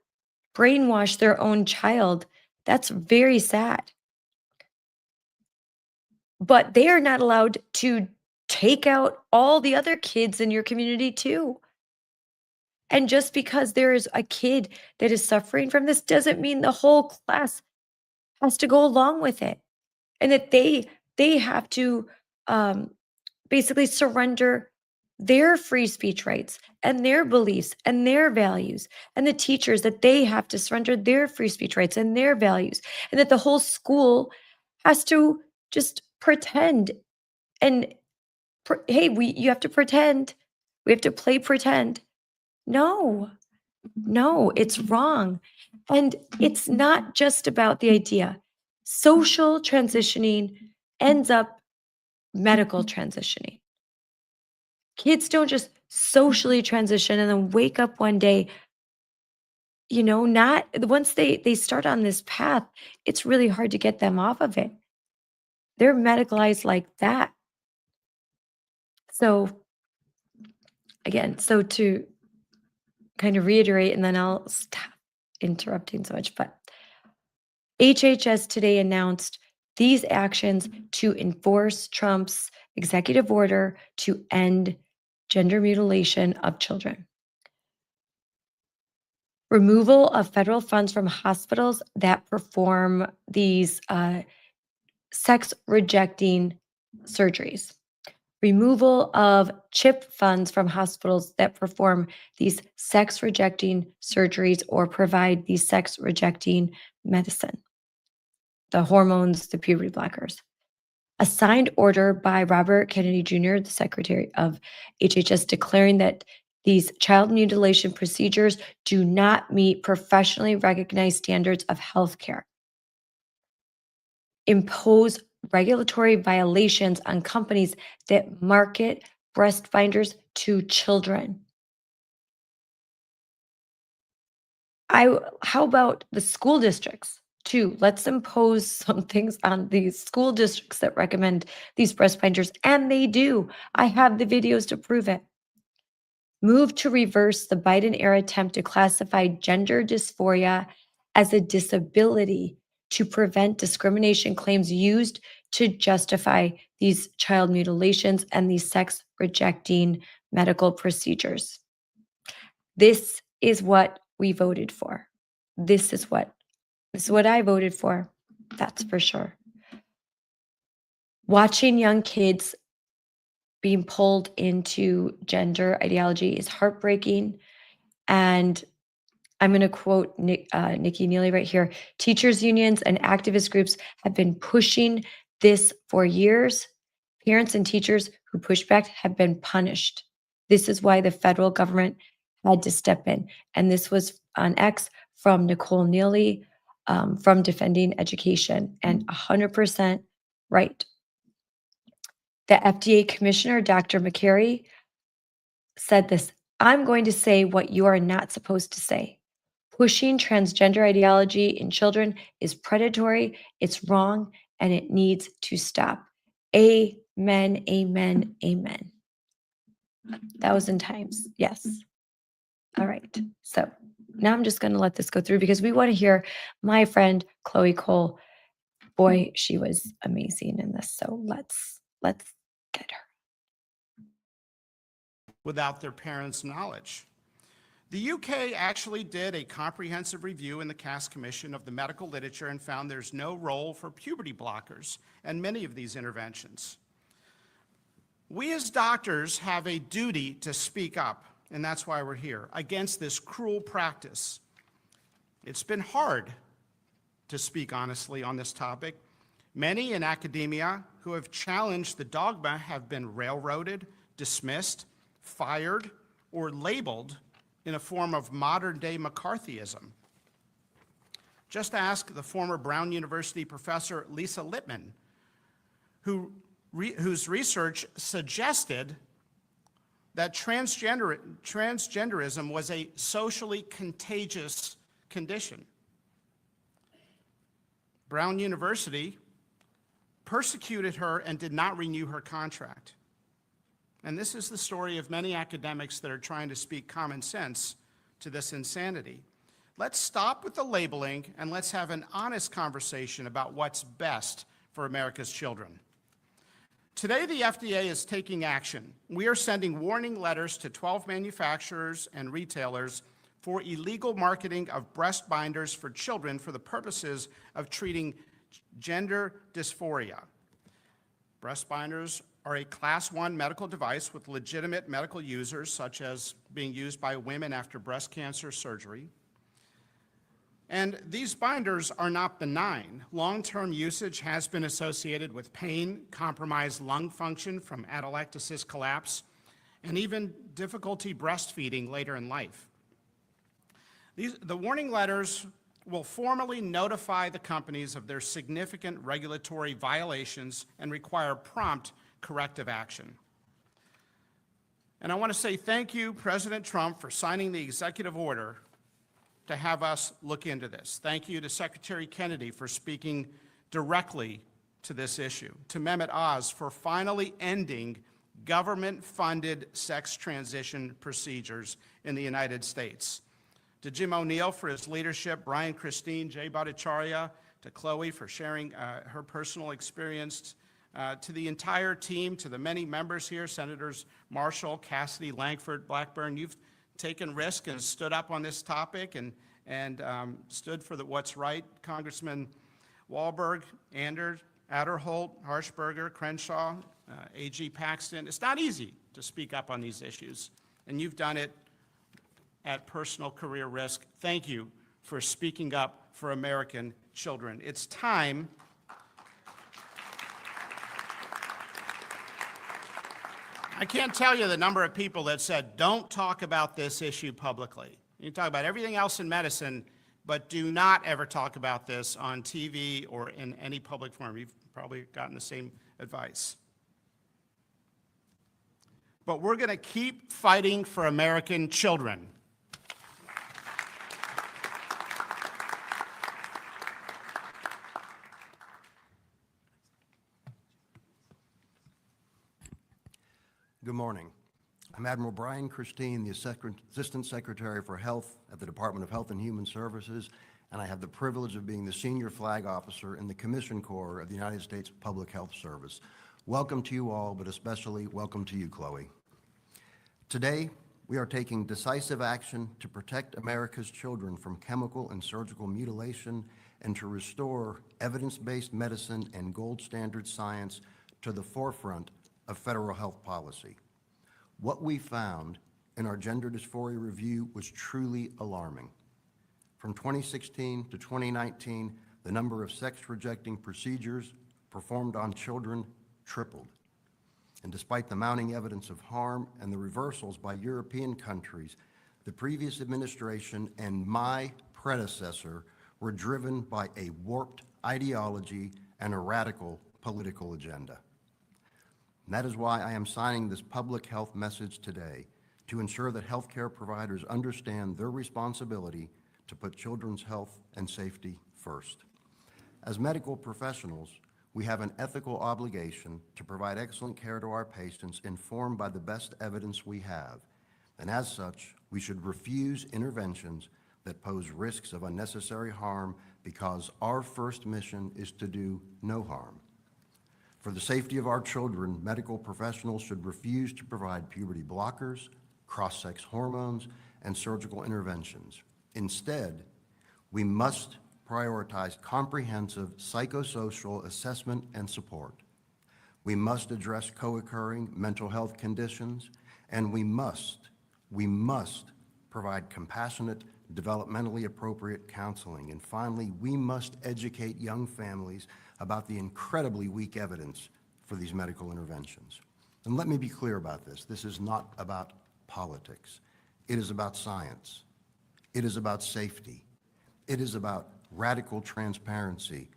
brainwash their own child. That's very sad. But they are not allowed to take out all the other kids in your community too. And just because there is a kid that is suffering from this doesn't mean the whole class has to go along with it, and that they have to basically surrender their free speech rights and their beliefs and their values, and the teachers that they have to surrender their free speech rights and their values, and that the whole school has to just pretend and hey, you have to pretend. We have to play pretend. No, it's wrong. And it's not just about the idea. Social transitioning ends up medical transitioning. Kids don't just socially transition and then wake up one day, not once they start on this path, it's really hard to get them off of it. They're medicalized like that. So again, to kind of reiterate, and then I'll stop interrupting so much, but HHS today announced these actions to enforce Trump's executive order to end gender mutilation of children. Removal of federal funds from hospitals that perform these sex-rejecting surgeries. Removal of CHIP funds from hospitals that perform these sex-rejecting surgeries or provide these sex-rejecting medicine, the hormones, the puberty blockers. A signed order by Robert Kennedy Jr., the Secretary of HHS, declaring that these child mutilation procedures do not meet professionally recognized standards of healthcare. Impose regulatory violations on companies that market breast binders to children. How about the school districts too? Let's impose some things on these school districts that recommend these breast binders, and they do. I have the videos to prove it. Move to reverse the Biden-era attempt to classify gender dysphoria as a disability to prevent discrimination claims used to justify these child mutilations and these sex-rejecting medical procedures. This is what we voted for. This is what I voted for. That's for sure. Watching young kids being pulled into gender ideology is heartbreaking. And I'm going to quote Nikki Neely right here. Teachers unions and activist groups have been pushing this for years. Parents and teachers who push back have been punished. This is why the federal government had to step in. And this was on X from Nicole Neely from Defending Education, and 100% right. The FDA commissioner, Dr. McCary, said this: I'm going to say what you are not supposed to say. Pushing transgender ideology in children is predatory, it's wrong, and it needs to stop. Amen, amen, amen. 1,000 times, yes. All right, so now I'm just going to let this go through because we want to hear my friend Chloe Cole. Boy, she was amazing in this, so let's get her. Without their parents' knowledge. The UK actually did a comprehensive review in the Cass Commission of the medical literature and found there's no role for puberty blockers in many of these interventions. We as doctors have a duty to speak up, and that's why we're here, against this cruel practice. It's been hard to speak honestly on this topic. Many in academia who have challenged the dogma have been railroaded, dismissed, fired, or labeled in a form of modern-day McCarthyism. Just ask the former Brown University professor Lisa Lippman, whose research suggested that transgenderism was a socially contagious condition. Brown University persecuted her and did not renew her contract. And this is the story of many academics that are trying to speak common sense to this insanity. Let's stop with the labeling and let's have an honest conversation about what's best for America's children. Today, the FDA is taking action. We are sending warning letters to 12 manufacturers and retailers for illegal marketing of breast binders for children for the purposes of treating gender dysphoria. Breast binders are a Class 1 medical device with legitimate medical users, such as being used by women after breast cancer surgery. And these binders are not benign. Long-term usage has been associated with pain, compromised lung function from atelectasis collapse, and even difficulty breastfeeding later in life. The warning letters will formally notify the companies of their significant regulatory violations and require prompt corrective action. And I want to say thank you, President Trump, for signing the executive order to have us look into this. Thank you to Secretary Kennedy for speaking directly to this issue, to Mehmet Oz for finally ending government-funded sex transition procedures in the United States, to Jim O'Neill for his leadership, Brian Christine, Jay Bhattacharya, to Chloe for sharing her personal experience, to the entire team, to the many members here, Senators Marshall, Cassidy, Langford, Blackburn. You've taken risk and stood up on this topic and stood for what's right. Congressman Wahlberg, Anders, Adderholt, Harshberger, Crenshaw, AG Paxton. It's not easy to speak up on these issues, and you've done it at personal career risk. Thank you for speaking up for American children. It's time I can't tell you the number of people that said, don't talk about this issue publicly. You can talk about everything else in medicine, but do not ever talk about this on TV or in any public forum. You've probably gotten the same advice. But we're going to keep fighting for American children. Good morning. I'm Admiral Brian Christine, the Assistant Secretary for Health at the Department of Health and Human Services, and I have the privilege of being the Senior Flag Officer in the Commission Corps of the United States Public Health Service. Welcome to you all, but especially welcome to you, Chloe. Today, we are taking decisive action to protect America's children from chemical and surgical mutilation and to restore evidence-based medicine and gold standard science to the forefront of federal health policy. What we found in our gender dysphoria review was truly alarming. From 2016 to 2019, the number of sex-rejecting procedures performed on children tripled. And despite the mounting evidence of harm and the reversals by European countries, the previous administration and my predecessor were driven by a warped ideology and a radical political agenda. And that is why I am signing this public health message today, to ensure that healthcare providers understand their responsibility to put children's health and safety first. As medical professionals, we have an ethical obligation to provide excellent care to our patients informed by the best evidence we have. And as such, we should refuse interventions that pose risks of unnecessary harm because our first mission is to do no harm. For the safety of our children, medical professionals should refuse to provide puberty blockers, cross-sex hormones, and surgical interventions. Instead, we must prioritize comprehensive psychosocial assessment and support. We must address co-occurring mental health conditions, and we must provide compassionate, developmentally appropriate counseling. And finally, we must educate young families about the incredibly weak evidence for these medical interventions. And let me be clear about this. This is not about politics. It is about science. It is about safety. It is about radical transparency.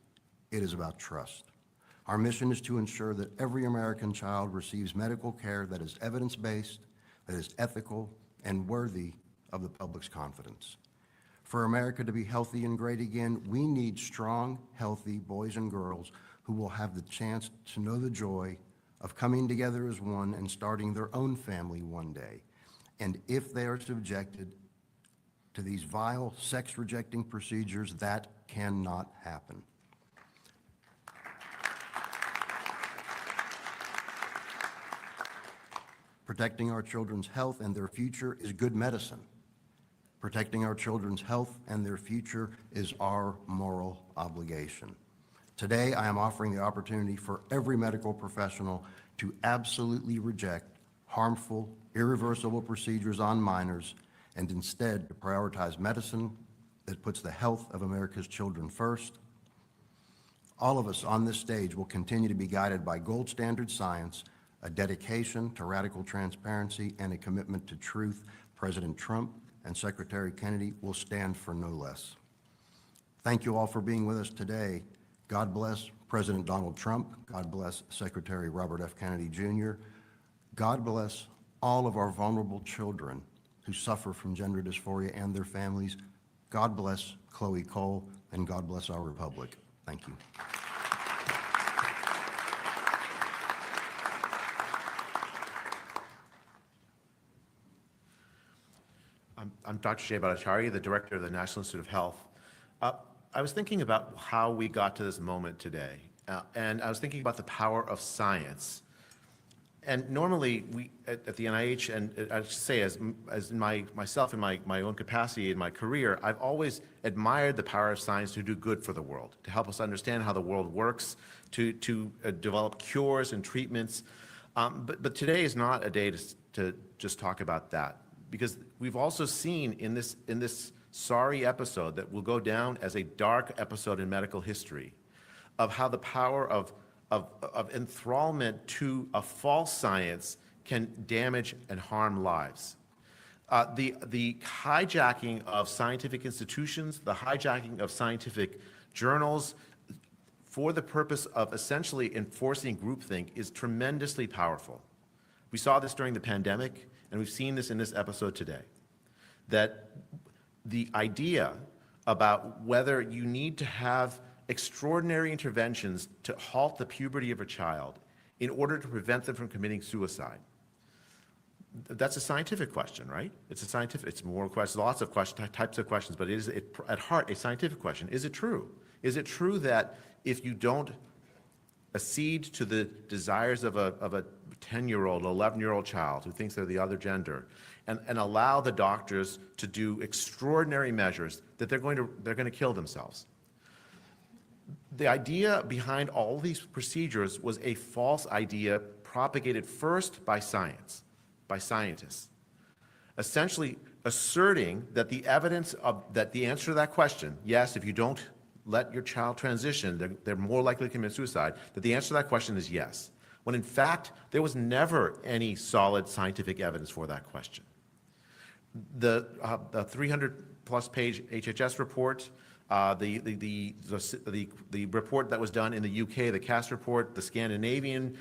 It is about trust. Our mission is to ensure that every American child receives medical care that is evidence-based, that is ethical, and worthy of the public's confidence. For America to be healthy and great again, we need strong, healthy boys and girls who will have the chance to know the joy of coming together as one and starting their own family one day. And if they are subjected to to these vile sex-rejecting procedures. That cannot happen. Protecting our children's health and their future is good medicine. Protecting our children's health and their future is our moral obligation. Today, I am offering the opportunity for every medical professional to absolutely reject harmful, irreversible procedures on minors and instead to prioritize medicine that puts the health of America's children first. All of us on this stage will continue to be guided by gold standard science, a dedication to radical transparency, and a commitment to truth. President Trump and Secretary Kennedy will stand for no less. Thank you all for being with us today. God bless President Donald Trump. God bless Secretary Robert F. Kennedy Jr. God bless all of our vulnerable children who suffer from gender dysphoria and their families. God bless Chloe Cole, and God bless our republic. Thank you. I'm Dr. Jay Bhattacharya, the director of the National Institute of Health. I was thinking about how we got to this moment today, and I was thinking about the power of science. And normally, we at the NIH, and I should say, as myself in my own capacity in my career, I've always admired the power of science to do good for the world, to help us understand how the world works, to develop cures and treatments. But today is not a day to just talk about that, because we've also seen in this sorry episode that will go down as a dark episode in medical history of how the power of enthrallment to a false science can damage and harm lives. The hijacking of scientific institutions, the hijacking of scientific journals for the purpose of essentially enforcing groupthink is tremendously powerful. We saw this during the pandemic, and we've seen this in this episode today, that the idea about whether you need to have extraordinary interventions to halt the puberty of a child in order to prevent them from committing suicide. That's a scientific question, right? It's more questions, lots of types of questions, but it is at heart a scientific question. Is it true? Is it true that if you don't accede to the desires of a 10-year-old, 11-year-old child who thinks they're the other gender, and allow the doctors to do extraordinary measures, that they're going to kill themselves? The idea behind all these procedures was a false idea propagated first by science, by scientists, essentially asserting that the evidence that the answer to that question, yes, if you don't let your child transition, they're more likely to commit suicide, that the answer to that question is yes, when in fact there was never any solid scientific evidence for that question. The 300-plus page HHS report, the report that was done in the UK, the CAS report, the Scandinavian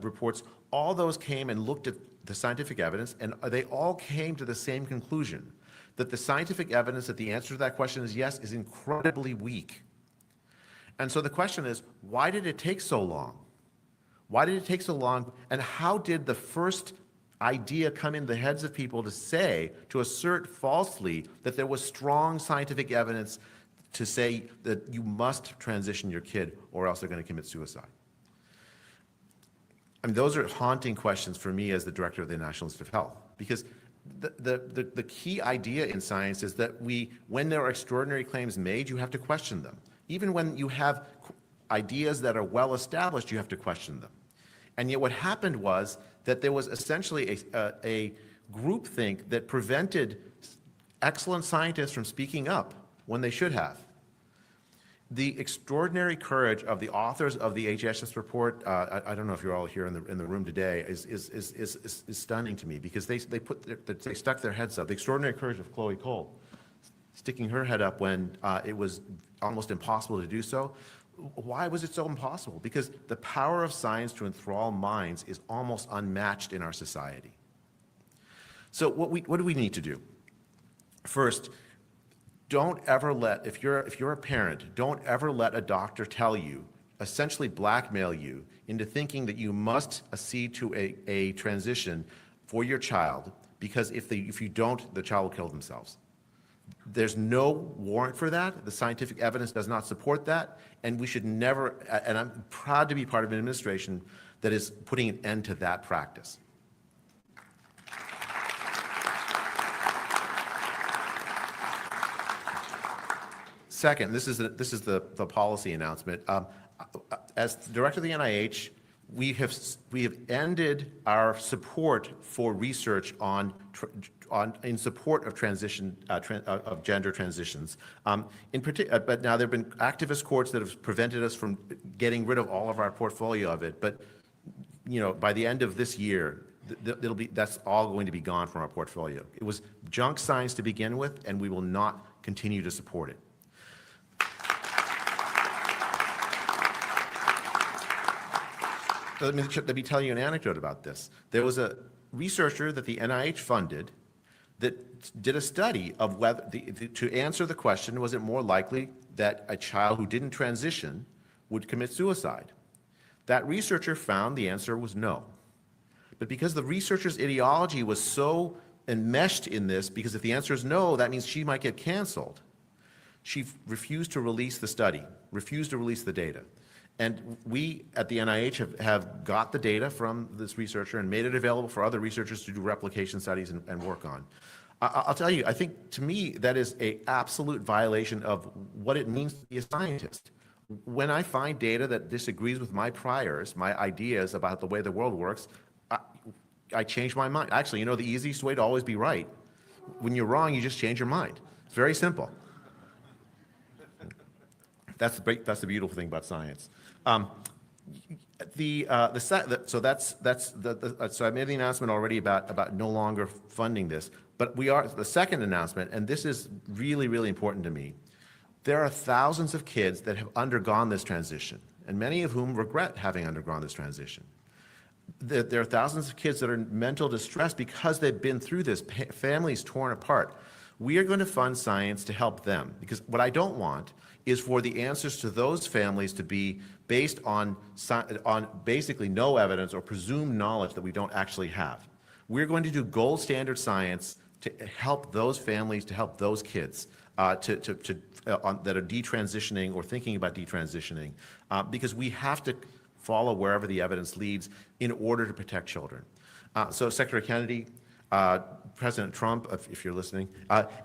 reports, all those came and looked at the scientific evidence, and they all came to the same conclusion, that the scientific evidence that the answer to that question is yes is incredibly weak. And so the question is, why did it take so long? Why did it take so long, and how did the first idea come in the heads of people to assert falsely that there was strong scientific evidence to say that you must transition your kid or else they're going to commit suicide? I mean, those are haunting questions for me as the director of the National Institute of Health, because the key idea in science is that when there are extraordinary claims made, you have to question them. Even when you have ideas that are well established, you have to question them. And yet what happened was that there was essentially a groupthink that prevented excellent scientists from speaking up when they should have. The extraordinary courage of the authors of the HHS report, I don't know if you're all here in the room today, is stunning to me, because they stuck their heads up. The extraordinary courage of Chloe Cole, sticking her head up when it was almost impossible to do so. Why was it so impossible? Because the power of science to enthrall minds is almost unmatched in our society. So what do we need to do? First, don't ever let, if you're a parent, don't ever let a doctor tell you, essentially blackmail you into thinking that you must accede to a transition for your child, because if you don't, the child will kill themselves. There's no warrant for that. The scientific evidence does not support that, and we should never, and I'm proud to be part of an administration that is putting an end to that practice. Second, this is the policy announcement. As director of the NIH, we have ended our support for research in support of transition of gender transitions. In particular, but now there have been activist courts that have prevented us from getting rid of all of our portfolio of it. But by the end of this year, that's all going to be gone from our portfolio. It was junk science to begin with, and we will not continue to support it. Let me tell you an anecdote about this. There was a researcher that the NIH funded that did a study of whether, to answer the question, was it more likely that a child who didn't transition would commit suicide? That researcher found the answer was no. But because the researcher's ideology was so enmeshed in this, because if the answer is no, that means she might get canceled, she refused to release the study, refused to release the data. And we at the NIH have got the data from this researcher and made it available for other researchers to do replication studies and work on. I'll tell you, I think to me that is an absolute violation of what it means to be a scientist. When I find data that disagrees with my priors, my ideas about the way the world works, I change my mind. Actually, the easiest way to always be right, when you're wrong, you just change your mind. It's very simple. That's the beautiful thing about science. So I made the announcement already about no longer funding this, but the second announcement, and this is really, really important to me. There are thousands of kids that have undergone this transition, and many of whom regret having undergone this transition. There are thousands of kids that are in mental distress because they've been through this, families torn apart. We are going to fund science to help them, because what I don't want is for the answers to those families to be based on basically no evidence or presumed knowledge that we don't actually have. We're going to do gold standard science to help those families, to help those kids that are detransitioning or thinking about detransitioning, because we have to follow wherever the evidence leads in order to protect children. So Secretary Kennedy, President Trump, if you're listening,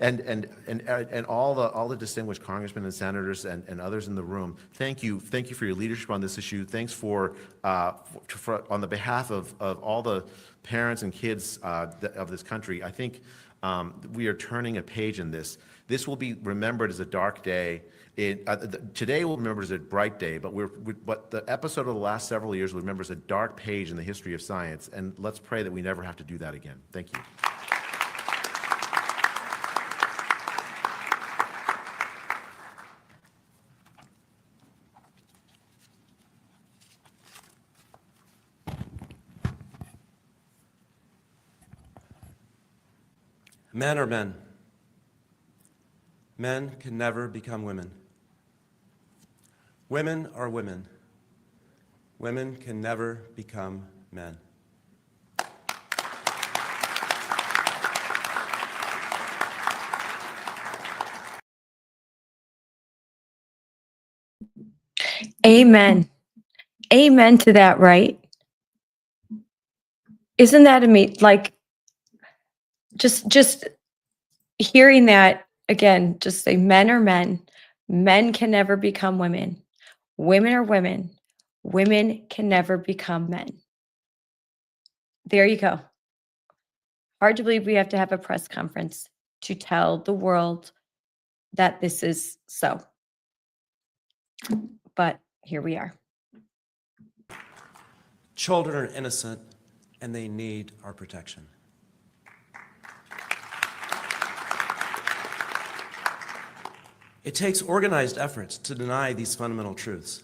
and all the distinguished congressmen and senators and others in the room, thank you for your leadership on this issue. Thanks for on the behalf of all the parents and kids of this country. I think we are turning a page in this. This will be remembered as a dark day. Today we'll remember as a bright day, but the episode of the last several years will remember as a dark page in the history of science, and let's pray that we never have to do that again. Thank you. Men are men. Men can never become women. Women are women. Women can never become men. Amen. Amen to that, right? Isn't that amazing? Like, just hearing that again, just say men are men. Men can never become women. Women are women. Women can never become men. There you go. Hard to believe we have to have a press conference to tell the world that this is so. But here we are. Children are innocent, and they need our protection. It takes organized efforts to deny these fundamental truths.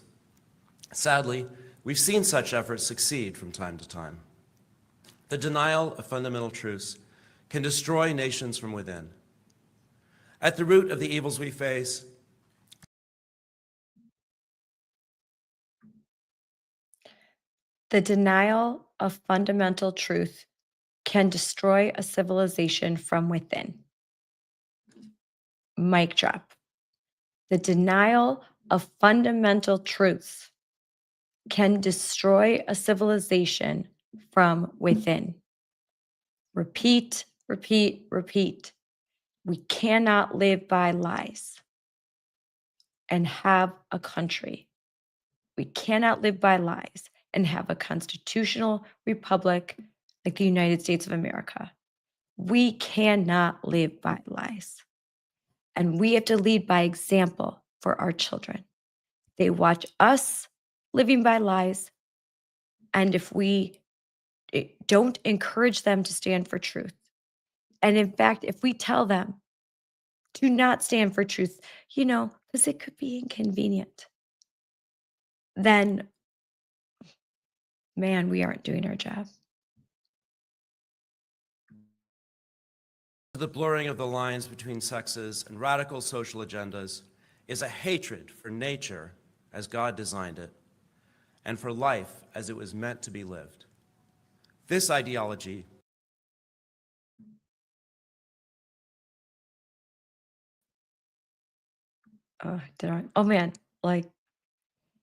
Sadly, we've seen such efforts succeed from time to time. The denial of fundamental truths can destroy nations from within. At the root of the evils we face, the denial of fundamental truth can destroy a civilization from within. mic drop. The denial of fundamental truths can destroy a civilization from within. Repeat, repeat, repeat. We cannot live by lies and have a country. We cannot live by lies and have a constitutional republic like the United States of America. We cannot live by lies. And we have to lead by example for our children. They watch us living by lies. And if we don't encourage them to stand for truth, and in fact, if we tell them, do not stand for truth, because it could be inconvenient, then, man, we aren't doing our job. The blurring of the lines between sexes and radical social agendas is a hatred for nature as God designed it, and for life as it was meant to be lived. This ideology Oh man,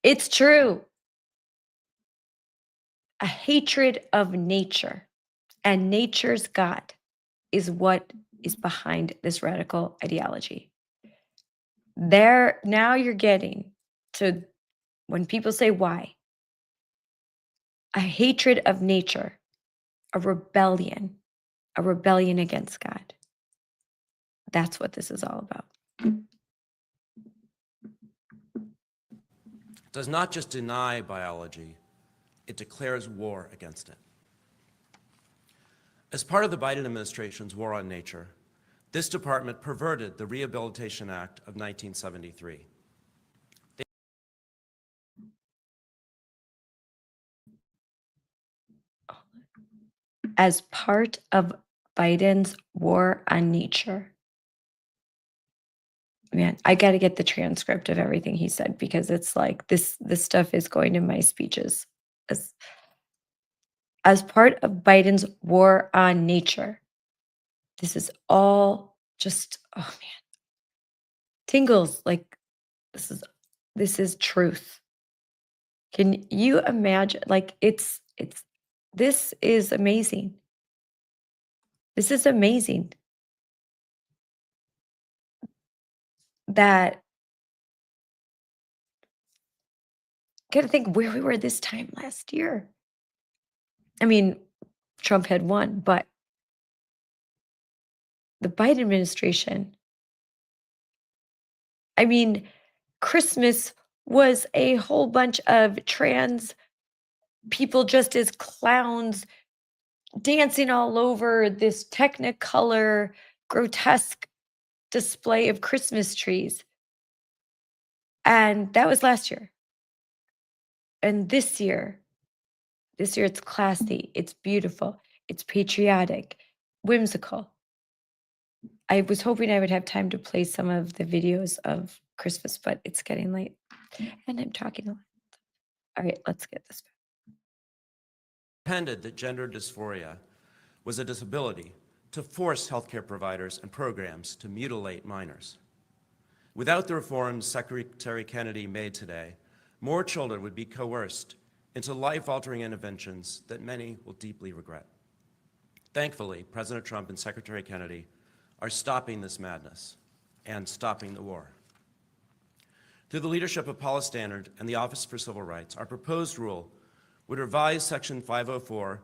it's true. A hatred of nature and nature's God is what is behind this radical ideology. Now you're getting to when people say why. A hatred of nature, a rebellion against God. That's what this is all about. does not just deny biology, it declares war against it. As part of the Biden administration's war on nature, this department perverted the Rehabilitation Act of 1973. As part of Biden's war on nature. Man, I got to get the transcript of everything he said because it's like this stuff is going in my speeches. As part of Biden's war on nature. This is all just, oh man. Tingles, like this is truth. Can you imagine? Like this is amazing. This is amazing. That got to think where we were this time last year. I mean, Trump had won, but the Biden administration, I mean, Christmas was a whole bunch of trans people just as clowns dancing all over this technicolor, grotesque display of Christmas trees. And that was last year. And this year it's classy, it's beautiful, it's patriotic, whimsical. I was hoping I would have time to play some of the videos of Christmas, but it's getting late and I'm talking a lot. All right, let's get this back. Pretended that gender dysphoria was a disability to force healthcare providers and programs to mutilate minors. Without the reforms Secretary Kennedy made today, more children would be coerced into life-altering interventions that many will deeply regret. Thankfully, President Trump and Secretary Kennedy are stopping this madness and stopping the war. Through the leadership of Paula Stannard and the Office for Civil Rights, our proposed rule would revise Section 504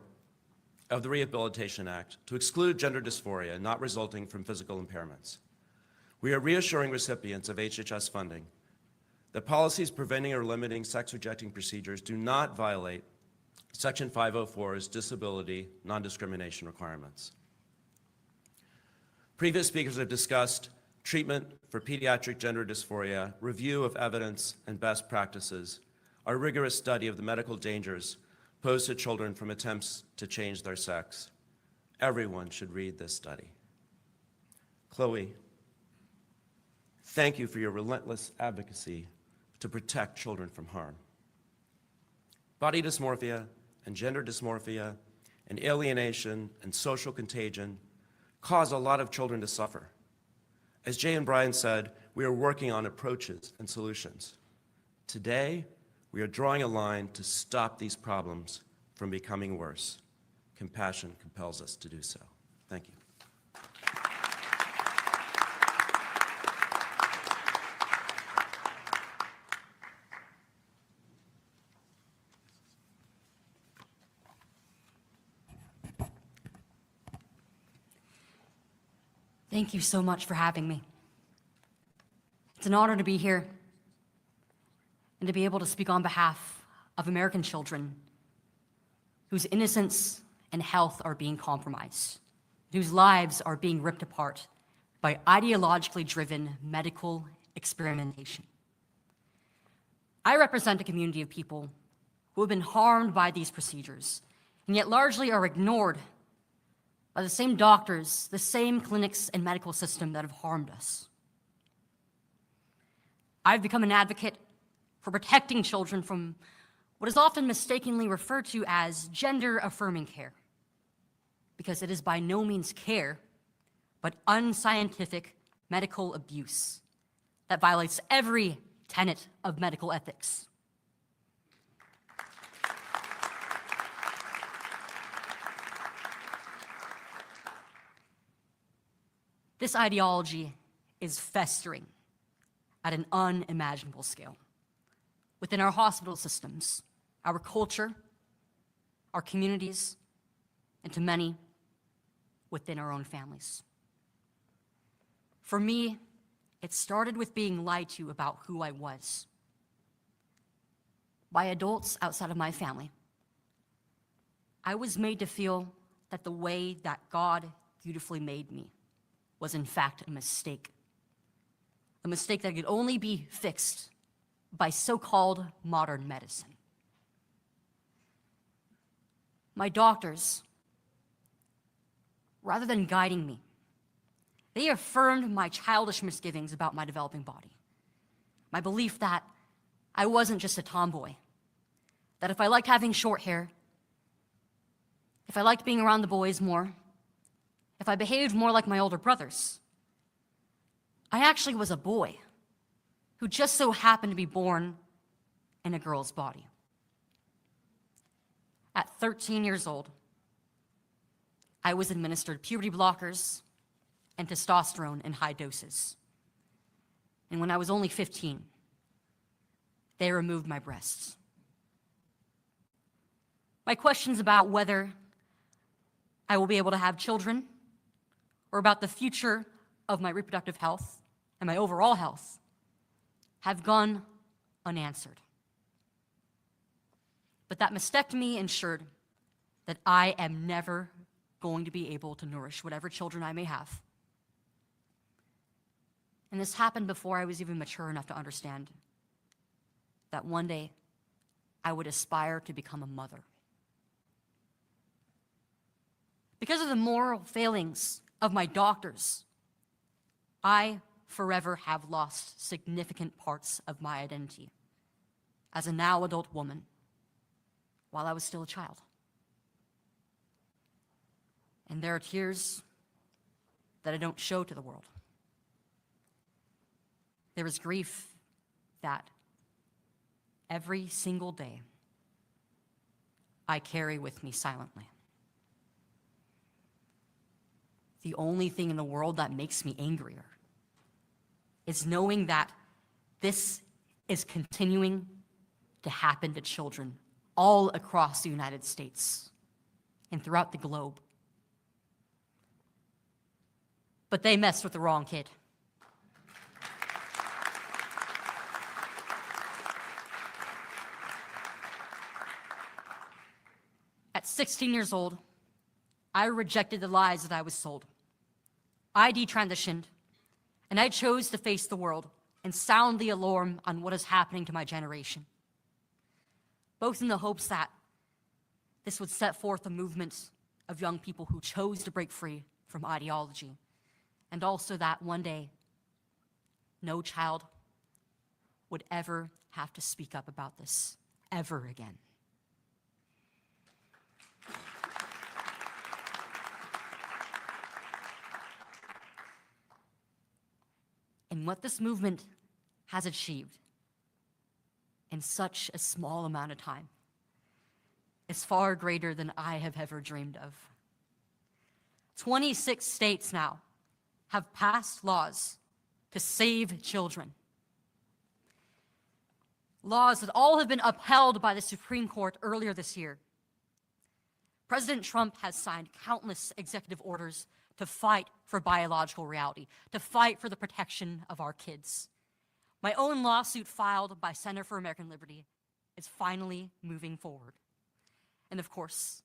of the Rehabilitation Act to exclude gender dysphoria not resulting from physical impairments. We are reassuring recipients of HHS funding that policies preventing or limiting sex-rejecting procedures do not violate Section 504's disability non-discrimination requirements. Previous speakers have discussed treatment for pediatric gender dysphoria, review of evidence and best practices, our rigorous study of the medical dangers posed to children from attempts to change their sex. Everyone should read this study. Chloe, thank you for your relentless advocacy to protect children from harm. Body dysmorphia and gender dysmorphia and alienation and social contagion cause a lot of children to suffer. As Jay and Brian said, we are working on approaches and solutions. Today, we are drawing a line to stop these problems from becoming worse. Compassion compels us to do so. Thank you. Thank you so much for having me. It's an honor to be here and to be able to speak on behalf of American children whose innocence and health are being compromised, whose lives are being ripped apart by ideologically driven medical experimentation. I represent a community of people who have been harmed by these procedures and yet largely are ignored by the same doctors, the same clinics and medical system that have harmed us. I've become an advocate for protecting children from what is often mistakenly referred to as gender-affirming care, because it is by no means care, but unscientific medical abuse that violates every tenet of medical ethics. This ideology is festering at an unimaginable scale within our hospital systems, our culture, our communities, and to many within our own families. For me, it started with being lied to about who I was by adults outside of my family. I was made to feel that the way that God beautifully made me was in fact a mistake that could only be fixed by so-called modern medicine. My doctors, rather than guiding me, they affirmed my childish misgivings about my developing body. My belief that I wasn't just a tomboy, that if I liked having short hair, if I liked being around the boys more, if I behaved more like my older brothers, I actually was a boy who just so happened to be born in a girl's body. At 13 years old, I was administered puberty blockers and testosterone in high doses. And when I was only 15, they removed my breasts. My questions about whether I will be able to have children or about the future of my reproductive health and my overall health have gone unanswered. But that mastectomy ensured that I am never going to be able to nourish whatever children I may have. And this happened before I was even mature enough to understand that one day I would aspire to become a mother. Because of the moral failings of my doctors, I forever have lost significant parts of my identity as a now adult woman while I was still a child. And there are tears that I don't show to the world. There is grief that every single day I carry with me silently. The only thing in the world that makes me angrier is knowing that this is continuing to happen to children all across the United States and throughout the globe. But they messed with the wrong kid. At 16 years old, I rejected the lies that I was sold. I detransitioned, and I chose to face the world and sound the alarm on what is happening to my generation, both in the hopes that this would set forth a movement of young people who chose to break free from ideology, and also that one day, no child would ever have to speak up about this ever again. And what this movement has achieved in such a small amount of time is far greater than I have ever dreamed of. 26 states now have passed laws to save children. Laws that all have been upheld by the Supreme Court earlier this year. President Trump has signed countless executive orders to fight for biological reality, to fight for the protection of our kids. My own lawsuit filed by Center for American Liberty is finally moving forward. And of course,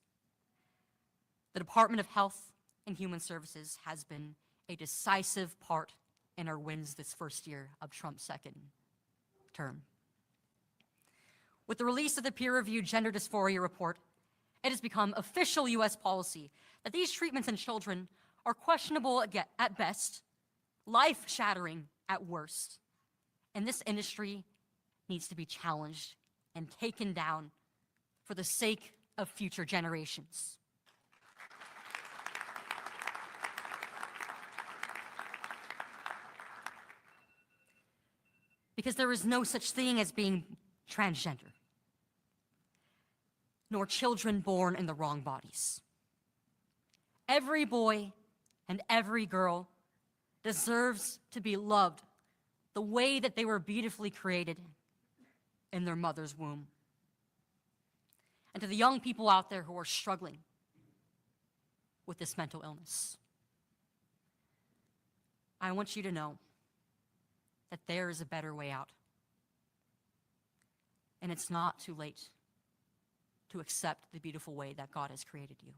the Department of Health and Human Services has been a decisive part in our wins this first year of Trump's second term. With the release of the peer-reviewed gender dysphoria report, it has become official U.S. policy that these treatments in children are questionable at best, life-shattering at worst. And this industry needs to be challenged and taken down for the sake of future generations. Because there is no such thing as being transgender, nor children born in the wrong bodies. Every boy and every girl deserves to be loved the way that they were beautifully created in their mother's womb. And to the young people out there who are struggling with this mental illness, I want you to know that there is a better way out. And it's not too late to accept the beautiful way that God has created you.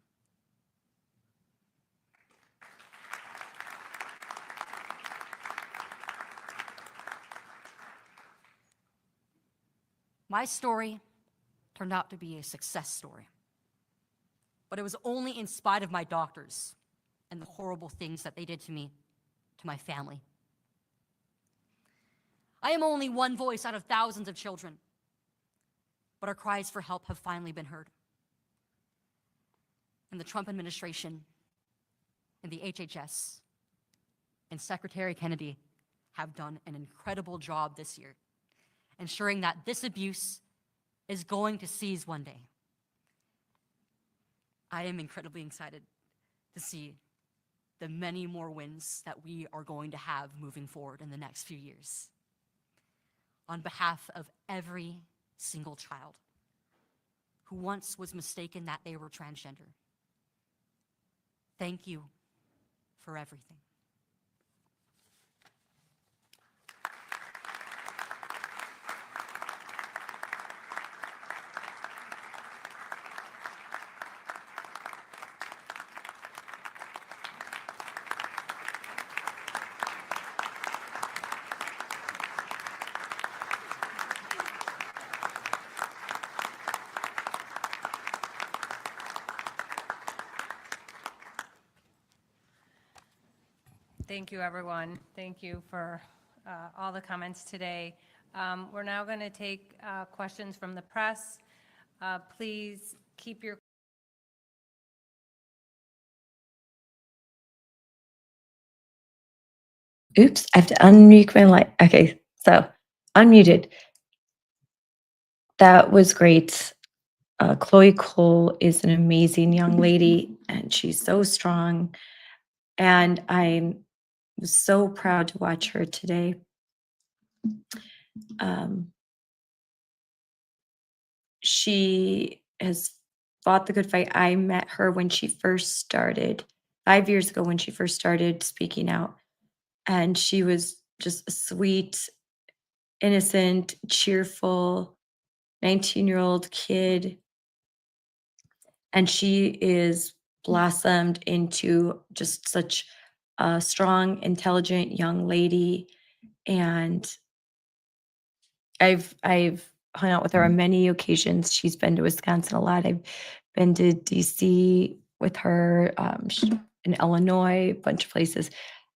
My story turned out to be a success story, but it was only in spite of my doctors and the horrible things that they did to me, to my family. I am only one voice out of thousands of children, but our cries for help have finally been heard. And the Trump administration and the HHS and Secretary Kennedy have done an incredible job this year, ensuring that this abuse is going to cease one day. I am incredibly excited to see the many more wins that we are going to have moving forward in the next few years. On behalf of every single child who once was mistaken that they were transgender, thank you for everything. Thank you, everyone. Thank you for all the comments today. We're now going to take questions from the press. Please keep your Oops, I have to unmute my light. Okay, so unmuted. That was great. Chloe Cole is an amazing young lady, and she's so strong. And I'm so proud to watch her today. She has fought the good fight. I met her when she first started, 5 years ago when she first started speaking out. And she was just a sweet, innocent, cheerful 19-year-old kid. And she is blossomed into just such a strong, intelligent young lady. And I've hung out with her on many occasions. She's been to Wisconsin a lot. I've been to DC with her, in Illinois, a bunch of places.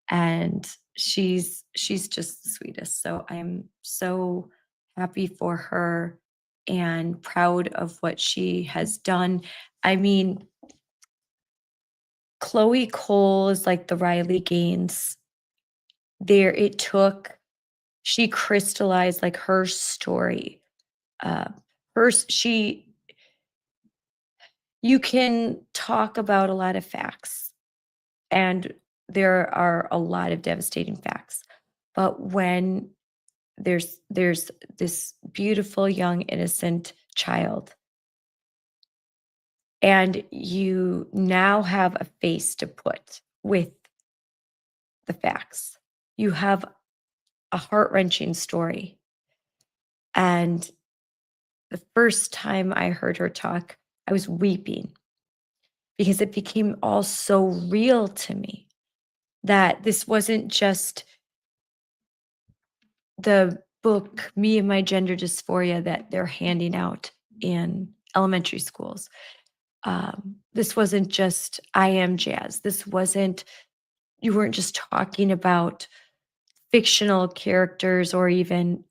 And she's just the sweetest. So I'm so happy for her and proud of what she has done. I mean, Chloe Cole is like the Riley Gaines she crystallized like her story. You can talk about a lot of facts, and there are a lot of devastating facts. But when there's this beautiful, young, innocent child, and you now have a face to put with the facts, you have a heart-wrenching story. And the first time I heard her talk, I was weeping because it became all so real to me that this wasn't just the book, Me and My Gender Dysphoria, that they're handing out in elementary schools. This wasn't just I Am Jazz. You weren't just talking about fictional characters or even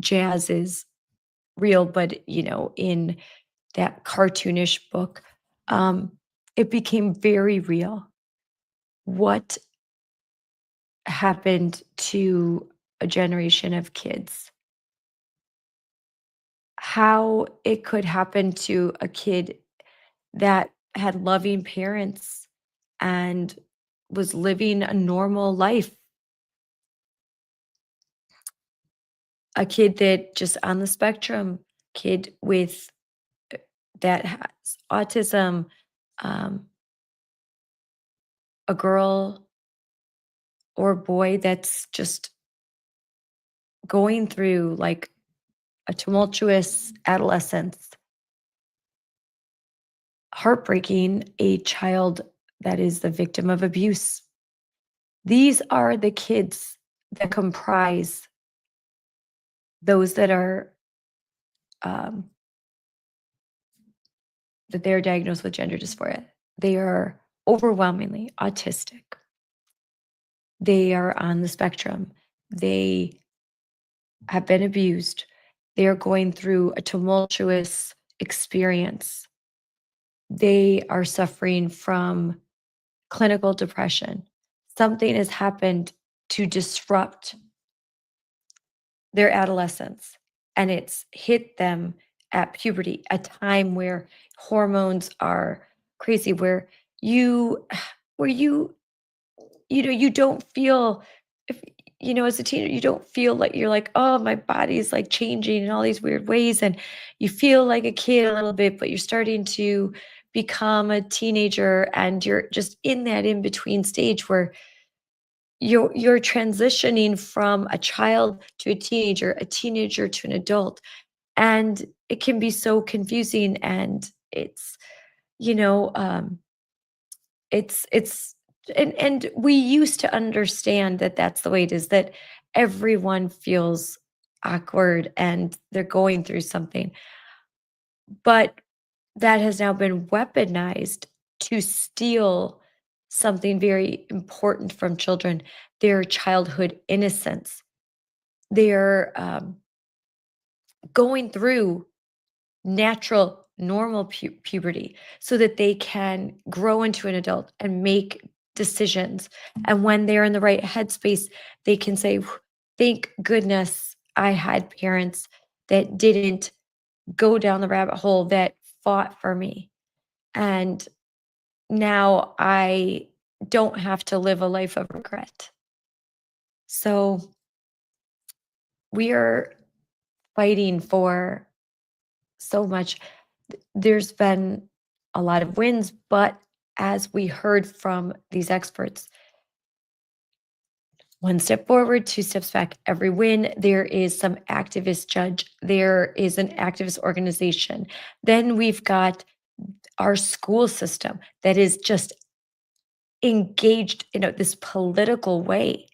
jazz is real, but in that cartoonish book, it became very real. What happened to a generation of kids? How it could happen to a kid that had loving parents and was living a normal life. A kid that just on the spectrum, kid with that has autism, a girl or boy that's just going through like a tumultuous adolescence. Heartbreaking, a child that is the victim of abuse. These are the kids that comprise those that are that they're diagnosed with gender dysphoria. They are overwhelmingly autistic. They are on the spectrum. They have been abused. They are going through a tumultuous experience. They are suffering from clinical depression. Something has happened to disrupt their adolescence, and it's hit them at puberty, a time where hormones are crazy, where you don't feel, as a teenager, you don't feel like you're like, oh, my body's like changing in all these weird ways, and you feel like a kid a little bit, but you're starting to become a teenager, and you're just in that in between stage where you're transitioning from a child to a teenager to an adult, and it can be so confusing. And it's and we used to understand that that's the way it is, that everyone feels awkward and they're going through something, but that has now been weaponized to steal something very important from children: their childhood innocence. They're going through natural, normal puberty so that they can grow into an adult and make decisions. And when they're in the right headspace, they can say, thank goodness I had parents that didn't go down the rabbit hole, that fought for me. And now I don't have to live a life of regret. So we are fighting for so much. There's been a lot of wins, but as we heard from these experts, one step forward, two steps back. Every win, there is some activist judge, there is an activist organization. Then we've got our school system that is just engaged in this political way.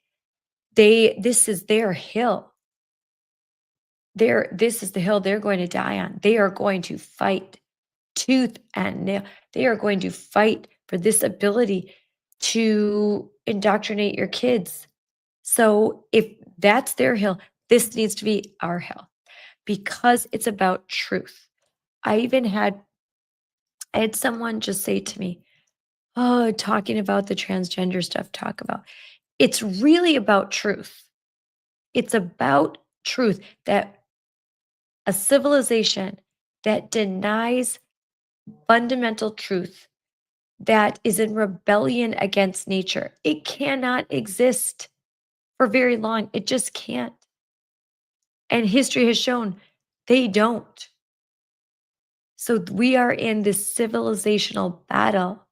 This is their hill. This is the hill they're going to die on. They are going to fight tooth and nail. They are going to fight for this ability to indoctrinate your kids. So if that's their hill, this needs to be our hill, because it's about truth. I had someone just say to me, oh, talking about the transgender stuff, talk about, It's really about truth. It's about truth, that a civilization that denies fundamental truth, that is in rebellion against nature, it cannot exist for very long. It just can't. And history has shown they don't. So we are in this civilizational battle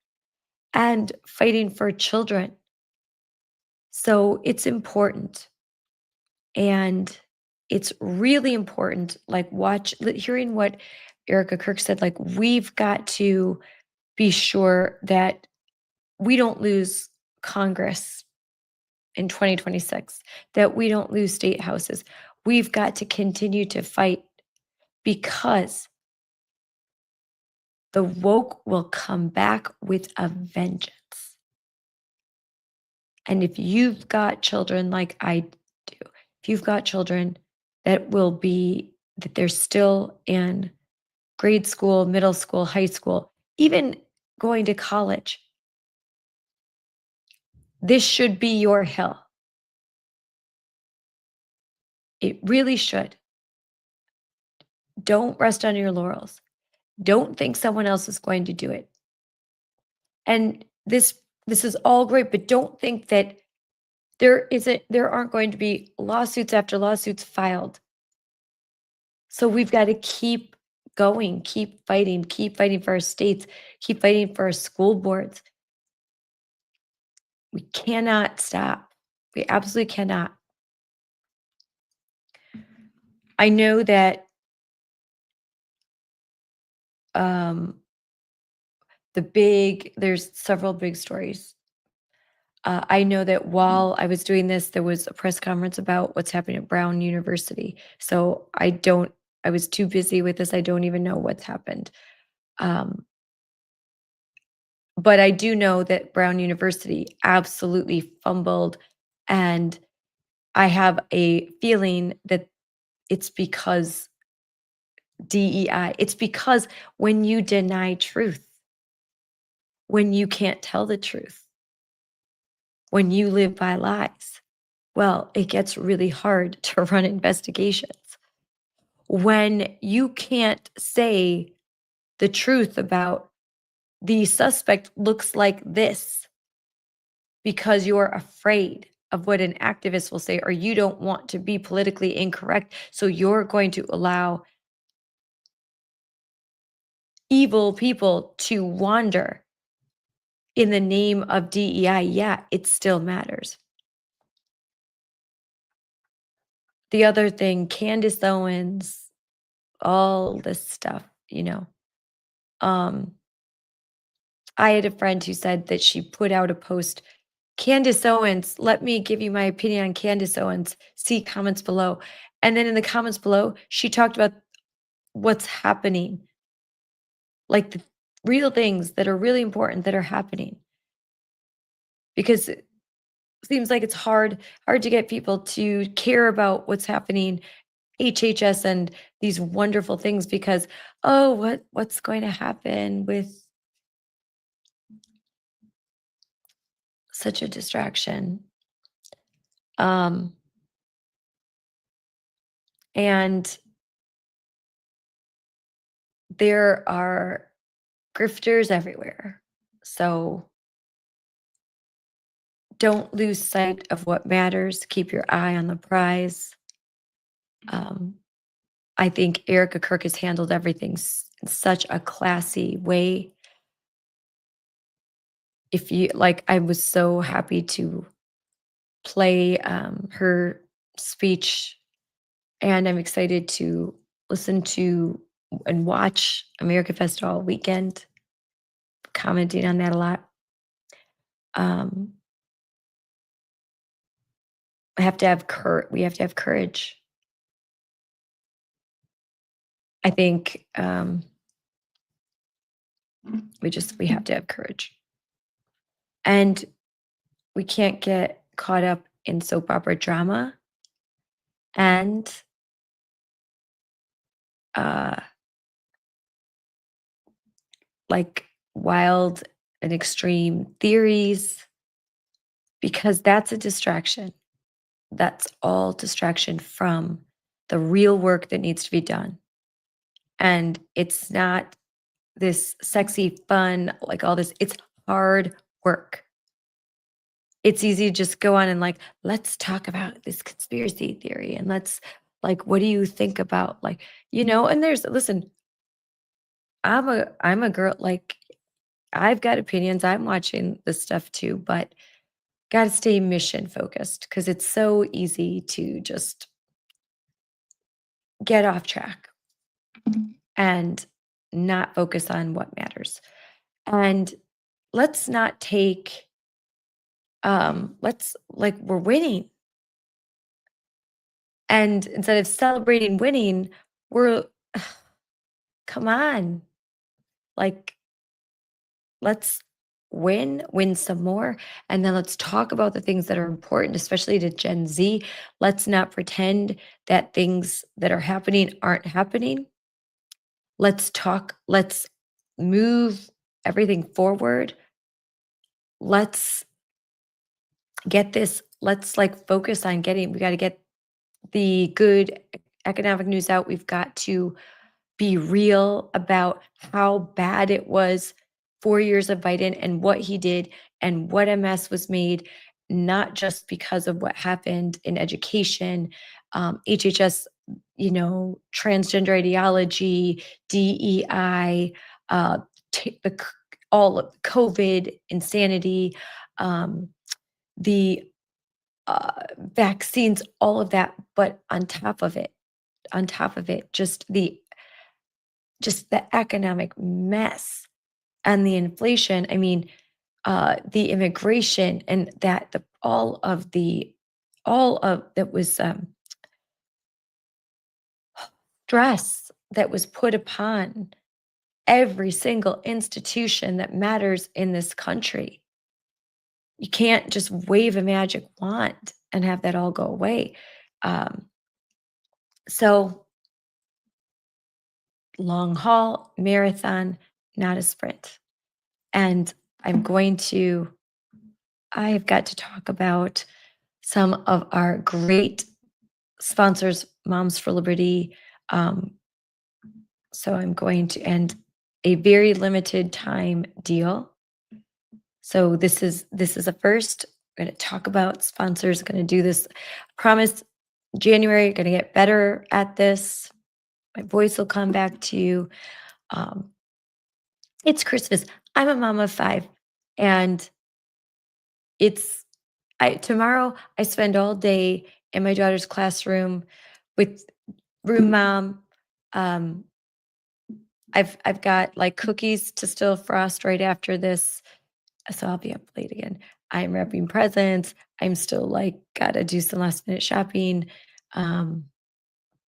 and fighting for children. So it's important. And it's really important, like hearing what Erica Kirk said, like we've got to be sure that we don't lose Congress in 2026, that we don't lose state houses. We've got to continue to fight because the woke will come back with a vengeance. And if you've got children like I do, if you've got children that they're still in grade school, middle school, high school, even going to college, this should be your hill. It really should. Don't rest on your laurels. Don't think someone else is going to do it. And this is all great, but don't think that there aren't going to be lawsuits after lawsuits filed. So we've got to keep going, keep fighting for our states, keep fighting for our school boards. We cannot stop. We absolutely cannot. I know that there's several big stories. I know that while I was doing this, there was a press conference about what's happening at Brown University. So I was too busy with this. I don't even know what's happened. But I do know that Brown University absolutely fumbled, and I have a feeling that it's because DEI. It's because when you deny truth, when you can't tell the truth, when you live by lies, well, it gets really hard to run investigations. When you can't say the truth about the suspect looks like this because you're afraid of what an activist will say, or you don't want to be politically incorrect, so you're going to allow evil people to wander in the name of DEI, yeah, it still matters. The other thing, Candace Owens, all this stuff, I had a friend who said that she put out a post, Candace Owens, let me give you my opinion on Candace Owens, see comments below. And then in the comments below, she talked about what's happening, like the real things that are really important that are happening. Because it seems like it's hard to get people to care about what's happening, HHS and these wonderful things, because, oh, what's going to happen with such a distraction. And there are grifters everywhere. So don't lose sight of what matters. Keep your eye on the prize. I think Erica Kirk has handled everything in such a classy way. I was so happy to play her speech, and I'm excited to listen to and watch America Fest all weekend, commenting on that a lot. We have to have courage. I think we have to have courage. And we can't get caught up in soap opera drama and like wild and extreme theories because that's a distraction. That's all distraction from the real work that needs to be done. And it's not this sexy, fun, like all this, it's hard work. It's easy to just go on and like, let's talk about this conspiracy theory and let's like, what do you think about like, and listen, I'm a girl, like I've got opinions. I'm watching this stuff too, but got to stay mission focused because it's so easy to just get off track and not focus on what matters. And let's not take, we're winning. And instead of celebrating winning, come on, like, let's win some more. And then let's talk about the things that are important, especially to Gen Z. Let's not pretend that things that are happening aren't happening. Let's talk, let's move everything forward. Let's get this, let's like focus on we got to get the good economic news out. We've got to be real about how bad it was 4 years of Biden and what he did and what a mess was made, not just because of what happened in education, HHS, transgender ideology, DEI, all of COVID insanity, the vaccines, all of that. But on top of it, just the economic mess and the inflation. I mean, the immigration and all of that was stress that was put upon every single institution that matters in this country. You can't just wave a magic wand and have that all go away. So long haul, marathon, not a sprint. And I've got to talk about some of our great sponsors, Moms for Liberty. So I'm going to end a very limited time deal. So this is a first. I'm going to talk about sponsors. Going to do this. I promise January, going to get better at this. My voice will come back to you. It's Christmas. I'm a mom of 5, and tomorrow I spend all day in my daughter's classroom with room mom. I've got like cookies to still frost right after this, so I'll be up late again. I'm wrapping presents. I'm still like gotta do some last minute shopping.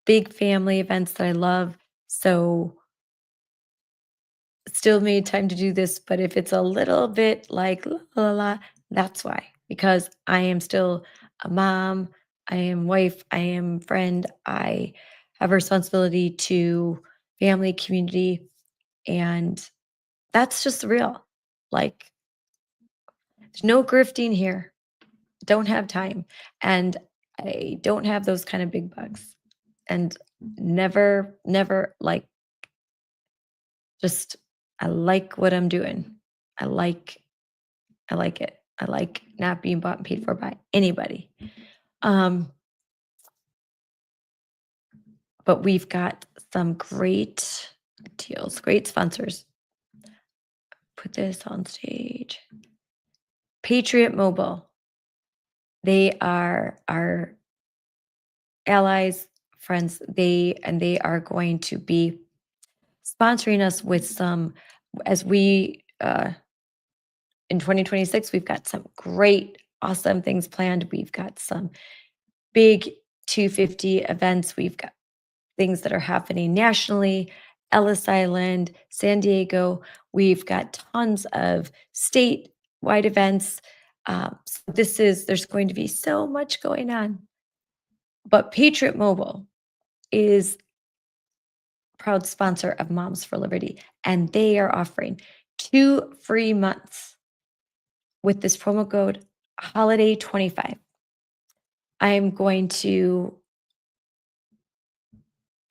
Big family events that I love. So still made time to do this, but if it's a little bit like la la la, that's why. Because I am still a mom, I am wife, I am friend, I have a responsibility to family, community, and that's just real. Like, there's no grifting here. Don't have time. And I don't have those kind of big bugs. And never, like, just, I like what I'm doing. I like it. I like not being bought and paid for by anybody. But we've got some great deals, great sponsors. Put this on stage. Patriot Mobile. They are our allies, friends. They are going to be sponsoring us with some, as we in 2026, we've got some great, awesome things planned. We've got some big 250 events. We've got things that are happening nationally, Ellis Island, San Diego. We've got tons of statewide events. So there's going to be so much going on. But Patriot Mobile is a proud sponsor of Moms for Liberty, and they are offering 2 free months with this promo code holiday 25. I'm going to,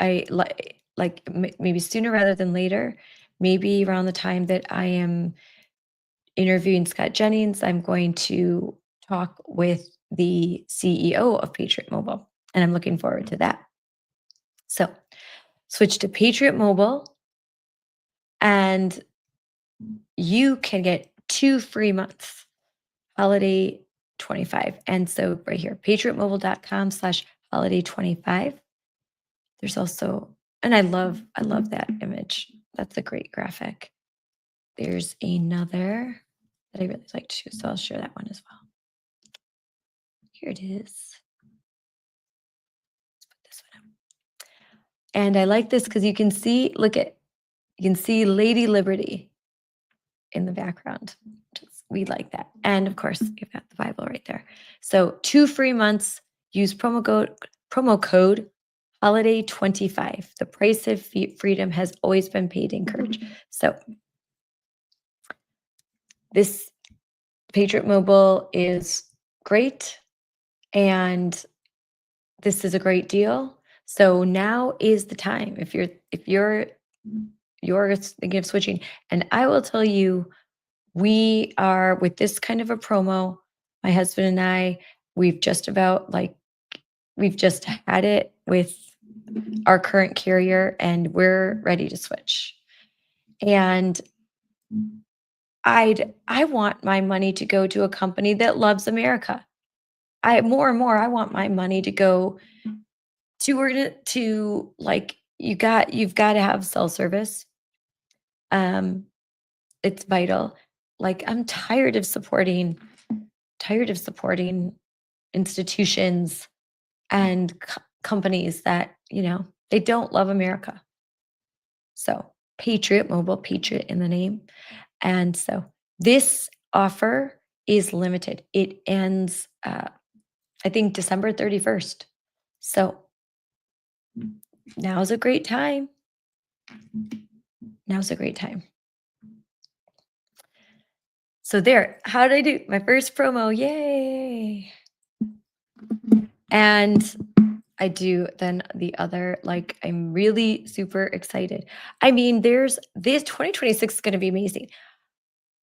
maybe sooner rather than later, maybe around the time that I am interviewing Scott Jennings, I'm going to talk with the CEO of Patriot Mobile, and I'm looking forward to that. So switch to Patriot Mobile, and you can get 2 free months, holiday 25. And so right here, patriotmobile.com/holiday25. There's also, and I love that image. That's a great graphic. There's another that I really like too, so I'll share that one as well. Here it is. Let's put this one up. And I like this because you can see, you can see Lady Liberty in the background. We like that. And of course, you've got the Bible right there. So 2 free months, use promo code holiday 25. The price of freedom has always been paid in courage. So this Patriot Mobile is great, and this is a great deal. So now is the time if you're thinking of switching. And I will tell you, we are, with this kind of a promo, my husband and I, we've just had it with our current carrier, and we're ready to switch. And I want my money to go to a company that loves America. More and more, I want my money to go to like, you've got to have cell service. It's vital. Like, I'm tired of supporting institutions and companies that, they don't love America. So Patriot Mobile, Patriot in the name. And so this offer is limited. It ends, I think, December 31st. So now's a great time. So there, how did I do? My first promo, yay. And I do then the other, like, I'm really super excited. I mean, this 2026 is going to be amazing.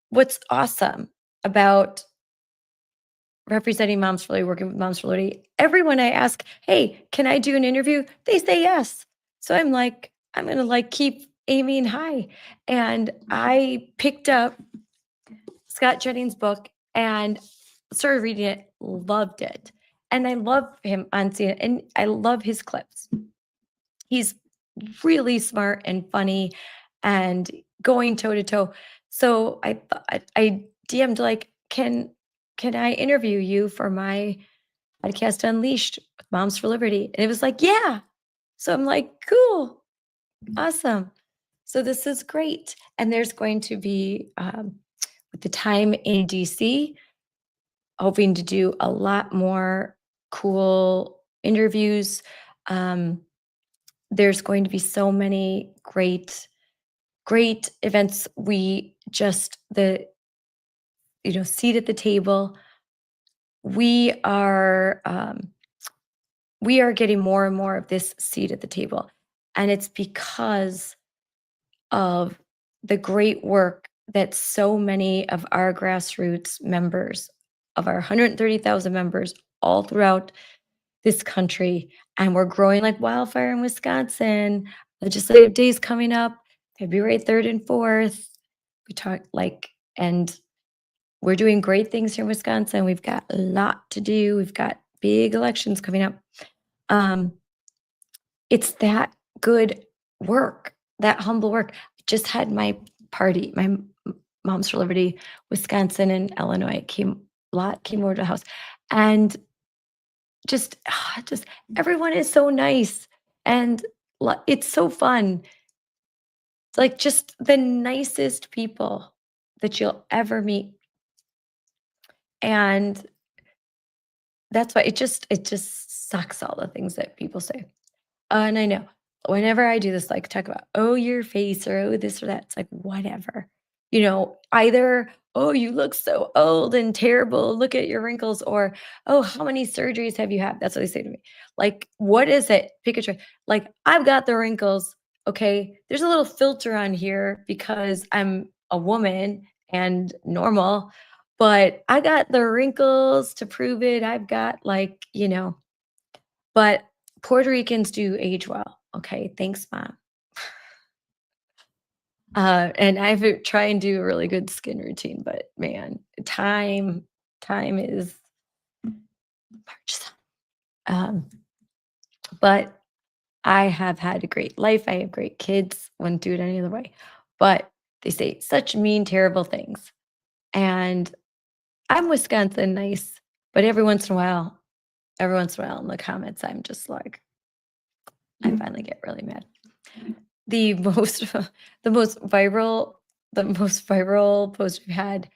What's awesome about representing Moms for Liberty, working with Moms for Liberty, everyone I ask, hey, can I do an interview? They say yes. So I'm like, I'm going to keep aiming high. And I picked up Scott Jennings' book and started reading it, loved it. And I love him on CNN, and I love his clips. He's really smart and funny and going toe to toe. So I DM'd, like, can I interview you for my podcast Unleashed with Moms for Liberty? And it was like, yeah. So I'm like, cool, awesome. So this is great. And there's going to be, with the time in DC, hoping to do a lot more cool interviews. There's going to be so many great events. We just, seat at the table. We are getting more and more of this seat at the table. And it's because of the great work that so many of our grassroots members, of our 130,000 members all throughout this country, and we're growing like wildfire in Wisconsin. Legislative days coming up, February 3rd and 4th. And we're doing great things here in Wisconsin. We've got a lot to do. We've got big elections coming up. It's that good work, that humble work. I just had my party, my Moms for Liberty, Wisconsin and Illinois came over to the house, and just everyone is so nice, and it's so fun. It's like just the nicest people that you'll ever meet. And that's why it just sucks, all the things that people say. And I know whenever I do this, like, talk about, oh, your face, or oh, this or that, it's like, whatever. Either oh, you look so old and terrible. Look at your wrinkles. Or, oh, how many surgeries have you had? That's what they say to me. Like, what is it? Pick a trait. Like, I've got the wrinkles. Okay. There's a little filter on here because I'm a woman and normal, but I got the wrinkles to prove it. I've got, like, but Puerto Ricans do age well. Okay. Thanks, Mom. And I've try and do a really good skin routine, but man, time is um, but I have had a great life. I have great kids. Wouldn't do it any other way. But they say such mean, terrible things. And I'm Wisconsin nice, but every once in a while in the comments, I'm just like, I finally get really mad. The most viral post we've had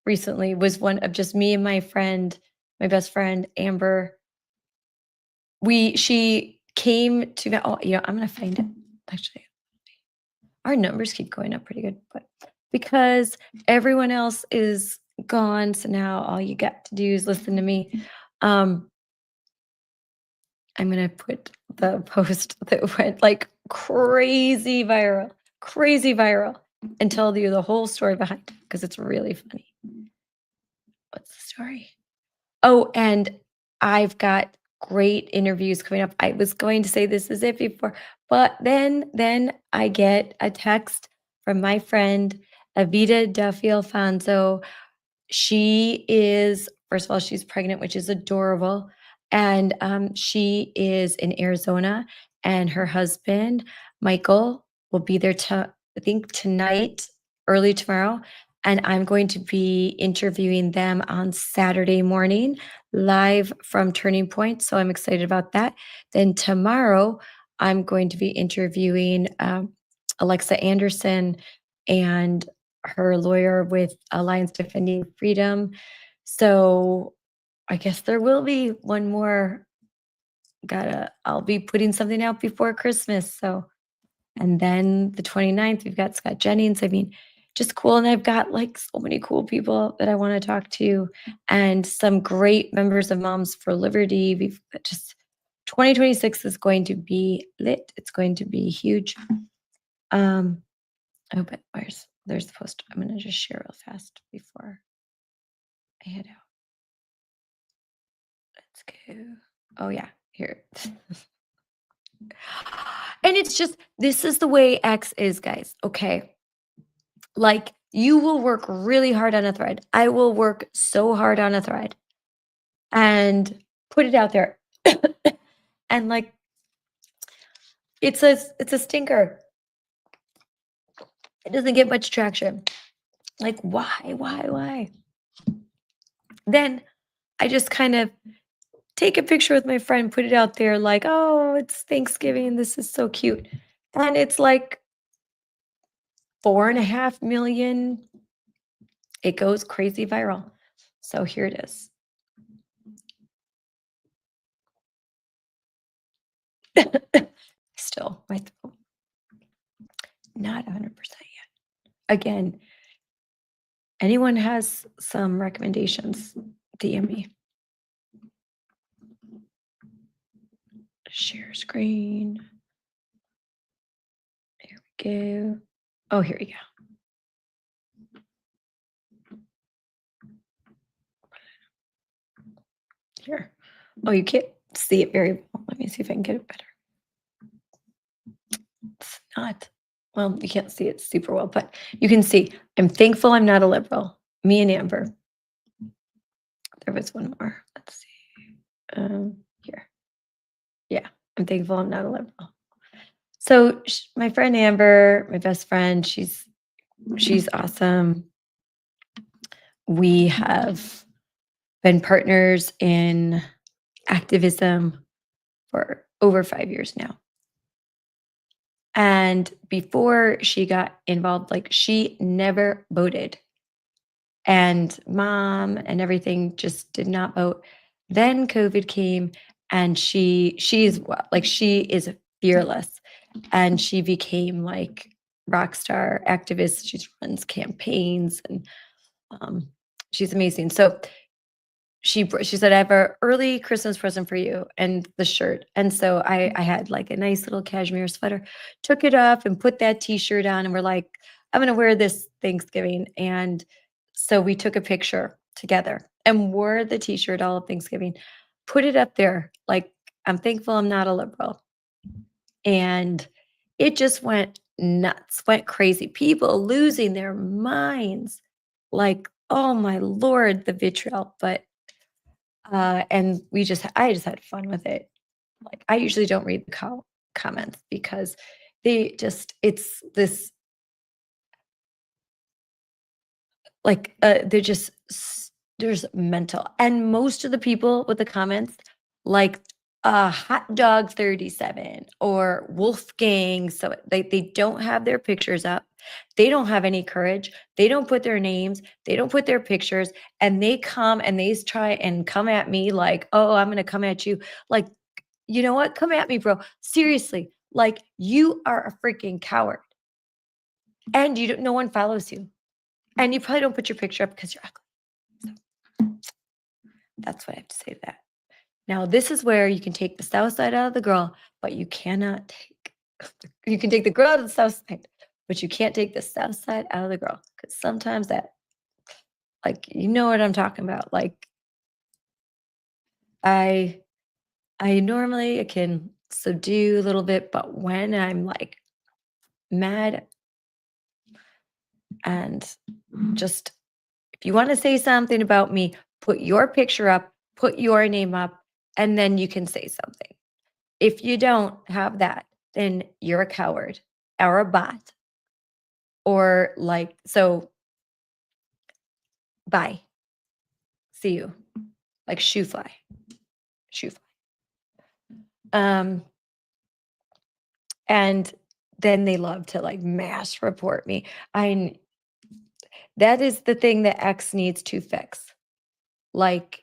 recently was one of just me and my best friend Amber. She came to I'm gonna find it. Actually, our numbers keep going up pretty good, but because everyone else is gone, so now all you got to do is listen to me. I'm gonna put the post that went like crazy viral, and tell you the whole story behind it because it's really funny. What's the story? Oh, and I've got great interviews coming up. I was going to say this is it before, but then I get a text from my friend Avita Duffy Alfonso. She is, first of all, she's pregnant, which is adorable. And she is in Arizona, and her husband, Michael, will be there I think tonight, early tomorrow. And I'm going to be interviewing them on Saturday morning, live from Turning Point. So I'm excited about that. Then tomorrow, I'm going to be interviewing Alexa Anderson and her lawyer with Alliance Defending Freedom. So I guess there will be one more. I'll be putting something out before Christmas. So, and then the 29th, we've got Scott Jennings. I mean, just cool. And I've got like so many cool people that I want to talk to and some great members of Moms for Liberty. We've got just 2026 is going to be lit. It's going to be huge. Oh, but there's the post. I'm going to just share real fast before I head out. Let's go. Oh yeah, here. And it's just, this is the way X is, guys. Okay. Like, you will work really hard on a thread. I will work so hard on a thread and put it out there. And like, it's a stinker. It doesn't get much traction. Like, why? Then I just kind of take a picture with my friend, put it out there like, oh, it's Thanksgiving. This is so cute. And it's like 4.5 million. It goes crazy viral. So here it is. Still, my throat. Not 100% yet. Again, anyone has some recommendations, DM me. Share screen. There we go. Oh, here we go. Here. Oh, you can't see it very well. Let me see if I can get it better. It's not. Well, you can't see it super well, but you can see. I'm thankful I'm not a liberal. Me and Amber. There was one more. Let's see. Here. Yeah, I'm thankful I'm not a liberal. So my friend Amber, my best friend, she's awesome. We have been partners in activism for over 5 years now. And before she got involved, like, she never voted. And Mom and everything just did not vote. Then COVID came, and she is fearless. And she became like rock star activist. She runs campaigns and She's amazing. So she said, I have an early Christmas present for you, and the shirt. And so I had like a nice little cashmere sweater, took it up and put that t-shirt on, and we're like, I'm going to wear this Thanksgiving. And so we took a picture together and wore the t-shirt all of Thanksgiving, put it up there. Like, I'm thankful I'm not a liberal. And it just went nuts, went crazy. People losing their minds. Like, oh my Lord, the vitriol. But and I just had fun with it. Like, I usually don't read the comments because it's this, like, there's mental. And most of the people with the comments, like, hot dog 37 or Wolfgang. So they don't have their pictures up. They don't have any courage. They don't put their names. They don't put their pictures, and they come and they try and come at me like, oh, I'm going to come at you. Like, you know what? Come at me, bro. Seriously. Like, you are a freaking coward, and no one follows you, and you probably don't put your picture up because you're ugly. So that's what I have to say to that. Now, this is where you can take the south side out of the girl, but you cannot you can take the girl out of the south side, but you can't take the south side out of the girl. Because sometimes that, like, you know what I'm talking about. Like, I normally can subdue a little bit, but when I'm like mad, and just, if you want to say something about me, put your picture up, put your name up, and then you can say something. If you don't have that, then you're a coward or a bot, or like, so bye. See you. Like, shoo fly. And then they love to like mass report me. That is the thing that X needs to fix. Like,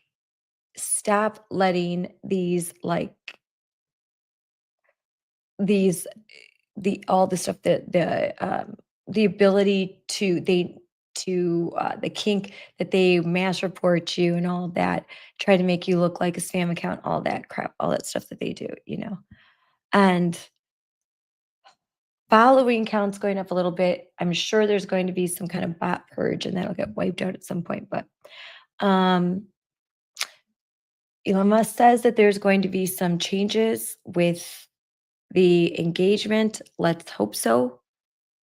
stop letting these, like, all the stuff, the ability to, the kink that they mass report you and all that, try to make you look like a spam account, all that crap, all that stuff that they do, and following counts going up a little bit. I'm sure there's going to be some kind of bot purge, and that'll get wiped out at some point. But Elon Musk says that there's going to be some changes with the engagement. Let's hope so,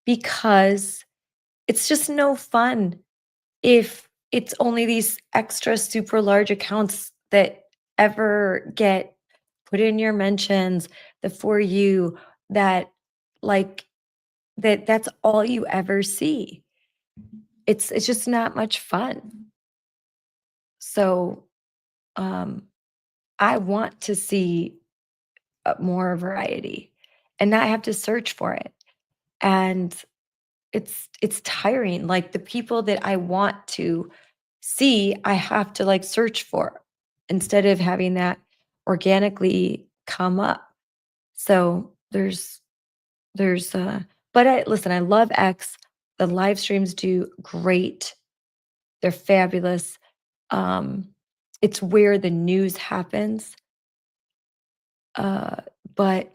because it's just no fun if it's only these extra super large accounts that ever get put in your mentions, the For You, that, like, that's all you ever see. It's just not much fun. So I want to see more variety and not have to search for it. And it's tiring. Like, the people that I want to see, I have to like search for, instead of having that organically come up. So but listen, I love X. The live streams do great. They're fabulous. It's where the news happens. But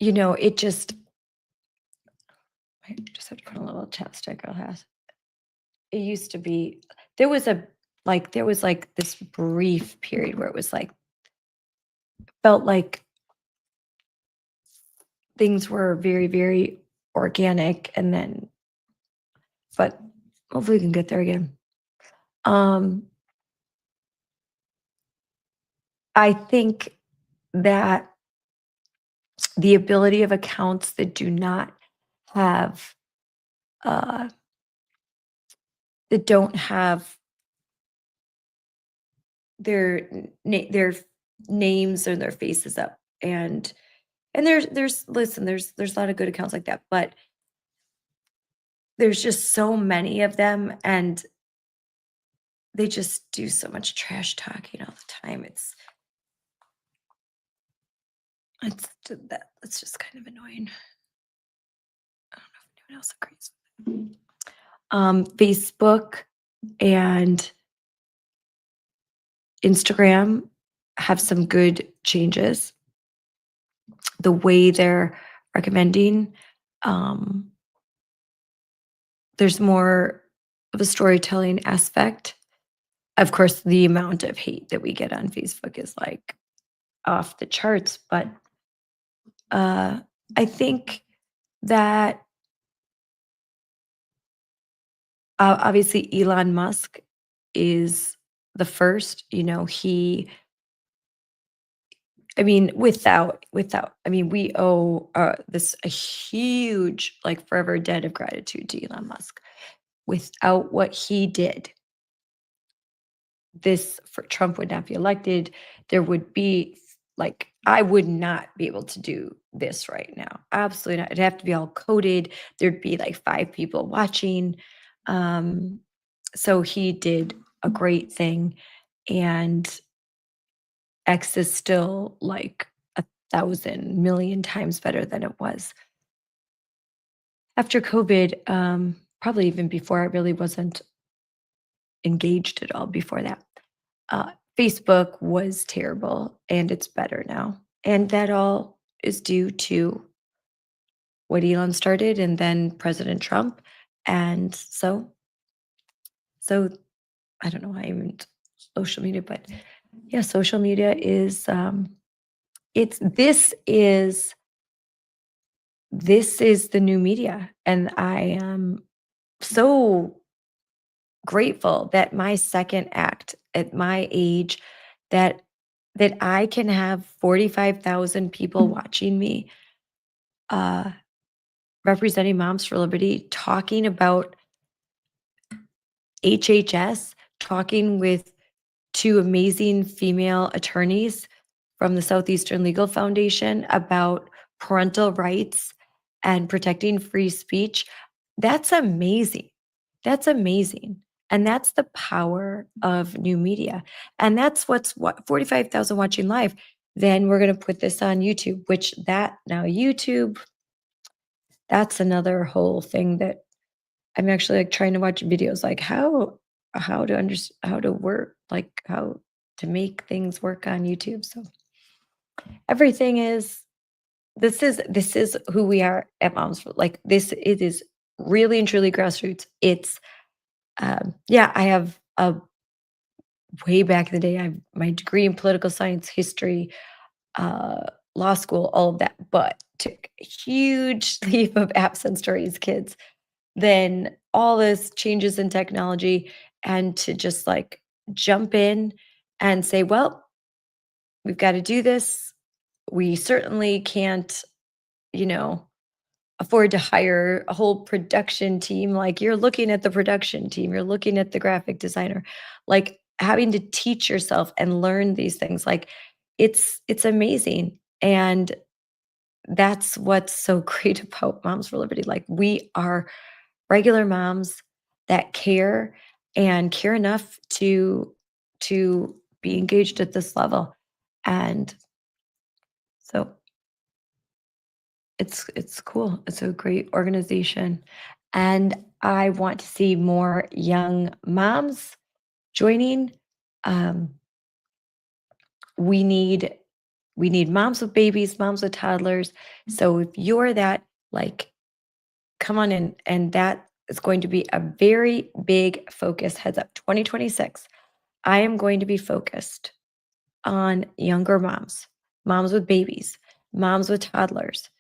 it just, I just have to put a little chapstick on that. It used to be, there was like this brief period where it was like, felt like things were very, very organic, and then, but hopefully we can get there again. I think that the ability of accounts that do not have, that don't have their names or their faces up, and there's a lot of good accounts like that, but there's just so many of them, and they just do so much trash talking all the time. It's just kind of annoying. I don't know if anyone else agrees with Facebook and Instagram have some good changes. The way they're recommending, there's more of a storytelling aspect. Of course, the amount of hate that we get on Facebook is like off the charts, but I think that obviously Elon Musk is the first, without, we owe this a huge, like, forever debt of gratitude to Elon Musk. Without what he did, Trump would not be elected. There would be, like, I would not be able to do this right now. Absolutely not. It'd have to be all coded. There'd be like 5 people watching. So he did a great thing, and X is still like 1,000 million times better than it was. After COVID, probably even before, I really wasn't engaged at all before that. Facebook was terrible, and it's better now. And that all is due to what Elon started and then President Trump. And so I don't know why I even social media, but yeah, social media is this is the new media. And I am so grateful that my second act at my age, that I can have 45,000 people watching me, representing Moms for Liberty, talking about HHS, talking with 2 amazing female attorneys from the Southeastern Legal Foundation about parental rights and protecting free speech. That's amazing. That's amazing. And that's the power of new media. And that's what 45,000 watching live. Then we're going to put this on YouTube, now YouTube, that's another whole thing that I'm actually like trying to watch videos, like how to work, like how to make things work on YouTube. So everything is, this is who we are at Moms for, like, it is really and truly grassroots. It's I have a way back in the day, I have my degree in political science, history, law school, all of that, but took a huge leap of absence to raise kids. Then all this changes in technology, and to just like jump in and say, well, we've got to do this. We certainly can't, afford to hire a whole production team. Like, you're looking at the production team, you're looking at the graphic designer, like having to teach yourself and learn these things. Like, it's amazing. And that's what's so great about Moms for Liberty. Like, we are regular moms that care, and care enough to be engaged at this level. And so it's cool. It's a great organization. And I want to see more young moms joining. We need moms with babies, moms with toddlers. So if you're that, like, come on in. And that is going to be a very big focus. Heads up, 2026, I am going to be focused on younger moms, moms with babies, moms with toddlers,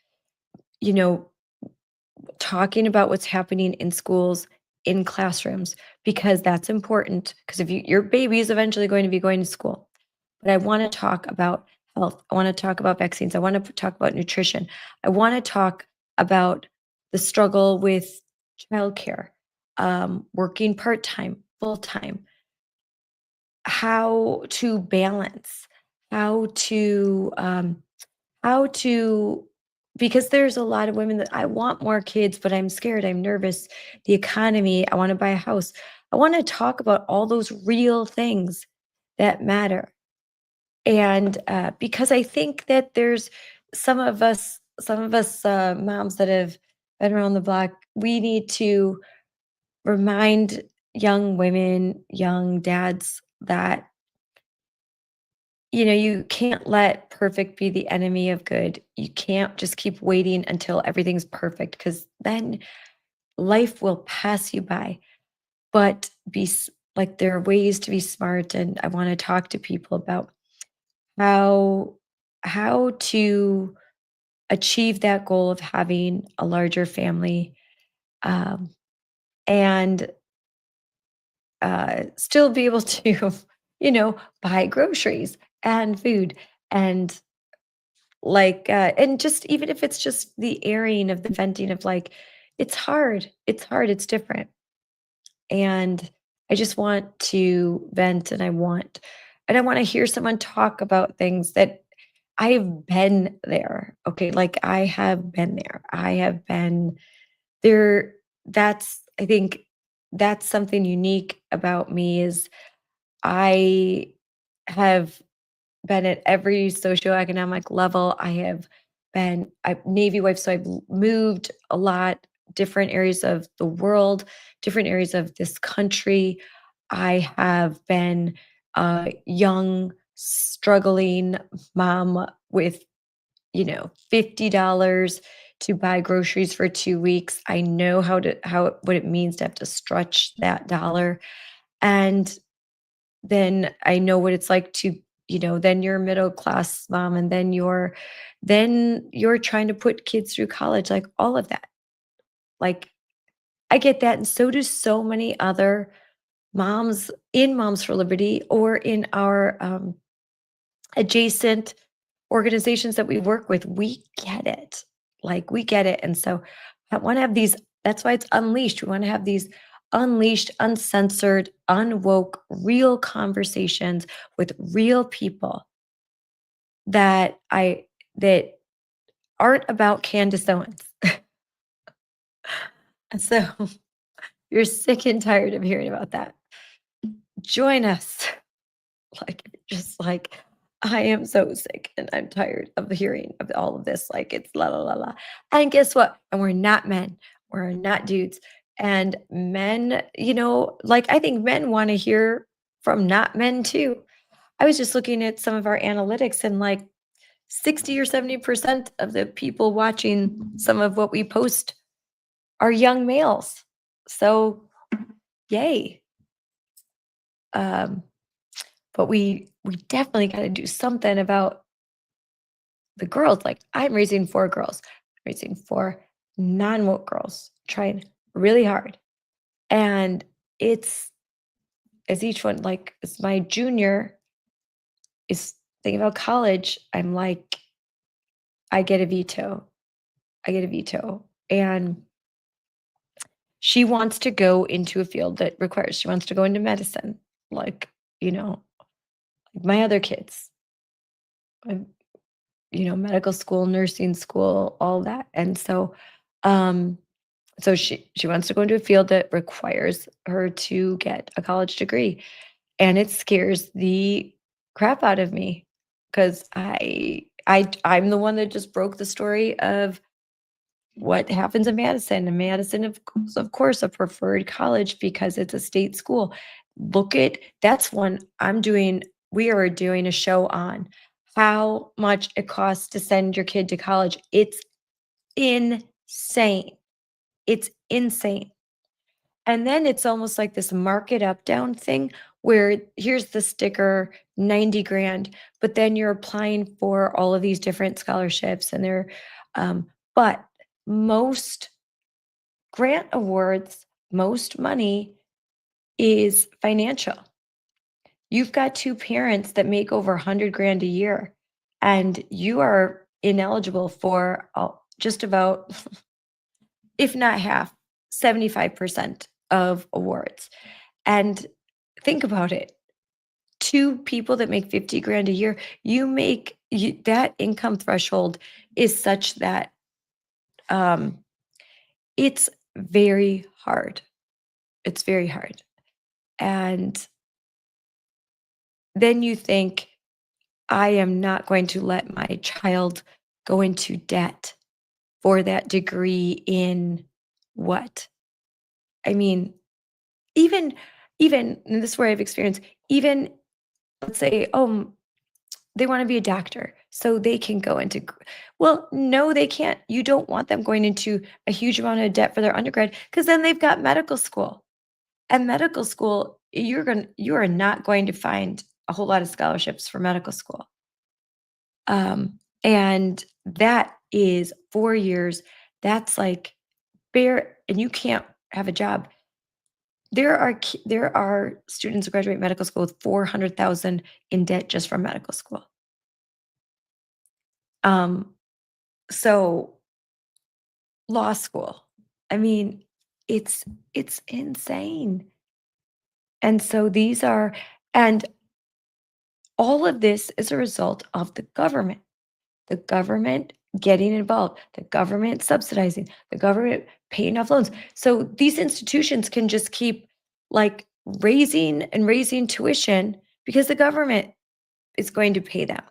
talking about what's happening in schools, in classrooms, because that's important. Because if your baby is eventually going to be going to school. But I want to talk about health. I want to talk about vaccines. I want to talk about nutrition. I want to talk about the struggle with childcare, working part-time, full-time, how to balance, how to, because there's a lot of women that, I want more kids, but I'm scared, I'm nervous, the economy, I want to buy a house. I want to talk about all those real things that matter. And because I think that there's some of us moms that have been around the block, we need to remind young women, young dads that, you can't let perfect be the enemy of good. You can't just keep waiting until everything's perfect because then life will pass you by. But like there are ways to be smart, and I want to talk to people about how to achieve that goal of having a larger family, and still be able to, buy groceries and food and and just even if it's just the airing of the venting of like, it's hard, it's different. And I just want to vent and I want to hear someone talk about things that I've been there. Okay. Like I have been there. I have been there. I think that's something unique about me is I have been at every socioeconomic level. I have been a Navy wife, so I've moved a lot, different areas of the world, different areas of this country. I have been a young, struggling mom with, $50 to buy groceries for 2 weeks. I know what it means to have to stretch that dollar. And then I know what it's like to, then you're a middle class mom and then you're trying to put kids through college, like all of that. Like I get that. And so do so many other moms in Moms for Liberty or in our adjacent organizations that we work with. We get it. Like we get it. And so I want to have these, that's why it's unleashed. We want to have these unleashed, uncensored, unwoke, real conversations with real people that aren't about Candace Owens. And so you're sick and tired of hearing about that. Join us. Just like I am so sick and I'm tired of hearing of all of this. Like it's la la la la. And guess what? And we're not men. We're not dudes. And men, I think men want to hear from not men too. I was just looking at some of our analytics and like 60 or 70% of the people watching some of what we post are young males. So yay. But we definitely got to do something about the girls. Like I'm raising 4 girls, raising 4 non-woke girls, trying really hard. And it's as each one, like as my junior is thinking about college, I'm like, I get a veto. And she wants to go into a field that she wants to go into medicine. Like, my other kids, medical school, nursing school, all that. And so, so she wants to go into a field that requires her to get a college degree. And it scares the crap out of me because I'm the one that just broke the story of what happens in Madison. And Madison, of course, a preferred college because it's a state school. That's one we are doing a show on how much it costs to send your kid to college. It's insane. It's insane. And then it's almost like this mark it up down thing where here's the sticker, 90 grand, but then you're applying for all of these different scholarships and but most grant awards, most money is financial. You've got 2 parents that make over 100 grand a year and you are ineligible for just about, if not half, 75% of awards. And think about it. 2 people that make 50 grand a year, that income threshold is such that it's very hard. It's very hard. And then you think, I am not going to let my child go into debt for that degree in what? I mean, even, and this is where I've experienced, even let's say, oh, they want to be a doctor, so they can go into, well, no, they can't. You don't want them going into a huge amount of debt for their undergrad, because then they've got medical school. And medical school, you are not going to find a whole lot of scholarships for medical school. And that is 4 years. That's like bare, and you can't have a job. There are students who graduate medical school with $400,000 in debt just from medical school. So law school, I mean, it's insane. And so these are, and all of this is a result of the government getting involved, the government subsidizing, the government paying off loans. So these institutions can just keep like raising and raising tuition because the government is going to pay them.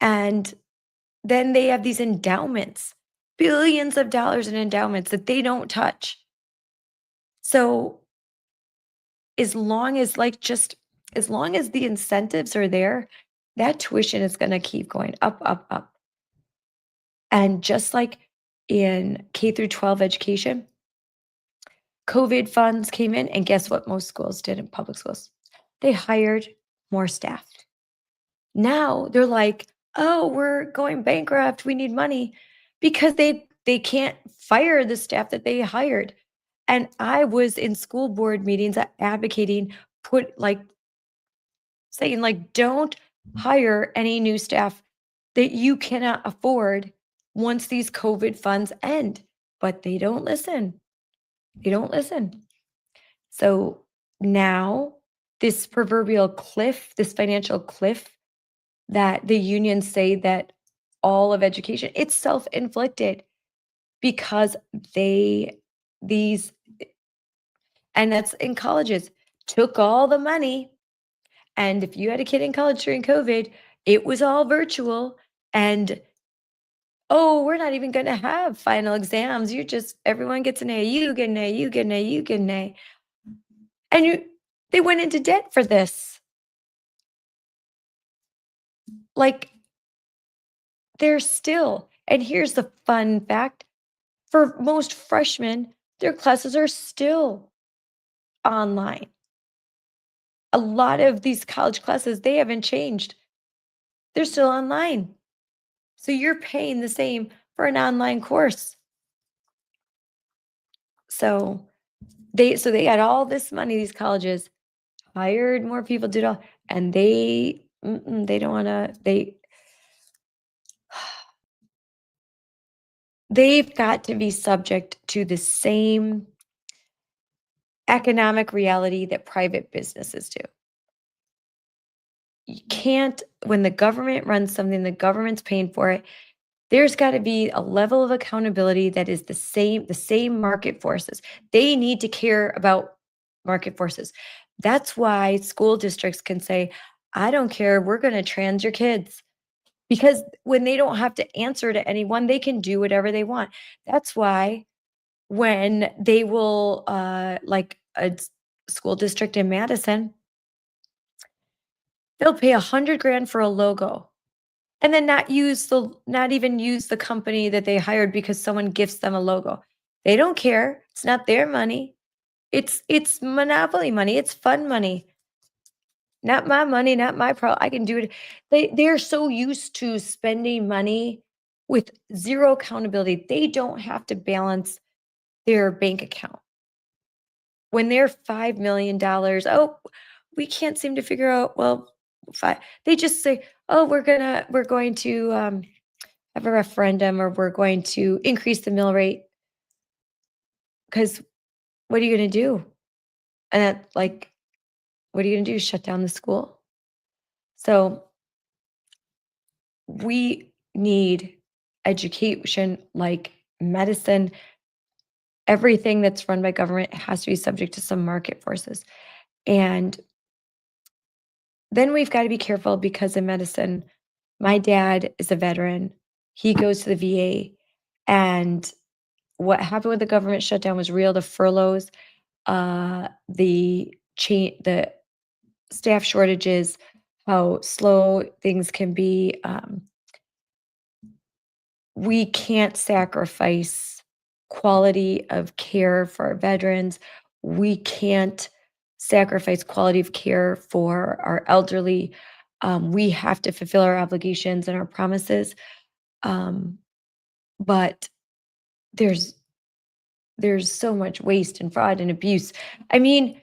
And then they have these endowments, billions of dollars in endowments that they don't touch. So as long as as long as the incentives are there, that tuition is going to keep going up, up, up. And just like in K through 12 education, COVID funds came in, and guess what most schools did in public schools? They hired more staff. Now they're like, oh, we're going bankrupt, we need money, because they can't fire the staff that they hired. And I was in school board meetings advocating, saying like, don't hire any new staff that you cannot afford once these COVID funds end. But they don't listen. They don't listen. So now this proverbial cliff, this financial cliff that the unions say that all of education, it's self-inflicted, because and that's in colleges, took all the money. And if you had a kid in college during COVID, it was all virtual. And oh, we're not even going to have final exams. Everyone gets an A, you get an A, you get an A, you get an A. And they went into debt for this. Like, they're still, and here's the fun fact, for most freshmen, their classes are still online. A lot of these college classes, they haven't changed. They're still online. So you're paying the same for an online course. So they got all this money, these colleges hired more people, did all, and they don't want to, they've got to be subject to the same economic reality that private businesses do. You can't, when the government runs something, the government's paying for it, there's got to be a level of accountability that is the same market forces. They need to care about market forces. That's why school districts can say, I don't care, we're going to trans your kids. Because when they don't have to answer to anyone, they can do whatever they want. That's why when they will, like a school district in Madison, they'll pay $100,000 for a logo, and then not even use the company that they hired because someone gifts them a logo. They don't care. It's not their money. It's monopoly money. It's fun money. Not my money, not my problem. I can do it. They're so used to spending money with zero accountability. They don't have to balance their bank account. When they're $5 million, oh, we can't seem to figure out, well, they just say, oh, we're going to have a referendum, or we're going to increase the mill rate. Because what are you going to do? And what are you going to do? Shut down the school? So we need education, like medicine. Everything that's run by government has to be subject to some market forces. And then we've got to be careful, because in medicine, my dad is a veteran. He goes to the VA. And what happened with the government shutdown was real. The furloughs, the staff shortages, how slow things can be. We can't sacrifice quality of care for our veterans. We can't sacrifice quality of care for our elderly. We have to fulfill our obligations and our promises. But there's so much waste and fraud and abuse. I mean,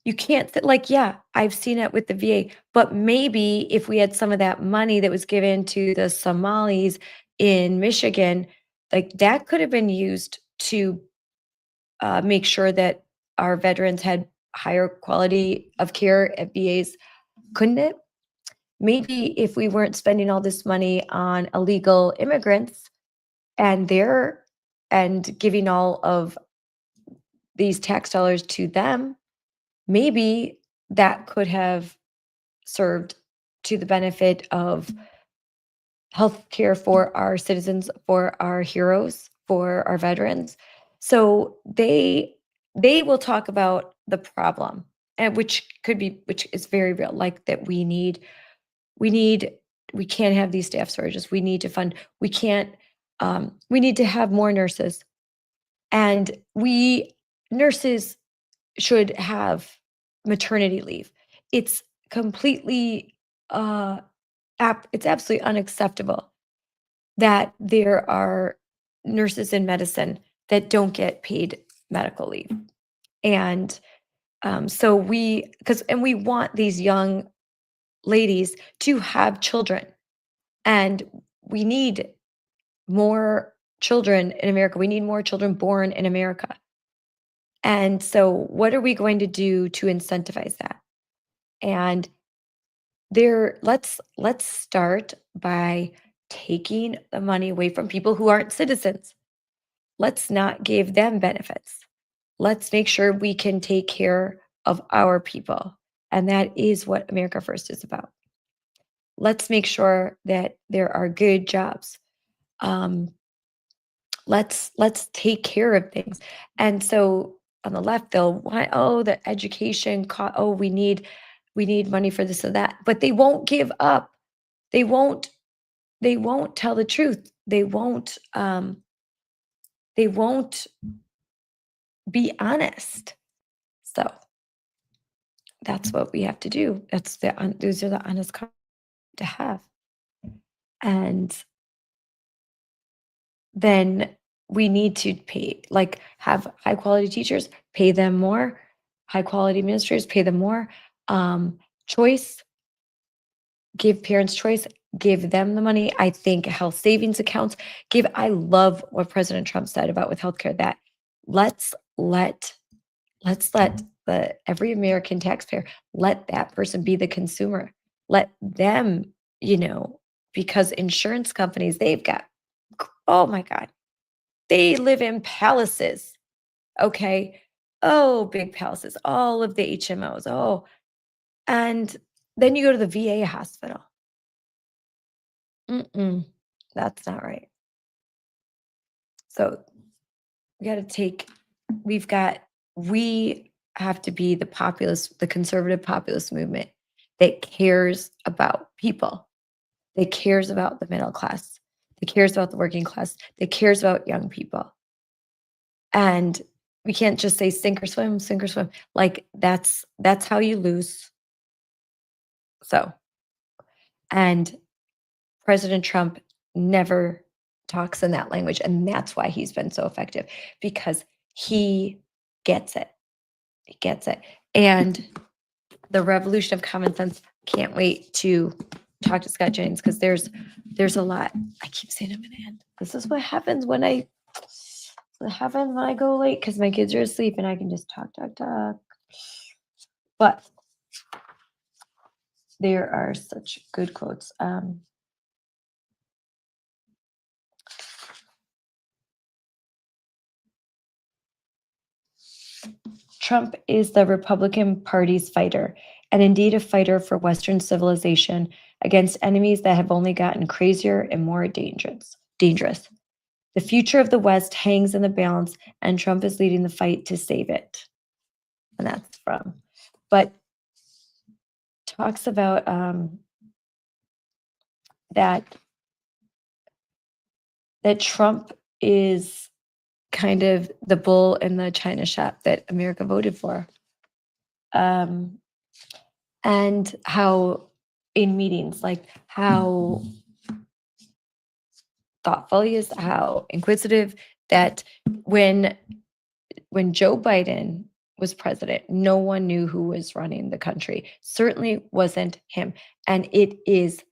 you can't like, yeah, I've seen it with the VA, but maybe if we had some of that money that was given to the Somalis in Michigan, like that could have been used to make sure that our veterans had higher quality of care at VAs, couldn't it? Maybe if we weren't spending all this money on illegal immigrants and giving all of these tax dollars to them, maybe that could have served to the benefit of health care for our citizens, for our heroes, for our veterans. So they will talk about the problem, and which is very real, like that we can't have these staff shortages. We need to fund, we need to have more nurses. And nurses should have maternity leave. It's completely, it's absolutely unacceptable that there are nurses in medicine that don't get paid medical leave. And so we want these young ladies to have children. And we need more children in America. We need more children born in America. And so what are we going to do to incentivize that? And let's start by taking the money away from people who aren't citizens. Let's not give them benefits. Let's make sure we can take care of our people. And that is what America First is about. Let's make sure that there are good jobs. Let's take care of things. And so on the left, they'll want, the education, we need money for this or that, but they won't give up. They won't tell the truth. They won't be honest. So that's what we have to do. Those are the honest conversations to have. And then we need to have high quality teachers, pay them more, high quality administrators, pay them more. Choice, give parents choice, give them the money. I think health savings accounts, I love what President Trump said about with healthcare, that let's let every American taxpayer, let that person be the consumer. Let them, because insurance companies, they've got, oh my God, they live in palaces. Okay. Oh, big palaces, all of the HMOs. Oh, and then you go to the VA hospital. That's not right. So we have to be the conservative populist movement that cares about people, that cares about the middle class, that cares about the working class, that cares about young people. And we can't just say sink or swim, sink or swim. Like that's how you lose. So, and President Trump never talks in that language. And that's why he's been so effective, because he gets it. He gets it. And the revolution of common sense, can't wait to talk to Scott Jennings, because there's a lot. I keep saying I'm gonna end. This is what happens when I go late, because my kids are asleep and I can just talk. But there are such good quotes. Trump is the Republican Party's fighter, and indeed a fighter for Western civilization against enemies that have only gotten crazier and more dangerous. The future of the West hangs in the balance, and Trump is leading the fight to save it. and that's from, but talks about that Trump is kind of the bull in the china shop that America voted for. And how in meetings, like how thoughtful he is, how inquisitive, that when Joe Biden was president, no one knew who was running the country. Certainly wasn't him. And it is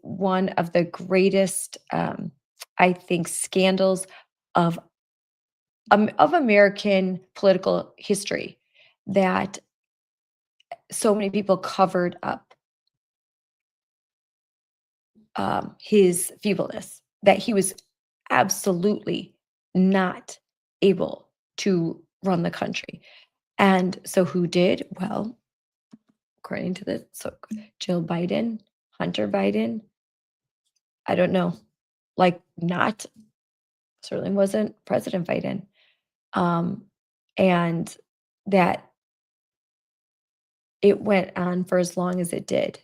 one of the greatest, I think, scandals of American political history, that so many people covered up his feebleness, that he was absolutely not able to run the country. And so who did? Well, according to this, so Jill Biden, Hunter Biden, I don't know, like not, certainly wasn't President Biden. And that it went on for as long as it did.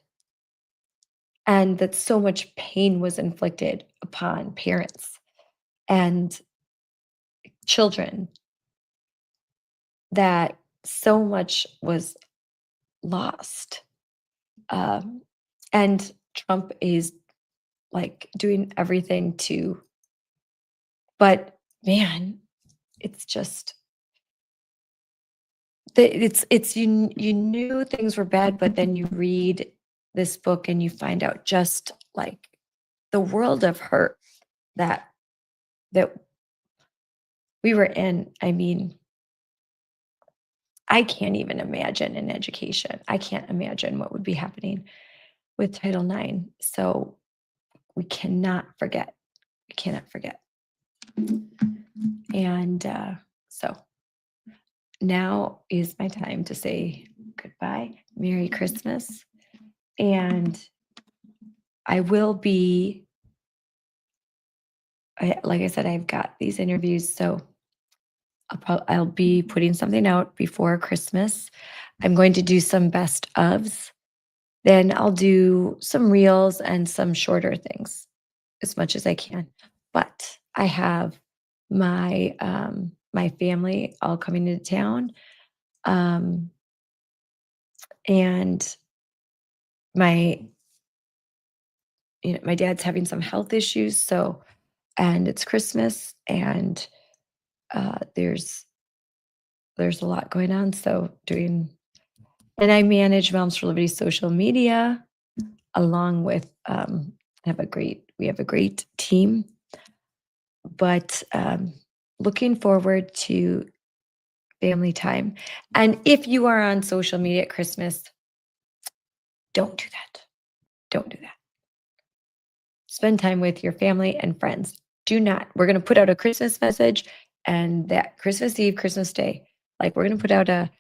And that so much pain was inflicted upon parents and children, that so much was lost. And Trump is like doing everything to, but man, it's just, you knew things were bad, but then you read this book and you find out just like the world of hurt that we were in. I mean, I can't even imagine in education. I can't imagine what would be happening with Title IX. So we cannot forget. We cannot forget. And so now is my time to say goodbye. Merry Christmas. And I will be, like I said, I've got these interviews, so I'll be putting something out before Christmas. I'm going to do some best ofs. Then I'll do some reels and some shorter things as much as I can. But I have my my family all coming into town, and my dad's having some health issues, so, and it's Christmas, and there's a lot going on. So and I manage Moms for Liberty social media along with we have a great team, but looking forward to family time. And if you are on social media at Christmas, don't do that. Don't do that. Spend time with your family and friends. Do not. We're going to put out a Christmas message, and that Christmas Eve, Christmas Day, like we're going to put out a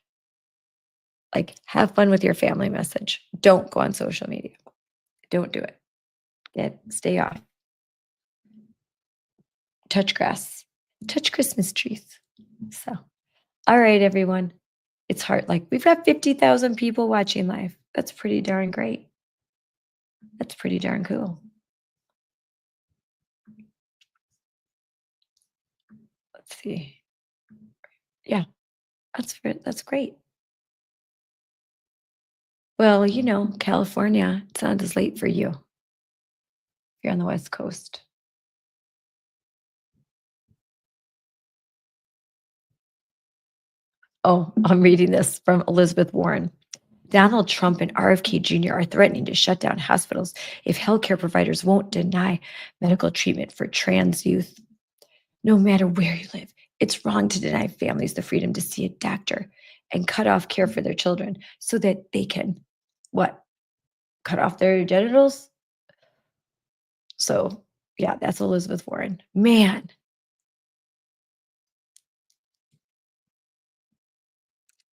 have fun with your family message. Don't go on social media. Don't do it. Stay off. Touch grass. Touch Christmas trees. So, all right, everyone. It's hard. Like, we've got 50,000 people watching live. That's pretty darn great. That's pretty darn cool. Let's see. Yeah, that's great. Well, California, it's not as late for you if you're on the West Coast. Oh, I'm reading this from Elizabeth Warren. Donald Trump and RFK Jr. are threatening to shut down hospitals if healthcare providers won't deny medical treatment for trans youth. No matter where you live, it's wrong to deny families the freedom to see a doctor and cut off care for their children so that they can, what? Cut off their genitals? So, yeah, that's Elizabeth Warren. Man.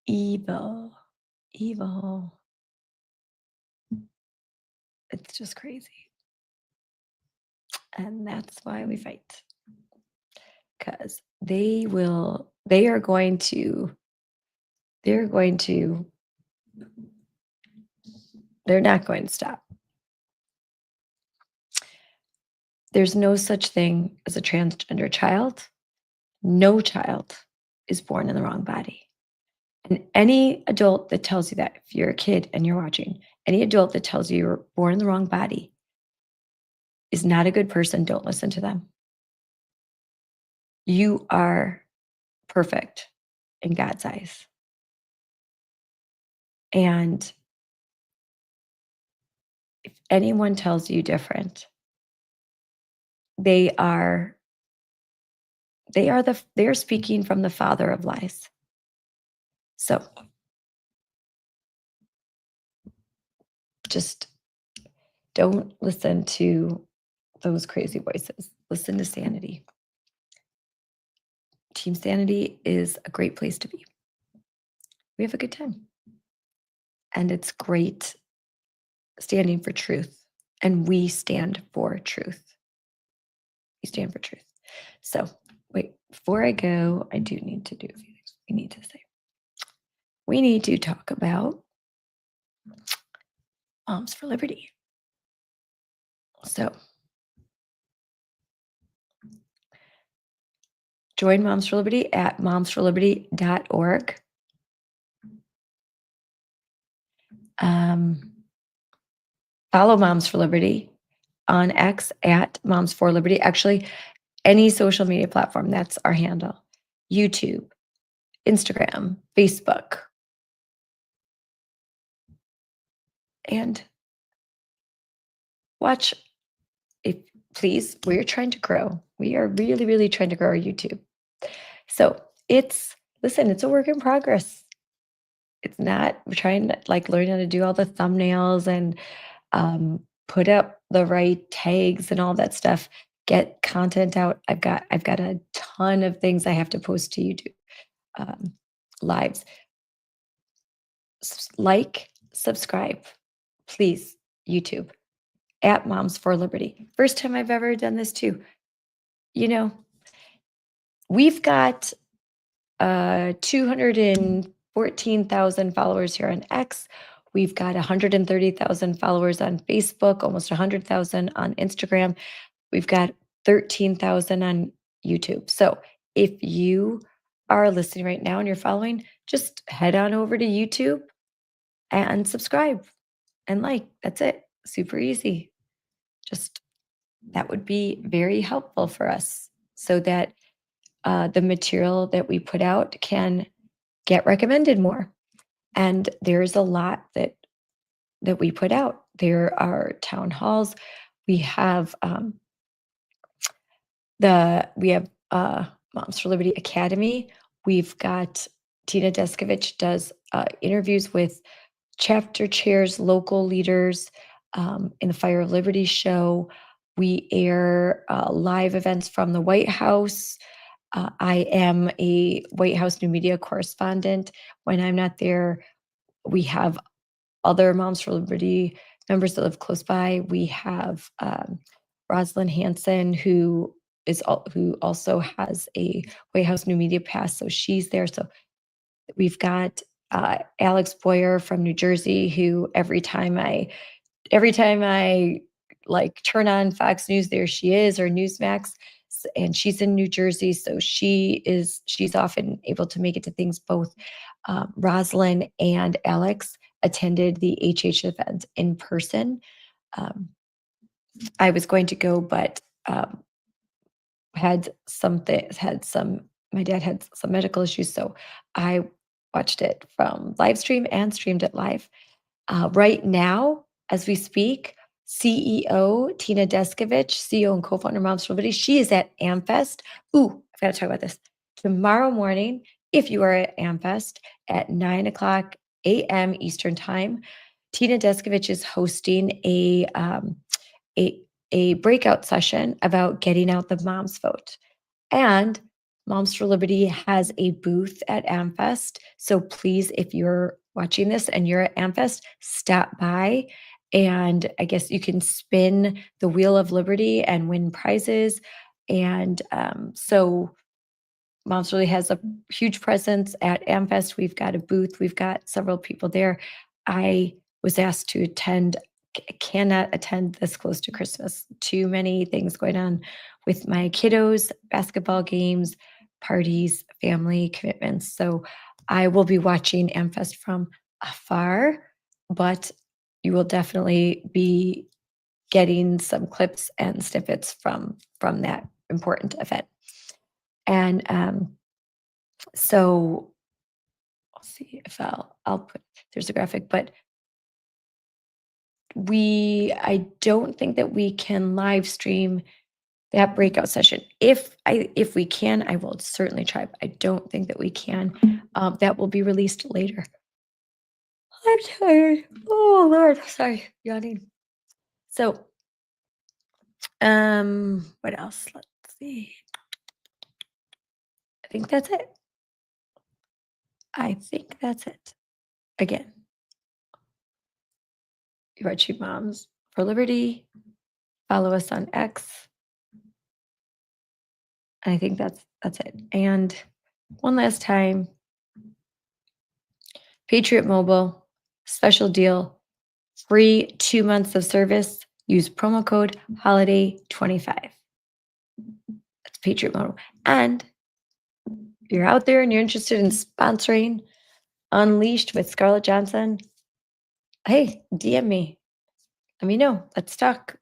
Evil. It's just crazy. And that's why we fight. Because they are going to they're not going to stop. There's no such thing as a transgender child. No child is born in the wrong body. And any adult that tells you that, if you're a kid and you're watching, any adult that tells you you're born in the wrong body is not a good person. Don't listen to them. You are perfect in God's eyes. And if anyone tells you different, they are speaking from the father of lies. So just don't listen to those crazy voices. Listen to Sanity. Team Sanity is a great place to be. We have a good time. And it's great standing for truth. And we stand for truth. We stand for truth. So wait, before I go, I do need to do a few things we need to say. We need to talk about Moms for Liberty. So join Moms for Liberty at momsforliberty.org. Follow Moms for Liberty on X at Moms for Liberty. Actually, any social media platform, that's our handle. YouTube, Instagram, Facebook. And watch, please, we're trying to grow. We are really, really trying to grow our YouTube. So it's a work in progress. It's not, we're trying to learn how to do all the thumbnails and put up the right tags and all that stuff, get content out. I've got a ton of things I have to post to YouTube lives. Subscribe, please, YouTube at Moms for Liberty. First time I've ever done this too. We've got 214,000 followers here on X. We've got 130,000 followers on Facebook, almost 100,000 on Instagram. We've got 13,000 on YouTube. So if you are listening right now and you're following, just head on over to YouTube and subscribe and that's it. Super easy. Just that would be very helpful for us so that the material that we put out can get recommended more. And there's a lot that we put out. There are town halls. We have Moms for Liberty Academy. We've got Tina Deskovich does interviews with chapter chairs, local leaders in the Fire of Liberty show. We air live events from the White House. I am a White House new media correspondent. When I'm not there, we have other Moms for Liberty members that live close by. We have Rosalind Hanson, who also has a White House new media pass, so she's there. So we've got Alex Boyer from New Jersey, who every time I turn on Fox News, there she is, or Newsmax, and she's in New Jersey, so she's often able to make it to things. Both Rosalind and Alex attended the HH event in person. I was going to go, but my dad had some medical issues, so I watched it from live stream and streamed it live. Right now, as we speak, CEO Tina Deskovich, CEO and co-founder of Moms for Liberty, she is at AmFest. Ooh, I've got to talk about this. Tomorrow morning, if you are at AmFest at 9:00 a.m. Eastern Time, Tina Deskovich is hosting a breakout session about getting out the moms vote. And Moms for Liberty has a booth at AmFest. So please, if you're watching this and you're at AmFest, stop by. And I guess you can spin the Wheel of Liberty and win prizes. And so Moms really has a huge presence at AmFest. We've got a booth. We've got several people there. I was asked to attend, cannot attend this close to Christmas. Too many things going on with my kiddos, basketball games, parties, family commitments. So I will be watching AmFest from afar, but you will definitely be getting some clips and snippets from that important event. And so I'll see if I'll put, there's a graphic, but I don't think that we can live stream that breakout session. If we can, I will certainly try, but I don't think that we can. That will be released later. I'm tired. Oh Lord, sorry, yawning. So, what else? Let's see. I think that's it. Again, you're watching Moms for Liberty. Follow us on X. I think that's it. And one last time, Patriot Mobile, special deal, free 2 months of service. Use promo code HOLIDAY25. That's Patriot Mobile. And if you're out there and you're interested in sponsoring Unleashed with Scarlett Johnson, hey, DM me. Let me know. Let's talk.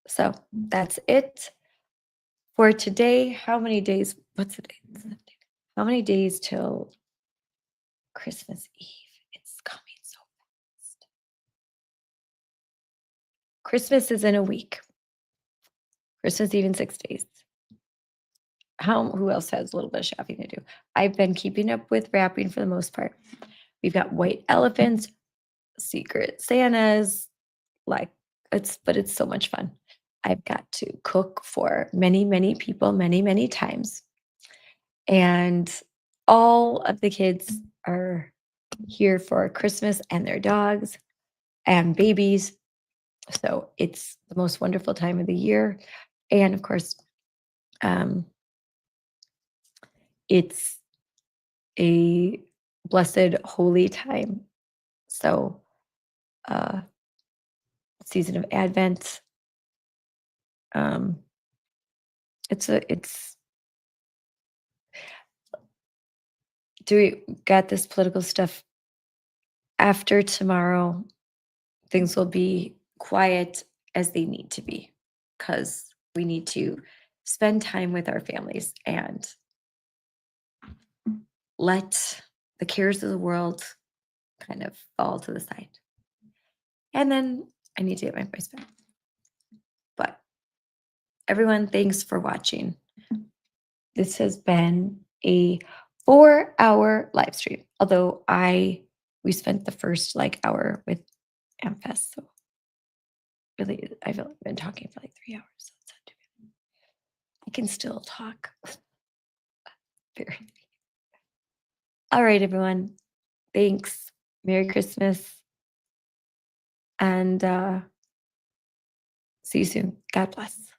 So that's it for today. How many days? What's the date? How many days till Christmas Eve? It's coming so fast. Christmas is in a week. Christmas Eve in 6 days. Who else has a little bit of shopping to do? I've been keeping up with wrapping for the most part. We've got white elephants, secret Santas, but it's so much fun. I've got to cook for many, many people, many, many times. And all of the kids are here for Christmas and their dogs and babies. So it's the most wonderful time of the year. And of course, it's a blessed, holy time. So, season of Advent. We got this political stuff. After tomorrow, things will be quiet as they need to be, because we need to spend time with our families and let the cares of the world kind of fall to the side. And then I need to get my voice back. But everyone, thanks for watching. This has been a 4-hour live stream, although we spent the first hour with AmFest, so really I've only been talking for 3 hours, so it's not too bad. I can still talk. All right, everyone. Thanks. Merry Christmas. And see you soon. God bless.